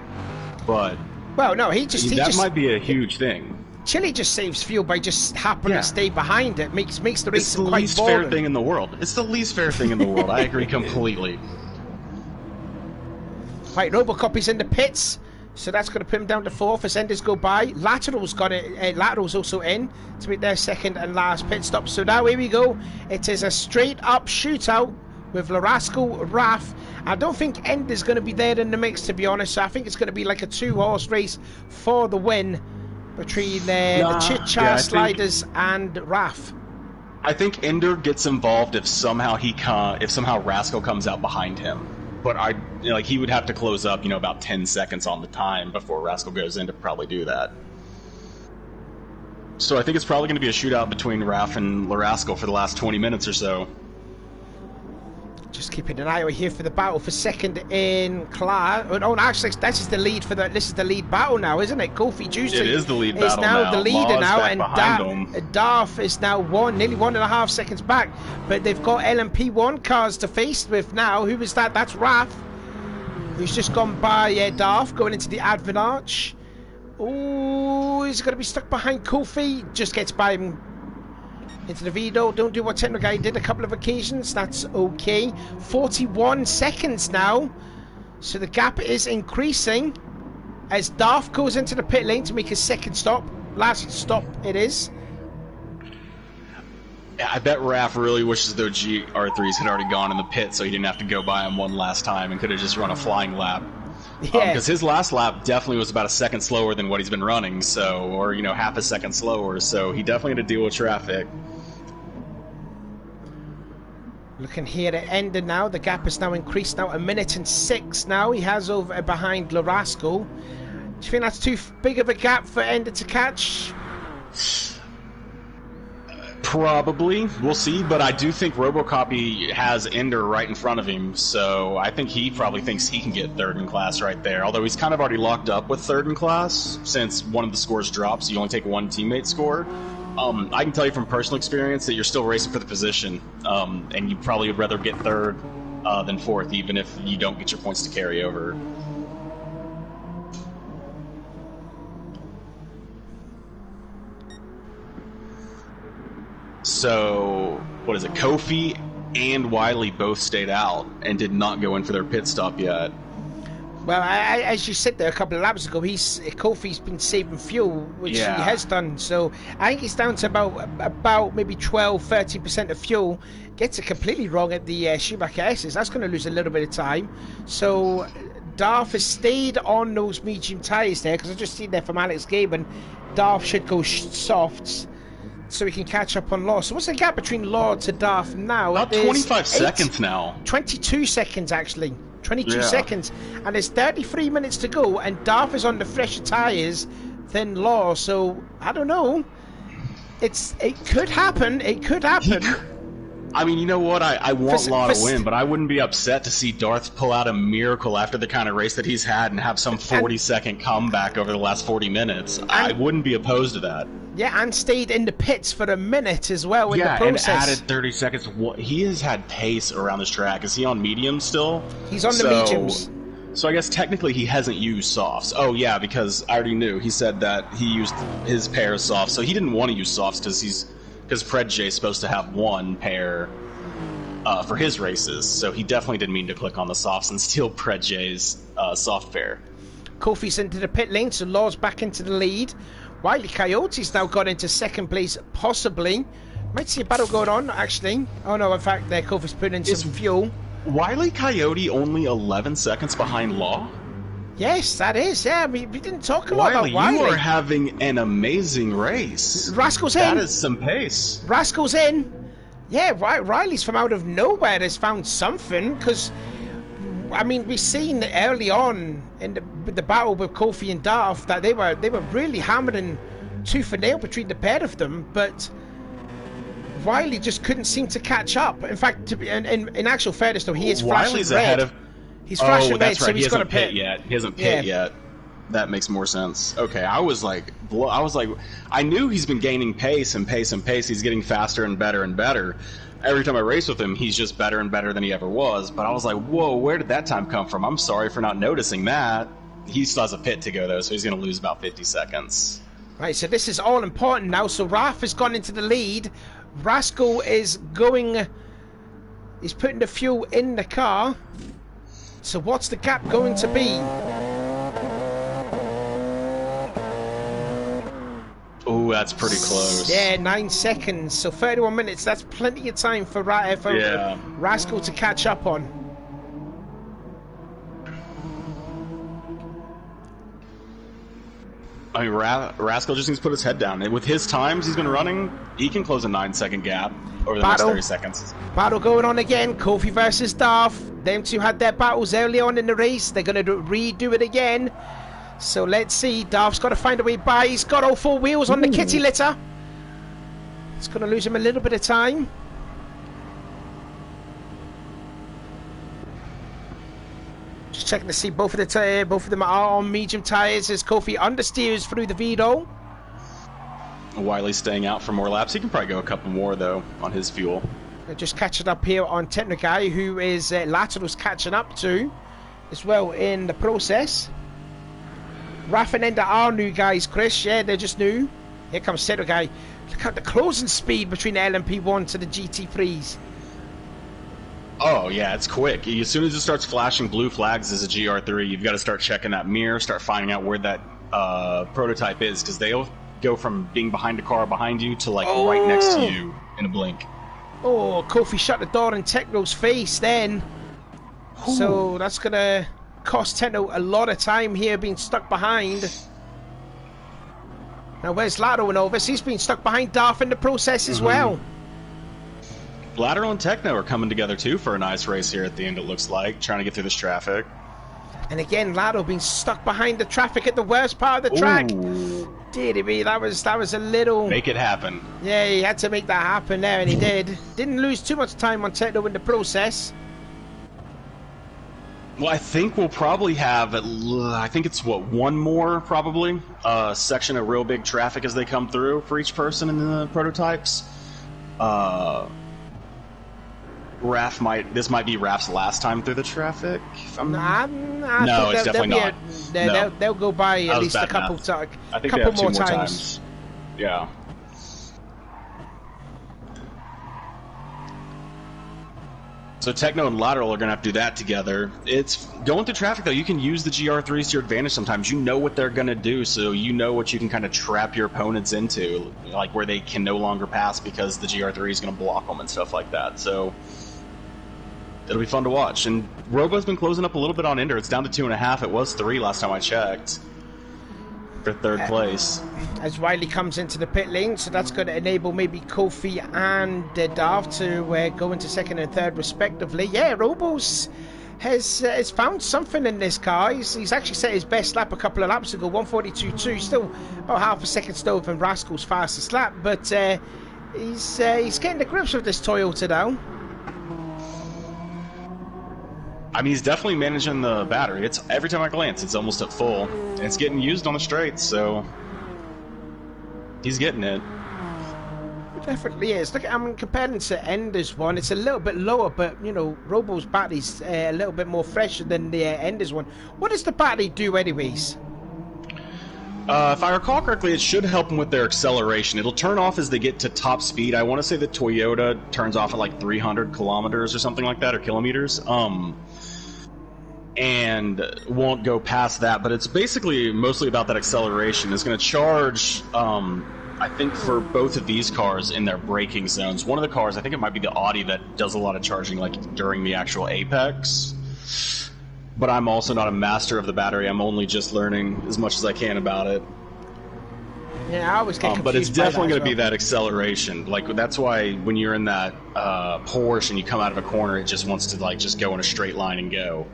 S2: But
S1: well, no, that
S2: might be a huge thing.
S1: Chili just saves fuel by just happening to stay behind it. Makes the race quite boring. It's the least
S2: fair thing in the world. It's the least fair thing in the world. I agree completely.
S1: Right, Robocop is in the pits, so that's going to put him down to 4th as enders go by. Lateral's got it. Lateral's also in to make their second and last pit stop. So now here we go. It is a straight up shootout with Larasco, Raf. I don't think Ender's going to be there in the mix, to be honest. So I think it's going to be like a 2-horse race for the win between the Chit-Chat Sliders and Raf.
S2: I think Ender gets involved if somehow Rascal comes out behind him. But he would have to close up, about 10 seconds on the time before Rascal goes in to probably do that. So I think it's probably going to be a shootout between Raf and Larascal for the last 20 minutes or so.
S1: Just keeping an eye out here for the battle for second in class. Oh, actually, this is the lead this is the lead battle now, isn't it? Kofi Juicy
S2: is the lead battle
S1: now. The leader now,
S2: and
S1: Darth is now nearly 1.5 seconds back. But they've got LMP1 cars to face with now. Who is that? That's Raf, who's just gone by Darth, going into the Advent Arch. Oh, he's going to be stuck behind Kofi. Just gets by him into the Vito. Don't do what Techno Guy did a couple of occasions. That's okay. 41 seconds now. So the gap is increasing as Darth goes into the pit lane to make his second stop. Last stop it is.
S2: Yeah, I bet Raf really wishes those GR3s had already gone in the pit so he didn't have to go by him one last time and could have just run a flying lap. Yeah. Because his last lap definitely was about a second slower than what he's been running, or half a second slower, so he definitely had to deal with traffic.
S1: Looking here at Ender now, the gap has now increased now 1 minute and 6 now. He has over behind Larasco. Do you think that's too big of a gap for Ender to catch?
S2: Probably. We'll see, but I do think Robocopy has Ender right in front of him, so I think he probably thinks he can get third in class right there, although he's kind of already locked up with third in class since one of the scores drops, so you only take one teammate score. I can tell you from personal experience that you're still racing for the position, and you probably would rather get third than fourth, even if you don't get your points to carry over. So, what is it? Kofi and Wiley both stayed out and did not go in for their pit stop yet.
S1: Well, as you said there a couple of laps ago, Kofi's been saving fuel, which he has done. So I think he's down to about maybe 12-13% of fuel. Gets it completely wrong at the Schumacher S's. That's going to lose a little bit of time. So Darth has stayed on those medium tyres there, because I've just seen there from Alex Gabe, and Darth should go softs so he can catch up on Law. So what's the gap between Law to Darth now?
S2: About 25 seconds now.
S1: 22 seconds, actually. 22 seconds, and there's 33 minutes to go, and Darth is on the fresher tyres than Law, so I don't know. It could happen. It could happen.
S2: I mean, you know what? I want Law to win, but I wouldn't be upset to see Darth pull out a miracle after the kind of race that he's had and have some 40-second comeback over the last 40 minutes. I wouldn't be opposed to that.
S1: Yeah, and stayed in the pits for a minute as well in the process.
S2: Yeah, and added 30 seconds. He has had pace around this track. Is he on mediums still?
S1: He's on the mediums.
S2: So I guess technically he hasn't used softs. Oh yeah, because I already knew. He said that he used his pair of softs. So he didn't want to use softs because Pred J is supposed to have one pair for his races. So he definitely didn't mean to click on the softs and steal Pred J's soft pair.
S1: Kofi's into the pit lane, so Law's back into the lead. Wily Coyote's now got into second place, possibly. Might see a battle going on, actually. Oh no, in fact, Kofi's putting in some fuel.
S2: Wily Coyote only 11 seconds behind Law?
S1: Yes, that is. Yeah, we didn't talk a lot about Wily.
S2: You are having an amazing race.
S1: Rascal's in.
S2: That is some pace.
S1: Rascal's in. Yeah, Riley's from out of nowhere has found something, because, I mean, we've seen early on in the battle with Kofi and Darth that they were really hammering tooth and nail between the pair of them, but Riley just couldn't seem to catch up. In fact, in actual fairness, though, he is flashing
S2: Riley's
S1: red.
S2: Ahead of...
S1: He's flashing red,
S2: that's right.
S1: so he's got to
S2: pit yet. He hasn't pit yet. That makes more sense. Okay, I was like, I knew he's been gaining pace and pace and pace. He's getting faster and better and better. Every time I race with him, he's just better and better than he ever was. But I was like, whoa, where did that time come from? I'm sorry for not noticing that. He still has a pit to go, though, so he's going to lose about 50 seconds.
S1: Right, so this is all important now. So Raph has gone into the lead. Rascal is going... He's putting the fuel in the car. So what's the gap going to be?
S2: Oh, that's pretty close.
S1: Yeah, 9 seconds. So 31 minutes. That's plenty of time for Rascal to catch up on.
S2: I mean, Rascal just needs to put his head down. And with his times he's been running, he can close a 9-second gap over the next 30 seconds.
S1: Battle going on again. Kofi versus Darth. Them two had their battles early on in the race. They're going to redo it again. So let's see. Darth's got to find a way by. He's got all four wheels on the kitty litter. It's going to lose him a little bit of time. Just checking to see both of them are on medium tyres as Kofi understeers through the Vito.
S2: Wiley's staying out for more laps. He can probably go a couple more though on his fuel.
S1: They're just catching up here on Technoguy, who is Lateral's catching up to as well in the process. Raph and Ender are new guys, Chris. Yeah, they're just new. Here comes Technoguy. Look at the closing speed between the LMP1 to the GT3s.
S2: Oh, yeah, it's quick. As soon as it starts flashing blue flags as a GR3, you've got to start checking that mirror, start finding out where that prototype is, because they'll go from being behind a car behind you to, like, right next to you in a blink.
S1: Oh, Kofi shut the door in Techno's face then. Ooh. So that's going to cost Techno a lot of time here being stuck behind. Now, where's Lateral and Ovis? He's been stuck behind Darth in the process as well.
S2: Lateral and Techno are coming together too for a nice race here at the end, it looks like, trying to get through this traffic.
S1: And again, Lateral being stuck behind the traffic at the worst part of the track. Did he? That was a little...
S2: Make it happen.
S1: Yeah, he had to make that happen there, and he did. Didn't lose too much time on Techno in the process.
S2: Well, I think we'll probably have, I think it's, one more, probably, section of real big traffic as they come through for each person in the prototypes. This might be Raph's last time through the traffic. No, it's definitely not.
S1: They'll go by at least a couple more times.
S2: Yeah. So Techno and Lateral are going to have to do that together. It's going through traffic, though. You can use the GR3s to your advantage sometimes. You know what they're going to do, so you know what you can kind of trap your opponents into, like where they can no longer pass because the GR3 is going to block them and stuff like that. So it'll be fun to watch. And Robo's been closing up a little bit on Ender. It's down to 2.5. It was 3 last time I checked for third place.
S1: As Riley comes into the pit lane, so that's going to enable maybe Kofi and Darth to go into second and third respectively. Yeah, Robos has found something in this car. He's actually set his best lap a couple of laps ago, 142.2, still about half a second slower than Rascal's fastest lap, but He's getting the grips with this Toyota now.
S2: I mean, he's definitely managing the battery. It's every time I glance, it's almost at full. And it's getting used on the straights, so he's getting it.
S1: It definitely is. Look, I'm comparing to Ender's one. It's a little bit lower, but you know, Robo's battery's a little bit more fresher than the Ender's one. What does the battery do, anyways?
S2: If I recall correctly, it should help them with their acceleration. It'll turn off as they get to top speed. I want to say the Toyota turns off at like 300 kilometers or something like that, or kilometers. And won't go past that. But it's basically mostly about that acceleration. It's going to charge, I think, for both of these cars in their braking zones. One of the cars, I think it might be the Audi, that does a lot of charging like during the actual apex. But I'm also not a master of the battery. I'm only just learning as much as I can about it.
S1: Yeah, I always get confused.
S2: But it's definitely going to be that acceleration. Like, that's why when you're in that Porsche and you come out of a corner, it just wants to like just go in a straight line and go.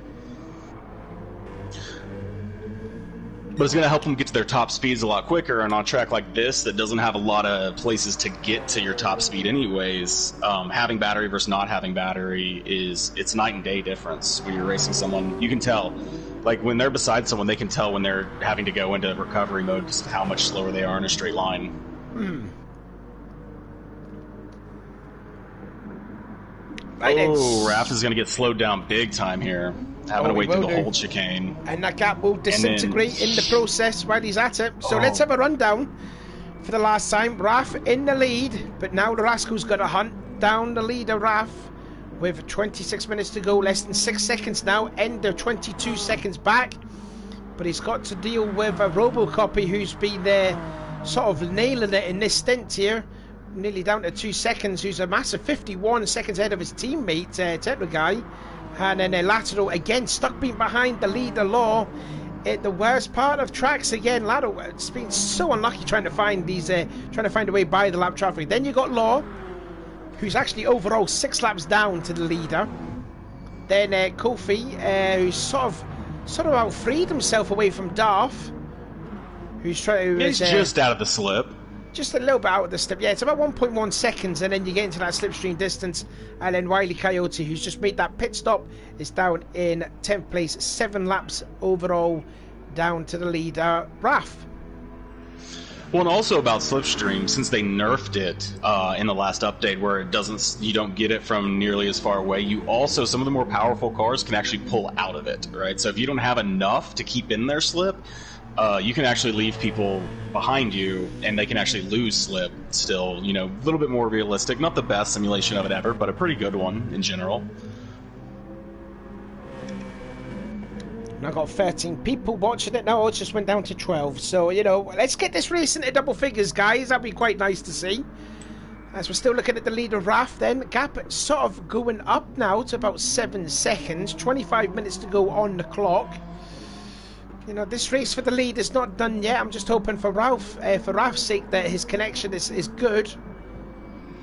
S2: But it's going to help them get to their top speeds a lot quicker. And on a track like this that doesn't have a lot of places to get to your top speed anyways, having battery versus not having battery it's night and day difference. When you're racing someone, you can tell. Like, when they're beside someone, they can tell when they're having to go into recovery mode because of how much slower they are in a straight line.
S1: Right,
S2: oh, Raph is going to get slowed down big time here. Having to wait through the whole chicane.
S1: And that gap will disintegrate in the process while he's at it. So let's have a rundown for the last time. Raph in the lead, but now the Rascal's got to hunt down the leader, Raph, with 26 minutes to go, less than 6 seconds now. Ender 22 seconds back. But he's got to deal with a Robocopy who's been sort of nailing it in this stint here. Nearly down to 2 seconds, who's a massive 51 seconds ahead of his teammate, Tetra Guy. And then a lateral again, stuck being behind the leader, Law. At the worst part of tracks again, lateral. It's been so unlucky trying to find these, trying to find a way by the lap traffic. Then you got Law, who's actually overall 6 laps down to the leader. Then Kofi, who's sort of out freed himself away from Darth, who's trying to.
S2: He's just out of the slip.
S1: Just a little bit out of the slip. Yeah, it's about 1.1 seconds, and then you get into that slipstream distance. And then Wile E. Coyote, who's just made that pit stop, is down in 10th place. 7 laps overall down to the leader, Raph.
S2: Well, and also about slipstream, since they nerfed it in the last update, where you don't get it from nearly as far away. You also, some of the more powerful cars can actually pull out of it, right? So if you don't have enough to keep in their slip, you can actually leave people behind you, and they can actually lose slip still. You know, a little bit more realistic. Not the best simulation of it ever, but a pretty good one in general.
S1: I've got 13 people watching it now. It just went down to 12. So, you know, let's get this race into double figures, guys. That'd be quite nice to see. As we're still looking at the leader, Raph, then. Gap sort of going up now to about 7 seconds. 25 minutes to go on the clock. You know, this race for the lead is not done yet. I'm just hoping for Ralph's sake that his connection is good.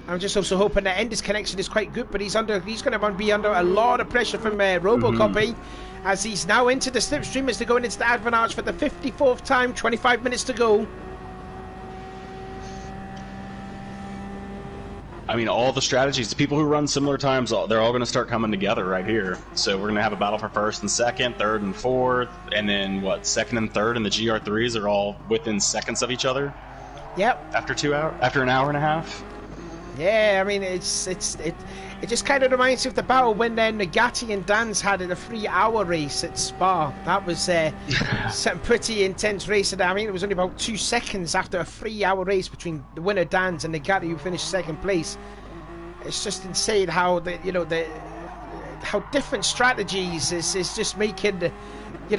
S1: I'm just also hoping that Ender's connection is quite good, but he's going to be under a lot of pressure from Robocopy, as he's now into the slipstream as they're going into the Advent Arch for the 54th time. 25 minutes to go.
S2: I mean, all the strategies, the people who run similar times, they're all going to start coming together right here. So we're going to have a battle for first and second, third and fourth, and then what, second and third, and the GR3s are all within seconds of each other.
S1: Yep.
S2: After an hour and a half.
S1: Yeah, I mean, it just kind of reminds me of the battle when Nagati and Dan's had in a 3-hour race at Spa. That was some pretty intense racing. I mean, it was only about 2 seconds after a 3-hour race between the winner Dan's and Nagati, who finished second place. It's just insane how how different strategies is just making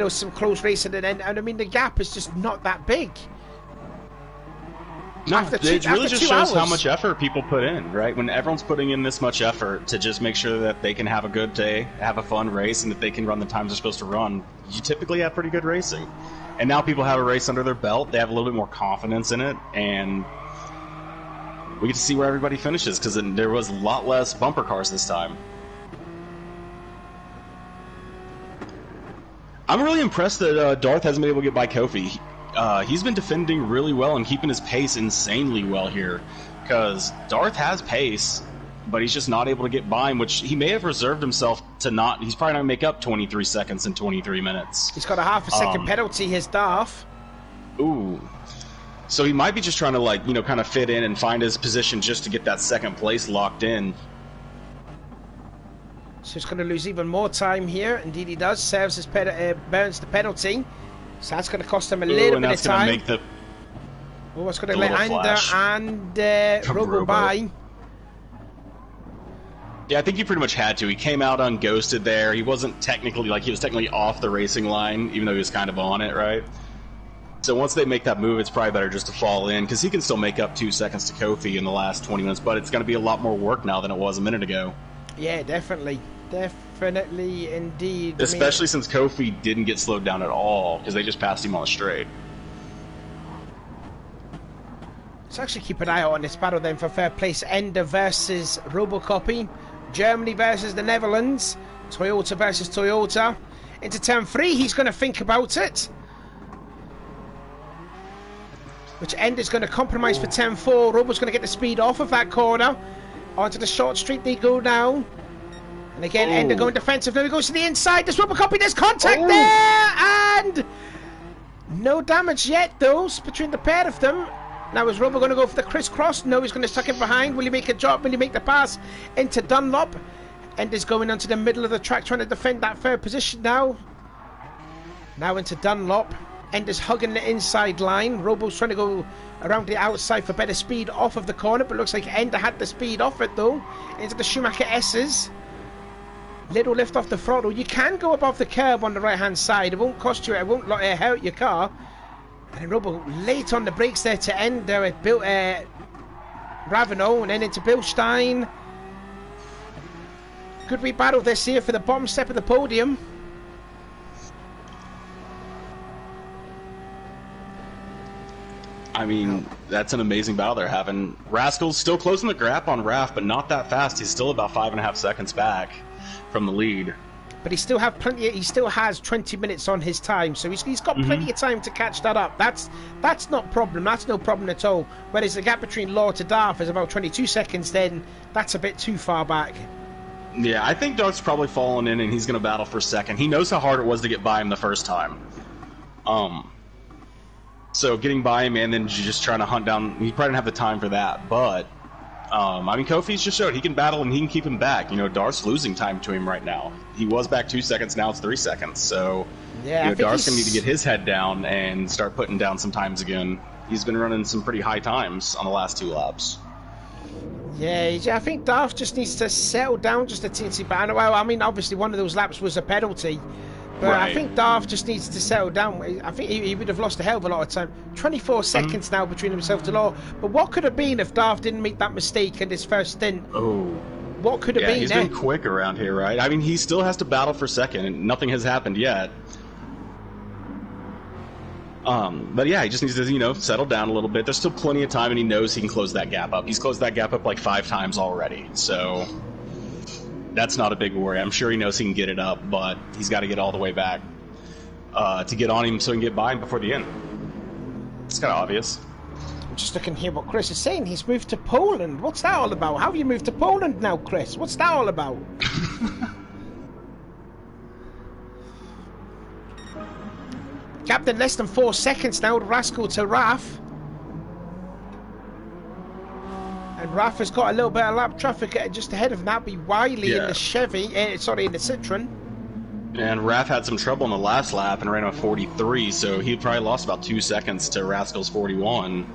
S1: some close racing, and I mean the gap is just not that big.
S2: No, it really just shows how much effort people put in, right? When everyone's putting in this much effort to just make sure that they can have a good day, have a fun race, and that they can run the times they're supposed to run, you typically have pretty good racing. And now people have a race under their belt, they have a little bit more confidence in it, and we get to see where everybody finishes, because there was a lot less bumper cars this time. I'm really impressed that Darth hasn't been able to get by Kofi. He's been defending really well and keeping his pace insanely well here. because Darth has pace, but he's just not able to get by him, which he may have reserved himself to not. He's probably not going to make up 23 seconds in 23 minutes.
S1: He's got a half a second penalty, his Darth.
S2: Ooh. So he might be just trying to, like, you know, kind of fit in and find his position just to get that second place locked in.
S1: So he's going to lose even more time here. Indeed he does. Serves his burns the penalty. So that's going to cost him a little bit of time.
S2: Make the
S1: it's going to let Ander and Robo by.
S2: Yeah, I think he pretty much had to. He came out unghosted there. He wasn't technically, like, he was technically off the racing line, even though he was kind of on it, right? So once they make that move, it's probably better just to fall in, because he can still make up 2 seconds to Kofi in the last 20 minutes, but it's going to be a lot more work now than it was a minute ago.
S1: Yeah, definitely. Definitely, indeed.
S2: Especially since Kofi didn't get slowed down at all, because they just passed him on the straight.
S1: Let's actually keep an eye out on this battle then for third place. Ender versus Robocopy. Germany versus the Netherlands. Toyota versus Toyota. Into turn 3, he's going to think about it. Which Ender's going to compromise for turn 4. Robo's going to get the speed off of that corner. Onto the short street they go now. And again, Ender going defensive. Now he goes to the inside. There's Robocopy. There's contact there. And no damage yet, though, between the pair of them. Now is Robo going to go for the crisscross? No, he's going to tuck it behind. Will he make a drop? Will he make the pass into Dunlop? Ender's going onto the middle of the track trying to defend that third position now. Now into Dunlop. Ender's hugging the inside line. Robo's trying to go around the outside for better speed off of the corner, but looks like Ender had the speed off it though. Into the Schumacher S's. Little lift off the throttle. You can go above the curb on the right hand side. It won't cost you, it won't hurt your car. And then Robo late on the brakes there to Ender at Ravino, and then into Bilstein. Good wee battle this here for the bottom step of the podium.
S2: I mean, that's an amazing battle they're having. Rascal's still closing the gap on Raph, but not that fast. He's still about 5.5 seconds back from the lead.
S1: But he still has 20 minutes on his time, so he's got plenty of time to catch that up. That's not problem. That's no problem at all. Whereas the gap between Law to Darth is about 22 seconds, then that's a bit too far back.
S2: Yeah, I think Darth's probably fallen in and he's going to battle for second. He knows how hard it was to get by him the first time. So getting by him and then just trying to hunt down, he probably didn't have the time for that. But, I mean, Kofi's just showed he can battle and he can keep him back. You know, Darth's losing time to him right now. He was back 2 seconds, now it's 3 seconds. So,
S1: yeah,
S2: you know, Darth's going to need to get his head down and start putting down some times again. He's been running some pretty high times on the last 2 laps.
S1: Yeah, I think Darth just needs to settle down just a teensy bit. Well, I mean, obviously one of those laps was a penalty. But right. I think Darth just needs to settle down. I think he would have lost a hell of a lot of time. 24 seconds now between himself to Law. But what could have been if Darth didn't make that mistake in his first stint?
S2: Oh.
S1: What could have been?
S2: He's been quick around here, right? I mean, he still has to battle for second, and nothing has happened yet. But yeah, he just needs to, you know, settle down a little bit. There's still plenty of time, and he knows he can close that gap up. He's closed that gap up like 5 times already, so that's not a big worry. I'm sure he knows he can get it up, but he's got to get all the way back to get on him so he can get by him before the end. It's kind of obvious.
S1: I'm just looking here what Chris is saying. He's moved to Poland. What's that all about? How have you moved to Poland now, Chris? What's that all about? Captain, less than 4 seconds now. Rascal to Raf. And Raf has got a little bit of lap traffic just ahead of him. That'd be Wiley in the Chevy. In the Citroen.
S2: And Raf had some trouble in the last lap and ran a 43, so he probably lost about 2 seconds to Rascal's 41.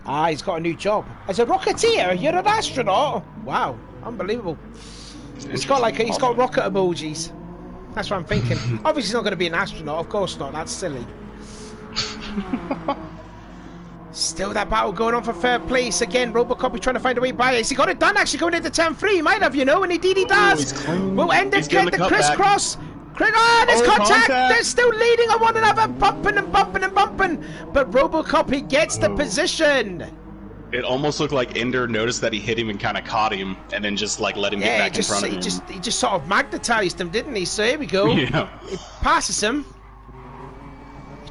S1: Ah, he's got a new job. As a rocketeer, you're an astronaut? Wow, unbelievable. He's got rocket emojis. That's what I'm thinking. Obviously he's not going to be an astronaut, of course not, that's silly. Still that battle going on for third place. Again, Robocop trying to find a way by it. He got it done actually going into turn 3. He might have, you know, and indeed he does. Will Ender get the crisscross. There's contact. They're still leading on one another, bumping and bumping and bumping. But Robocop gets the position.
S2: It almost looked like Ender noticed that he hit him and kind of caught him, and then just like let him get back in front of him.
S1: He just sort of magnetized him, didn't he? So here we go.
S2: Yeah.
S1: It passes him.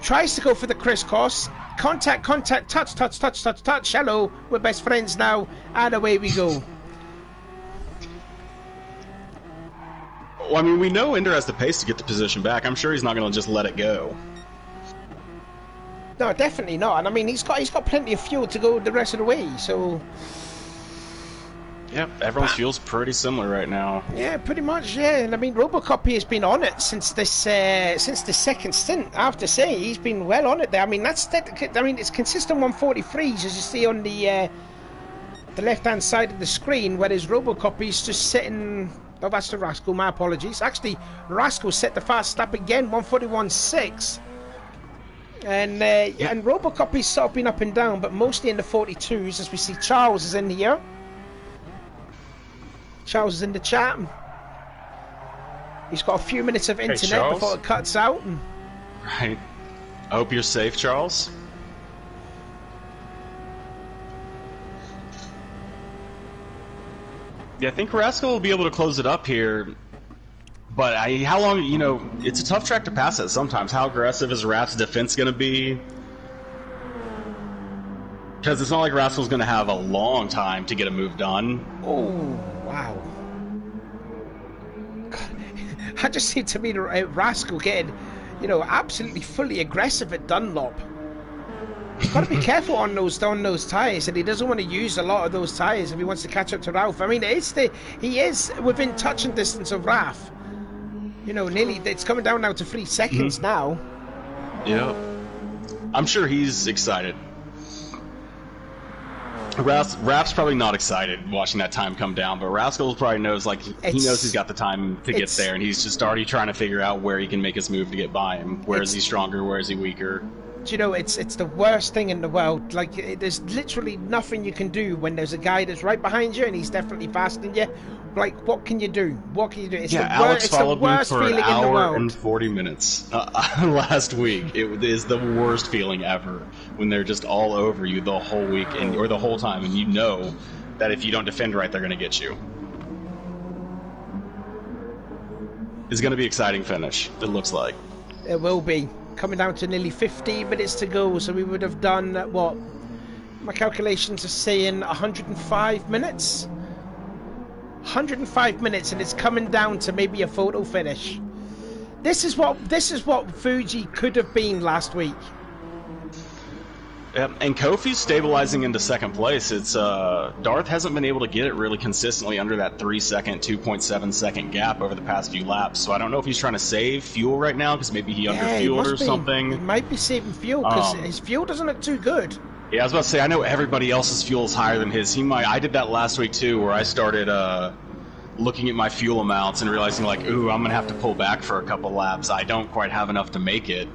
S1: tries to go for the crisscross. Contact, contact, touch, touch, touch, touch, touch. Hello, we're best friends now, and away we go.
S2: Well, I mean, we know Ender has the pace to get the position back. I'm sure he's not going to just let it go.
S1: No, definitely not. And I mean, he's got plenty of fuel to go the rest of the way. So.
S2: Yep, everyone's fuel's pretty similar right now.
S1: Yeah, pretty much. Yeah, and I mean, Robocop has been on it since the second stint. I have to say, he's been well on it there. I mean, it's consistent 143s as you see on the left-hand side of the screen, whereas Robocop is just sitting. Oh, that's the Rascal. My apologies. Actually, Rascal set the fast lap again, 141.6. And and Robocop is sort of been up and down, but mostly in the 42s, as we see Charles is in here. Charles is in the chat. He's got a few minutes of internet before it cuts out.
S2: Right. I hope you're safe, Charles. Yeah, I think Rascal will be able to close it up here. But how long, you know, it's a tough track to pass at sometimes. How aggressive is Raph's defense going to be? Because it's not like Rascal's going to have a long time to get a move done.
S1: Oh, wow. I just seem to me Rascal getting, you know, absolutely fully aggressive at Dunlop. He's got to be careful on those tyres, and he doesn't want to use a lot of those tyres if he wants to catch up to Ralph. I mean, he is within touching distance of Ralph. You know, nearly, it's coming down now to 3 seconds now.
S2: Yeah. I'm sure he's excited. Raph's probably not excited watching that time come down, but Rascal probably knows, like, he knows he's got the time to get there, and he's just already trying to figure out where he can make his move to get by him. Where is he stronger? Where is he weaker?
S1: Do you know, it's the worst thing in the world. Like, there's literally nothing you can do when there's a guy that's right behind you and he's definitely faster than you. Like, what can you do? What can you do? It's
S2: Alex followed me for an hour and
S1: and
S2: 40 minutes last week. It is the worst feeling ever when they're just all over you the whole week or the whole time, and you know that if you don't defend right, they're going to get you. It's going to be an exciting finish, it looks like.
S1: It will be. Coming down to nearly 15 minutes to go, so we would have done, what? My calculations are saying 105 minutes? 105 minutes, and it's coming down to maybe a photo finish. This is what Fuji could have been last week.
S2: Yep, and Kofi's stabilizing into second place. It's Darth hasn't been able to get it really consistently under that 3-second, 2.7-second gap over the past few laps. So I don't know if he's trying to save fuel right now because maybe he underfueled or something.
S1: He might be saving fuel because his fuel doesn't look too good.
S2: Yeah, I was about to say, I know everybody else's fuel is higher than his. I did that last week too, where I started looking at my fuel amounts and realizing, like, ooh, I'm gonna have to pull back for a couple laps. I don't quite have enough to make it.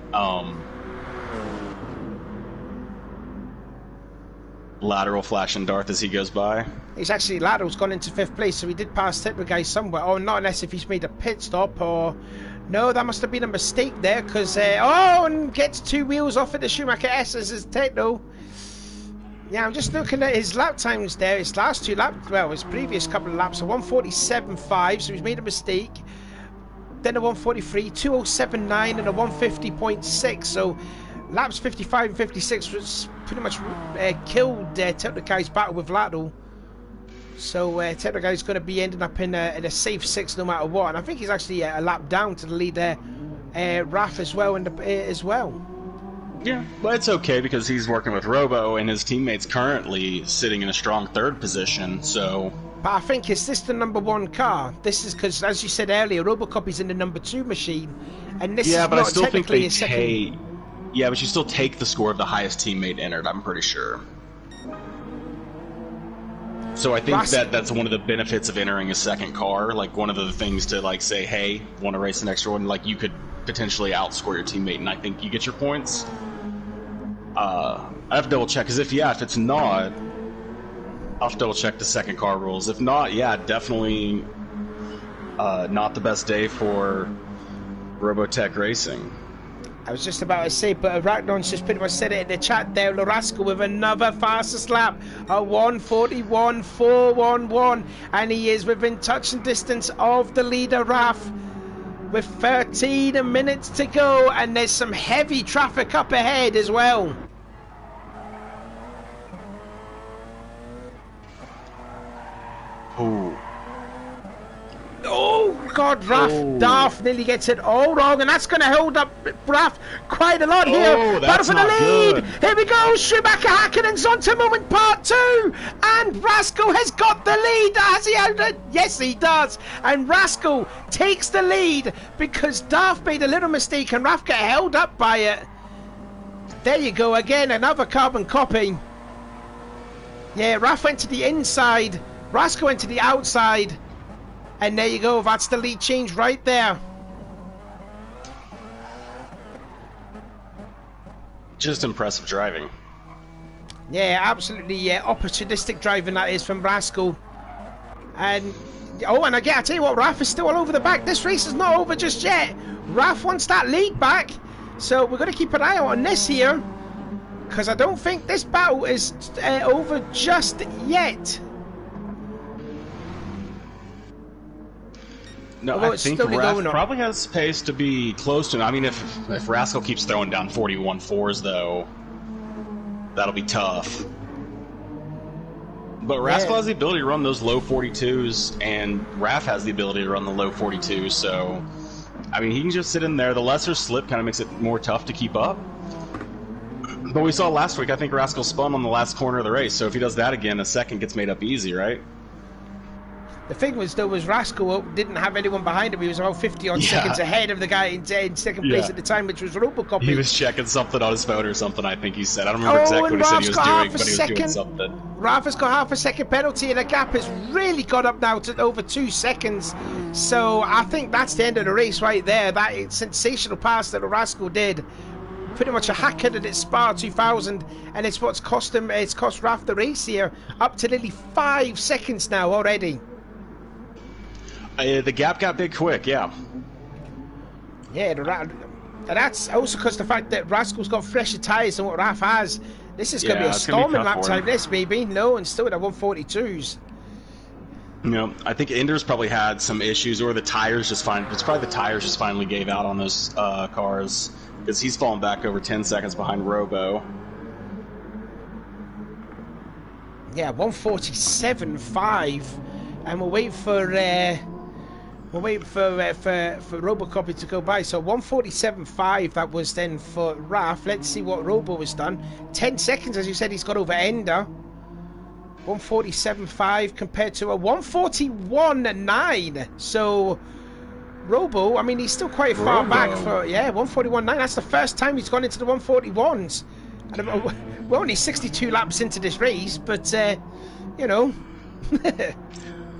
S2: Lateral flashing Darth as he goes by.
S1: He's actually, Lateral's gone into 5th place, so he did pass Tetler guy somewhere. Oh, not unless if he's made a pit stop or... No, that must have been a mistake there, because... and gets 2 wheels off of the Schumacher S as his Tetler. Yeah, I'm just looking at his lap times there. His last 2 laps, well, his previous couple of laps are 147.5, so he's made a mistake. Then a 143, 207.9, and a 150.6, so... Laps 55 and 56 was pretty much killed Tetler battle with Lato. So Tetler is going to be ending up in a safe 6 no matter what. And I think he's actually a lap down to the leader, Raf as well. Yeah,
S2: but it's okay because he's working with Robo and his teammates currently sitting in a strong 3rd position. So.
S1: But I think, is this the number 1 car? This is because, as you said earlier, Robocop is in the number 2 machine. And this is
S2: but
S1: not
S2: I still think
S1: technically
S2: they
S1: a second...
S2: Yeah, but you still take the score of the highest teammate entered, I'm pretty sure. So I think that's one of the benefits of entering a second car. Like, one of the things to, like, say, hey, want to race an extra one? Like, you could potentially outscore your teammate, and I think you get your points. I have to double check, because if it's not, I'll have to double check the second car rules. If not, yeah, definitely not the best day for Robotech Racing.
S1: I was just about to say, but Arachnon's just pretty much said it in the chat there. Lorasco with another fastest lap, a 141.411, and he is within touching distance of the leader, Raf. with 13 minutes to go, and there's some heavy traffic up ahead as well.
S2: Oh.
S1: Oh God, Darth nearly gets it all wrong, and that's going to hold up Raf quite a lot here. Battle for the lead. Good. Here we go. Schumacher Häkkinen's on to moment part 2, and Rascal has got the lead. Has he? Yes, he does. And Rascal takes the lead because Darth made a little mistake, and Raf got held up by it. There you go again, another carbon copy. Yeah, Raf went to the inside, Rascal went to the outside. And there you go, that's the lead change right there.
S2: Just impressive driving.
S1: Yeah, absolutely, yeah. Opportunistic driving that is from Rascal. And, oh, and again, I tell you what, Raf is still all over the back. This race is not over just yet. Raf wants that lead back. So we're going to keep an eye out on this here. Because I don't think this battle is over just yet.
S2: No, I think Raf probably has space to be close to. I mean, if Rascal keeps throwing down 41.4s, though, that'll be tough. But Rascal has the ability to run those low 42s, and Raf has the ability to run the low 42s. So, I mean, he can just sit in there. The lesser slip kind of makes it more tough to keep up. But we saw last week, I think Rascal spun on the last corner of the race. So if he does that again, a second gets made up easy, right?
S1: The thing was, though, was Rascal didn't have anyone behind him. He was about 50-odd seconds ahead of the guy in second place at the time, which was Robocop.
S2: He was checking something on his phone or something, I think he said. I don't remember exactly what he said he was doing, but he was doing something.
S1: Raf has got half a second penalty, and the gap has really got up now to over 2 seconds. So I think that's the end of the race right there. That sensational pass that Rascal did. Pretty much a hacker at its Spa 2000, and it's what's cost him. It's cost Raf the race here, up to nearly 5 seconds now already.
S2: The gap got big quick, yeah.
S1: Yeah, and that's also because the fact that Rascal's got fresher tyres than what Raf has. This is going to be a storming lap time, this maybe. No, and still at 142s.
S2: You know, I think Ender's probably had some issues, or the tires just it's probably the tires just finally gave out on those cars, because he's fallen back over 10 seconds behind Robo.
S1: Yeah, 147.5, and we'll wait for Robocopy to go by. So 147.5, that was then for Raf. Let's see what Robo has done. 10 seconds, as you said, he's got over Ender. 147.5 compared to a 141.9. So Robo, I mean, he's still quite far back for 141.9. That's the first time he's gone into the 141s. And we're only 62 laps into this race, but you know.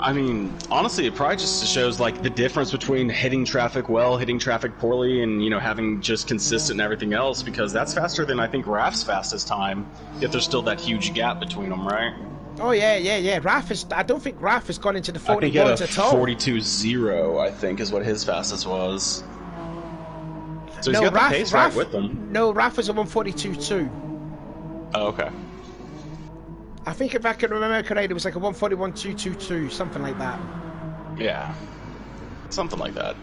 S2: I mean, honestly, it probably just shows like the difference between hitting traffic well, hitting traffic poorly, and having just consistent and everything else. Because that's faster than I think Raf's fastest time. Yet there's still that huge gap between them, right?
S1: Oh yeah. Raf is. I don't think Raf has gone into the 41s at all.
S2: 42.0, I think, is what his fastest was. So he's got the pace right with them.
S1: No, Raf was a 142.2.
S2: Oh, okay.
S1: I think if I can remember correctly, it was like a 141.222, something like that.
S2: Yeah, something like that.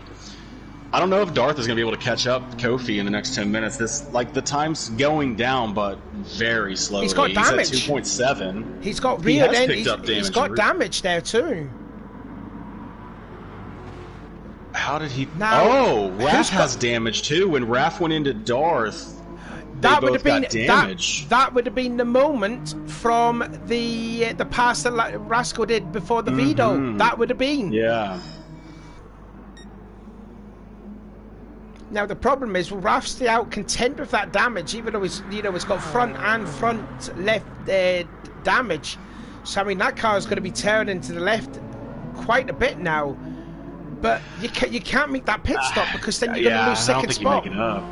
S2: I don't know if Darth is going to be able to catch up Kofi in the next 10 minutes. The time's going down, but very slowly.
S1: He's got damage.
S2: He's at 2.7.
S1: He's got rear end. He's got damage there too.
S2: How did he? Now, Raf has damage too. When Raf went into Darth, that would have been damage.
S1: That would have been the moment from the pass that Rascal did before the veto. That would have been.
S2: Yeah.
S1: Now the problem is, will Raf stay out content with that damage, even though it's it's got front and front left damage. So I mean that car is going to be turned into the left quite a bit now. But you can't make that pit stop because then you're going to lose second spot.
S2: You make it up.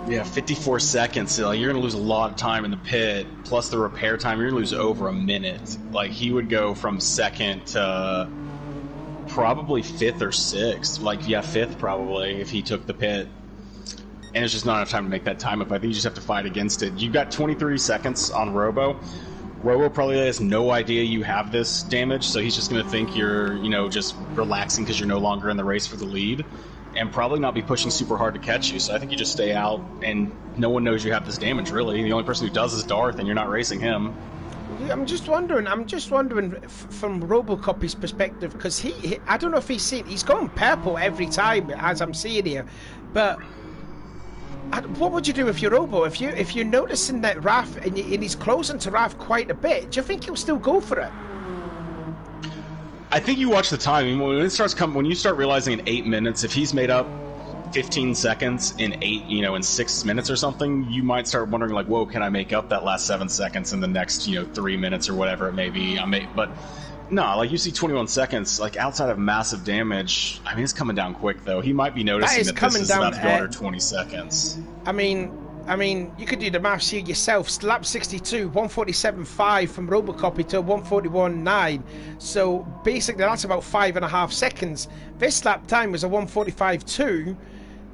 S2: Yeah, 54 seconds. You're going to lose a lot of time in the pit, plus the repair time. You're going to lose over a minute. Like, he would go from second to probably fifth or sixth. Like, yeah, fifth probably if he took the pit. And it's just not enough time to make that time up. I think you just have to fight against it. You've got 23 seconds on Robo. Robo probably has no idea you have this damage, so he's just going to think you're, just relaxing because you're no longer in the race for the lead. and probably not be pushing super hard to catch you. So I think you just stay out, and no one knows you have this damage, really. The only person who does is Darth, and you're not racing him.
S1: I'm just wondering from Robocop's perspective, because he I don't know if he's going purple every time, as I'm seeing here, but what would you do if you're Robo? If you're noticing that Raph and he's closing to Raph quite a bit, do you think he'll still go for it?
S2: I think you watch the time. When it starts when you start realizing in 8 minutes, if he's made up 15 seconds in in 6 minutes or something, you might start wondering like, whoa, can I make up that last 7 seconds in the next 3 minutes or whatever it may be? But no, like you see 21 seconds, like outside of massive damage. I mean, it's coming down quick though. He might be noticing that this is about to go under 20 seconds.
S1: I mean, you could do the maths here yourself. Lap 62, 147.5 from Robocop to 141.9. So basically, that's about 5.5 seconds. This lap time was a 145.2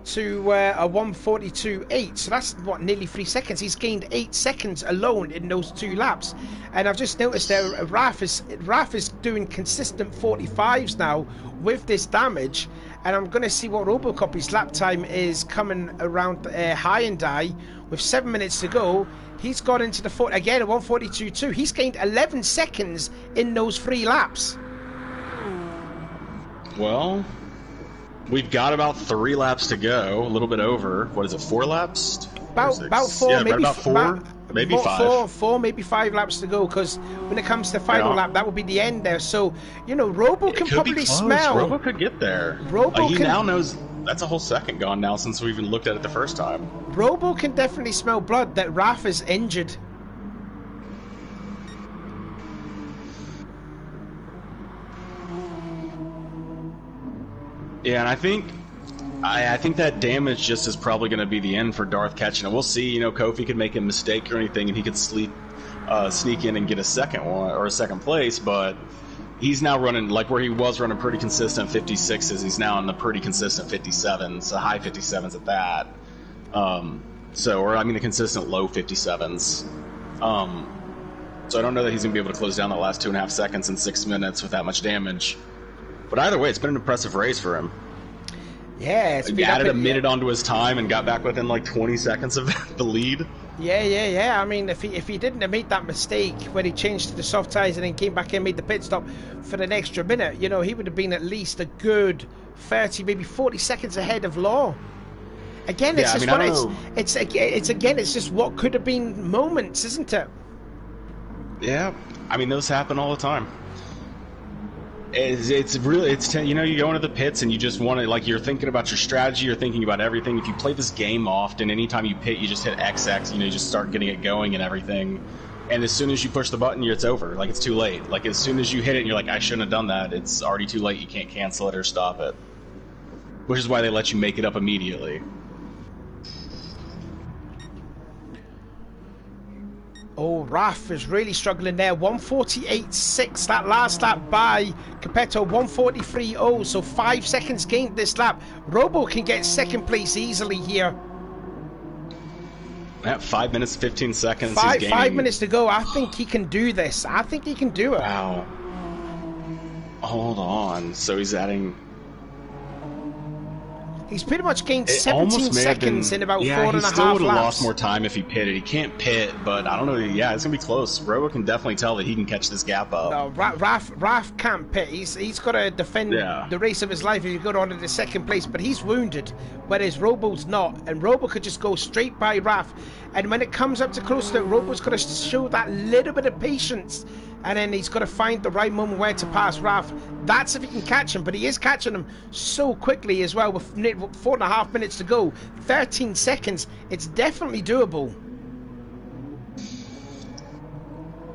S1: to a 142.8. So that's what, nearly 3 seconds. He's gained 8 seconds alone in those 2 laps. And I've just noticed that Raph is doing consistent 45s now with this damage. And I'm going to see what Robocop's lap time is coming around Hyundai with 7 minutes to go. He's got into the again a 142.2. He's gained 11 seconds in those 3 laps.
S2: Well, we've got about 3 laps to go. A little bit over. What is it? 4 laps?
S1: About 4,
S2: yeah,
S1: maybe
S2: right about 4. Maybe 5.
S1: 4, maybe 5 laps to go, because when it comes to the final lap, that will be the end there. So, Robo can probably smell.
S2: Robo could get there. He now knows that's a whole second gone now since we even looked at it the first time.
S1: Robo can definitely smell blood that Raph is injured.
S2: Yeah, and I think that damage just is probably going to be the end for Darth catching it. We'll see. Kofi could make a mistake or anything, and he could sneak in and get a second one or a second place. But he's now running like where he was running pretty consistent 56s. He's now in the pretty consistent 57s, high 57s at that. The consistent low 57s. So I don't know that he's going to be able to close down the last 2.5 seconds in 6 minutes with that much damage. But either way, it's been an impressive race for him.
S1: Yeah,
S2: he added a minute onto his time and got back within like 20 seconds of the lead.
S1: Yeah. I mean, if he didn't have made that mistake when he changed to the soft tyres and then came back and made the pit stop for an extra minute, he would have been at least a good 30, maybe 40 seconds ahead of Law. Again, it's it's just what could have been moments, isn't it?
S2: Yeah, I mean those happen all the time. You go into the pits and you just want to, like, you're thinking about your strategy, you're thinking about everything. If you play this game often, anytime you pit, you just hit XX, you just start getting it going and everything. And as soon as you push the button, it's over. Like, it's too late. Like, as soon as you hit it and you're like, I shouldn't have done that, it's already too late. You can't cancel it or stop it. Which is why they let you make it up immediately.
S1: Oh, Raph is really struggling there. 148.6 that last lap by Capetto. 143.0, so 5 seconds gained this lap. Robo can get second place easily here.
S2: At 5 minutes 15 seconds.
S1: 5 minutes to go. I think he can do this. I think he can do it.
S2: Wow. Hold on. So he's adding.
S1: He's pretty much gained 17 seconds in about 4.5 laps.
S2: He still would have lost more time if he pitted. He can't pit, but I don't know. Yeah, it's going to be close. Robo can definitely tell that he can catch this gap up.
S1: No, Raph can't pit. He's got to defend the race of his life if he got on to the second place, but he's wounded, whereas Robo's not. And Robo could just go straight by Raph. And when it comes up to close to it, Robo's got to show that little bit of patience, and then he's got to find the right moment where to pass Raph. That's if he can catch him, but he is catching him so quickly as well with 4.5 minutes to go. 13 seconds. It's definitely doable.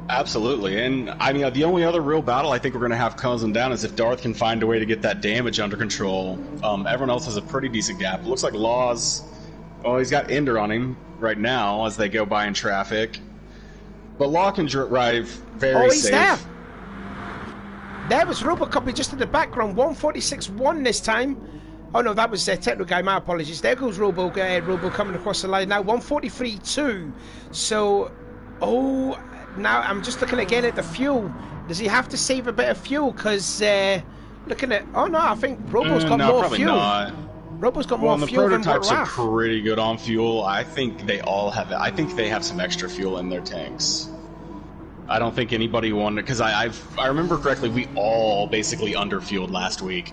S2: Absolutely. And I mean, the only other real battle I think we're going to have closing down is if Darth can find a way to get that damage under control. Everyone else has a pretty decent gap. It looks like Laws, he's got Ender on him right now as they go by in traffic. But Law can drive very safe.
S1: There. There was Robocop just in the background. 146.1 this time. Oh no, that was Techno Guy. My apologies. There goes Robo coming across the line now. 143.2. So, now I'm just looking again at the fuel. Does he have to save a bit of fuel? Because looking at, I think Robo's got more fuel.
S2: Not.
S1: Robo's got
S2: Well,
S1: more
S2: the
S1: fuel than what
S2: prototypes are
S1: Raph.
S2: pretty good on fuel. I think they all have. I think they have some extra fuel in their tanks. I don't think anybody wanted, because I remember correctly, we all basically underfueled last week,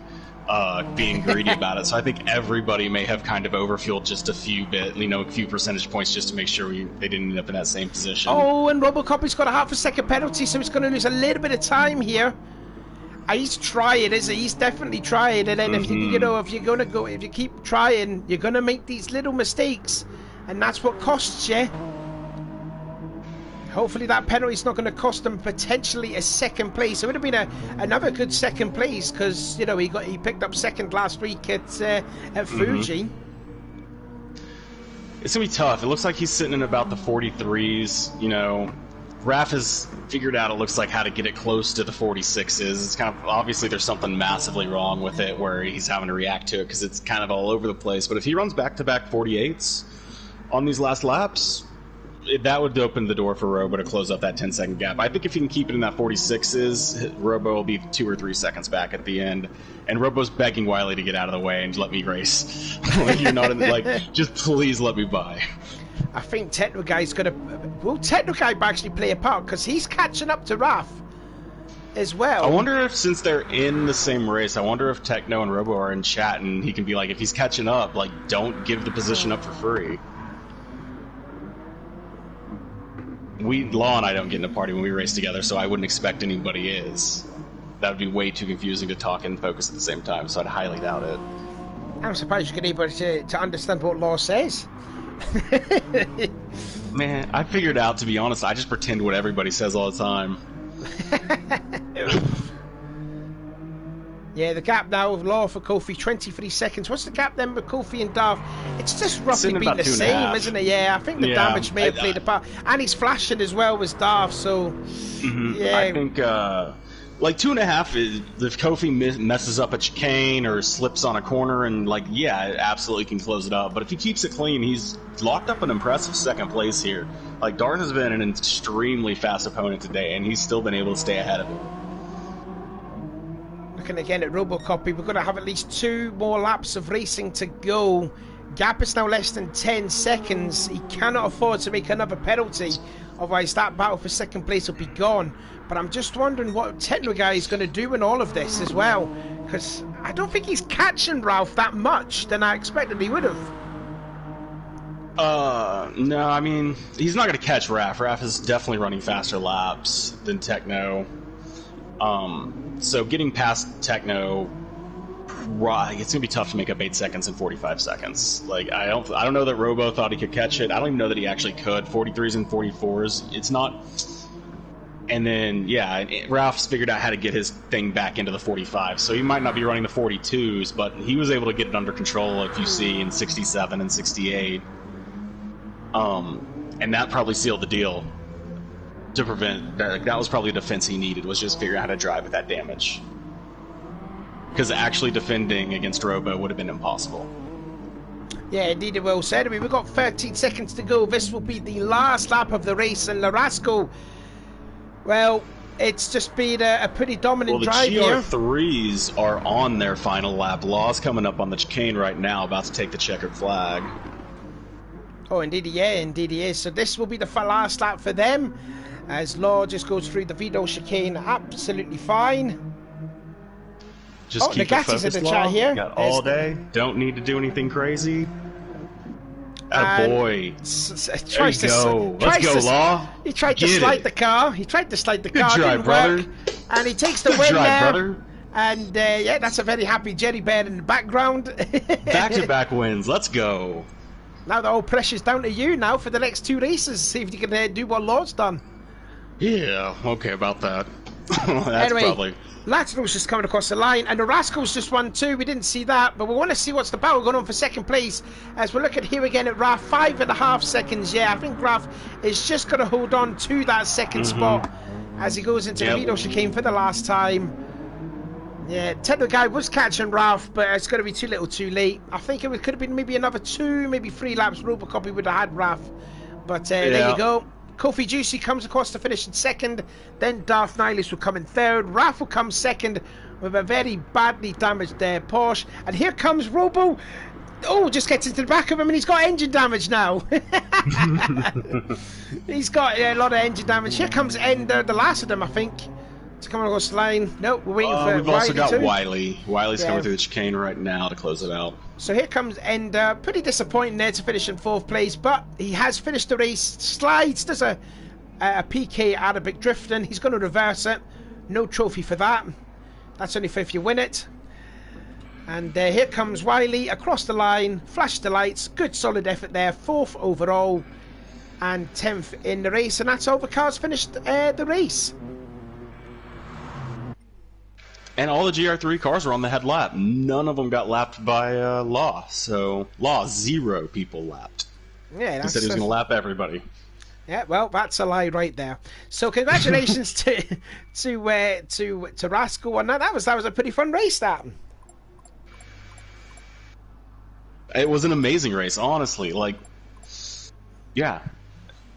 S2: being greedy about it. So I think everybody may have kind of overfueled just a few a few percentage points just to make sure they didn't end up in that same position.
S1: Oh, and Robocop's got a half-a-second penalty, so he's going to lose a little bit of time here. He's trying, isn't he? He's definitely trying, and then if you keep trying, you're gonna make these little mistakes, and that's what costs you. Hopefully that penalty's not going to cost them potentially a second place. It would have been another good second place because he picked up second last week at Fuji.
S2: It's gonna be tough. It looks like he's sitting in about the 43s. Raph has figured out, it looks like, how to get it close to the 46s. It's kind of, obviously there's something massively wrong with it where he's having to react to it because it's kind of all over the place. But if he runs back-to-back 48s on these last laps, that would open the door for Robo to close up that 10-second gap. I think if he can keep it in that 46s, Robo will be 2 or 3 seconds back at the end. And Robo's begging Wiley to get out of the way and let me race. You're not just please let me by.
S1: I think Techno Guy's going to... Will Techno Guy actually play a part? Because he's catching up to Raph as well.
S2: I wonder if, since they're in the same race, I wonder if Techno and Robo are in chat and he can be like, if he's catching up, don't give the position up for free. Law and I don't get in a party when we race together, so I wouldn't expect anybody is. That would be way too confusing to talk and focus at the same time, so I'd highly doubt it.
S1: I'm surprised you can able to understand what Law says.
S2: Man, I figured out, to be honest, I just pretend what everybody says all the time.
S1: Yeah, the gap now with Law for Kofi, 23 seconds. What's the gap then with Kofi and Darth? It's just roughly been the same, isn't it? Yeah, I think the damage may have played a part. And he's flashing as well with Darth, so... Yeah.
S2: I think, 2.5, if Kofi messes up a chicane or slips on a corner and, it absolutely can close it up. But if he keeps it clean, he's locked up an impressive second place here. Darth has been an extremely fast opponent today, and he's still been able to stay ahead of him.
S1: Looking again at Robocop, we're going to have at least 2 more laps of racing to go. Gap is now less than 10 seconds. He cannot afford to make another penalty, otherwise that battle for second place will be gone. But I'm just wondering what Techno Guy is going to do in all of this as well, because I don't think he's catching Ralph that much than I expected he would have.
S2: No, I mean, he's not going to catch Raph. Raph is definitely running faster laps than Techno. So getting past Techno, it's gonna be tough to make up 8 seconds in 45 seconds. I don't know that Robo thought he could catch it. I don't even know that he actually could. 43s and 44s, it's not. And then Ralph's figured out how to get his thing back into the 45. So he might not be running the 42s, but he was able to get it under control. If you see in 67 and 68, and that probably sealed the deal. To prevent that was probably the defense he needed, was just figure out how to drive with that damage. Because actually defending against Robo would have been impossible.
S1: Yeah, indeed, well said. I mean, we've got 13 seconds to go. This will be the last lap of the race, and Larasco, well, it's just been a pretty dominant drive here.
S2: Well, the GR3s are on their final lap. Law's coming up on the chicane right now, about to take the checkered flag.
S1: Oh, indeed he is. So this will be the last lap for them, as Law just goes through the Vito chicane absolutely fine.
S2: Just keep it focused,
S1: in the chat here.
S2: Got all day. Don't need to do anything crazy. Attaboy. There you go. Let's go, Law.
S1: He tried to slide the car. Good drive,
S2: brother.
S1: And he takes the win there. Brother. And that's a very happy Jerry Bear in the background.
S2: Back-to-back wins. Let's go.
S1: Now the whole pressure's down to you now for the next 2 races. See if you can do what Law's done.
S2: Yeah, okay about that. Anyway, probably...
S1: Latinos just coming across the line, and the Rascals just won too. We didn't see that, but we want to see what's the battle going on for second place. As we're looking here again at Raph, 5.5 seconds. Yeah, I think Raph is just going to hold on to that second spot as he goes into the Vito chicane for the last time. Yeah, Techno Guy was catching Ralph, but it's going to be too little too late. I think it could have been maybe another 2, maybe 3 laps. Robocop would have had Ralph. But there you go. Kofi Juicy comes across to finish in second. Then Darth Nihilus will come in third. Ralph will come second with a very badly damaged Porsche. And here comes Robo. Oh, just gets into the back of him and he's got engine damage now. He's got a lot of engine damage. Here comes Ender, the last of them, I think. To come across the line. Nope, we're waiting for
S2: We've also got
S1: too.
S2: Wiley. Wiley's coming through the chicane right now to close it out.
S1: So here comes Ender. Pretty disappointing there to finish in 4th place, but he has finished the race. Slides, does a PK Arabic drifting. He's going to reverse it. No trophy for that. That's only for if you win it. And here comes Wiley across the line. Flash the lights. Good solid effort there. 4th overall and 10th in the race. And that's all the cars finished the race.
S2: And all the GR3 cars were on the head lap. None of them got lapped by Law. So, Law, 0 people lapped.
S1: Yeah,
S2: he said he was going to lap everybody.
S1: Yeah, well, that's a lie right there. So, congratulations to Rascal on that. That was a pretty fun race, that.
S2: It was an amazing race, honestly. Like, yeah,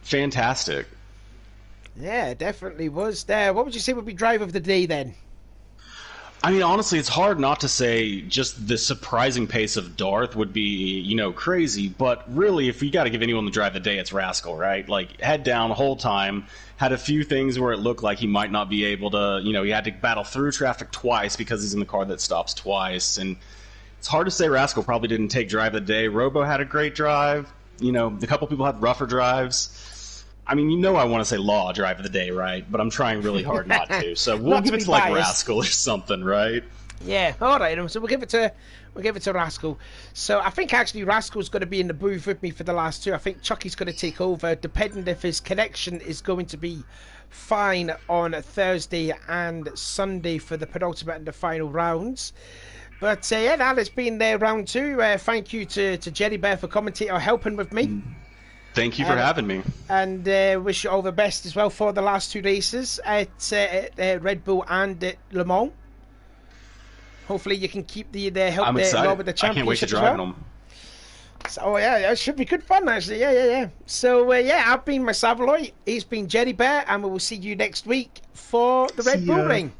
S2: fantastic.
S1: Yeah, it definitely was there. What would you say would be drive of the day then?
S2: I mean, honestly, it's hard not to say just the surprising pace of Darth would be, you know, crazy. But really, if you got to give anyone the drive of the day, it's Rascal, right? Like, head down the whole time. Had a few things where it looked like he might not be able to, you know, he had to battle through traffic twice because he's in the car that stops twice. And it's hard to say Rascal probably didn't take drive of the day. Robo had a great drive. You know, a couple people had rougher drives. I mean, you know I want to say Law drive of the day, right? But I'm trying really hard not to. So we'll give it to like Rascal or something, right?
S1: Yeah, all right. So we'll give it to Rascal. So I think actually Rascal's going to be in the booth with me for the last 2. I think Chucky's going to take over, depending if his connection is going to be fine on Thursday and Sunday for the penultimate and the final rounds. But yeah, that has been their round 2. Thank you to Jerry Bear for commentating or helping with me.
S2: Thank you for having me.
S1: And wish you all the best as well for the last 2 races at Red Bull and at Le Mans. Hopefully you can keep the help
S2: I'm excited.
S1: With the championship.
S2: I can't wait to drive them.
S1: So yeah, it should be good fun actually. Yeah. So yeah, I've been Savaloy. He's been Jerry Bear, and we will see you next week for the Red Bull Ring.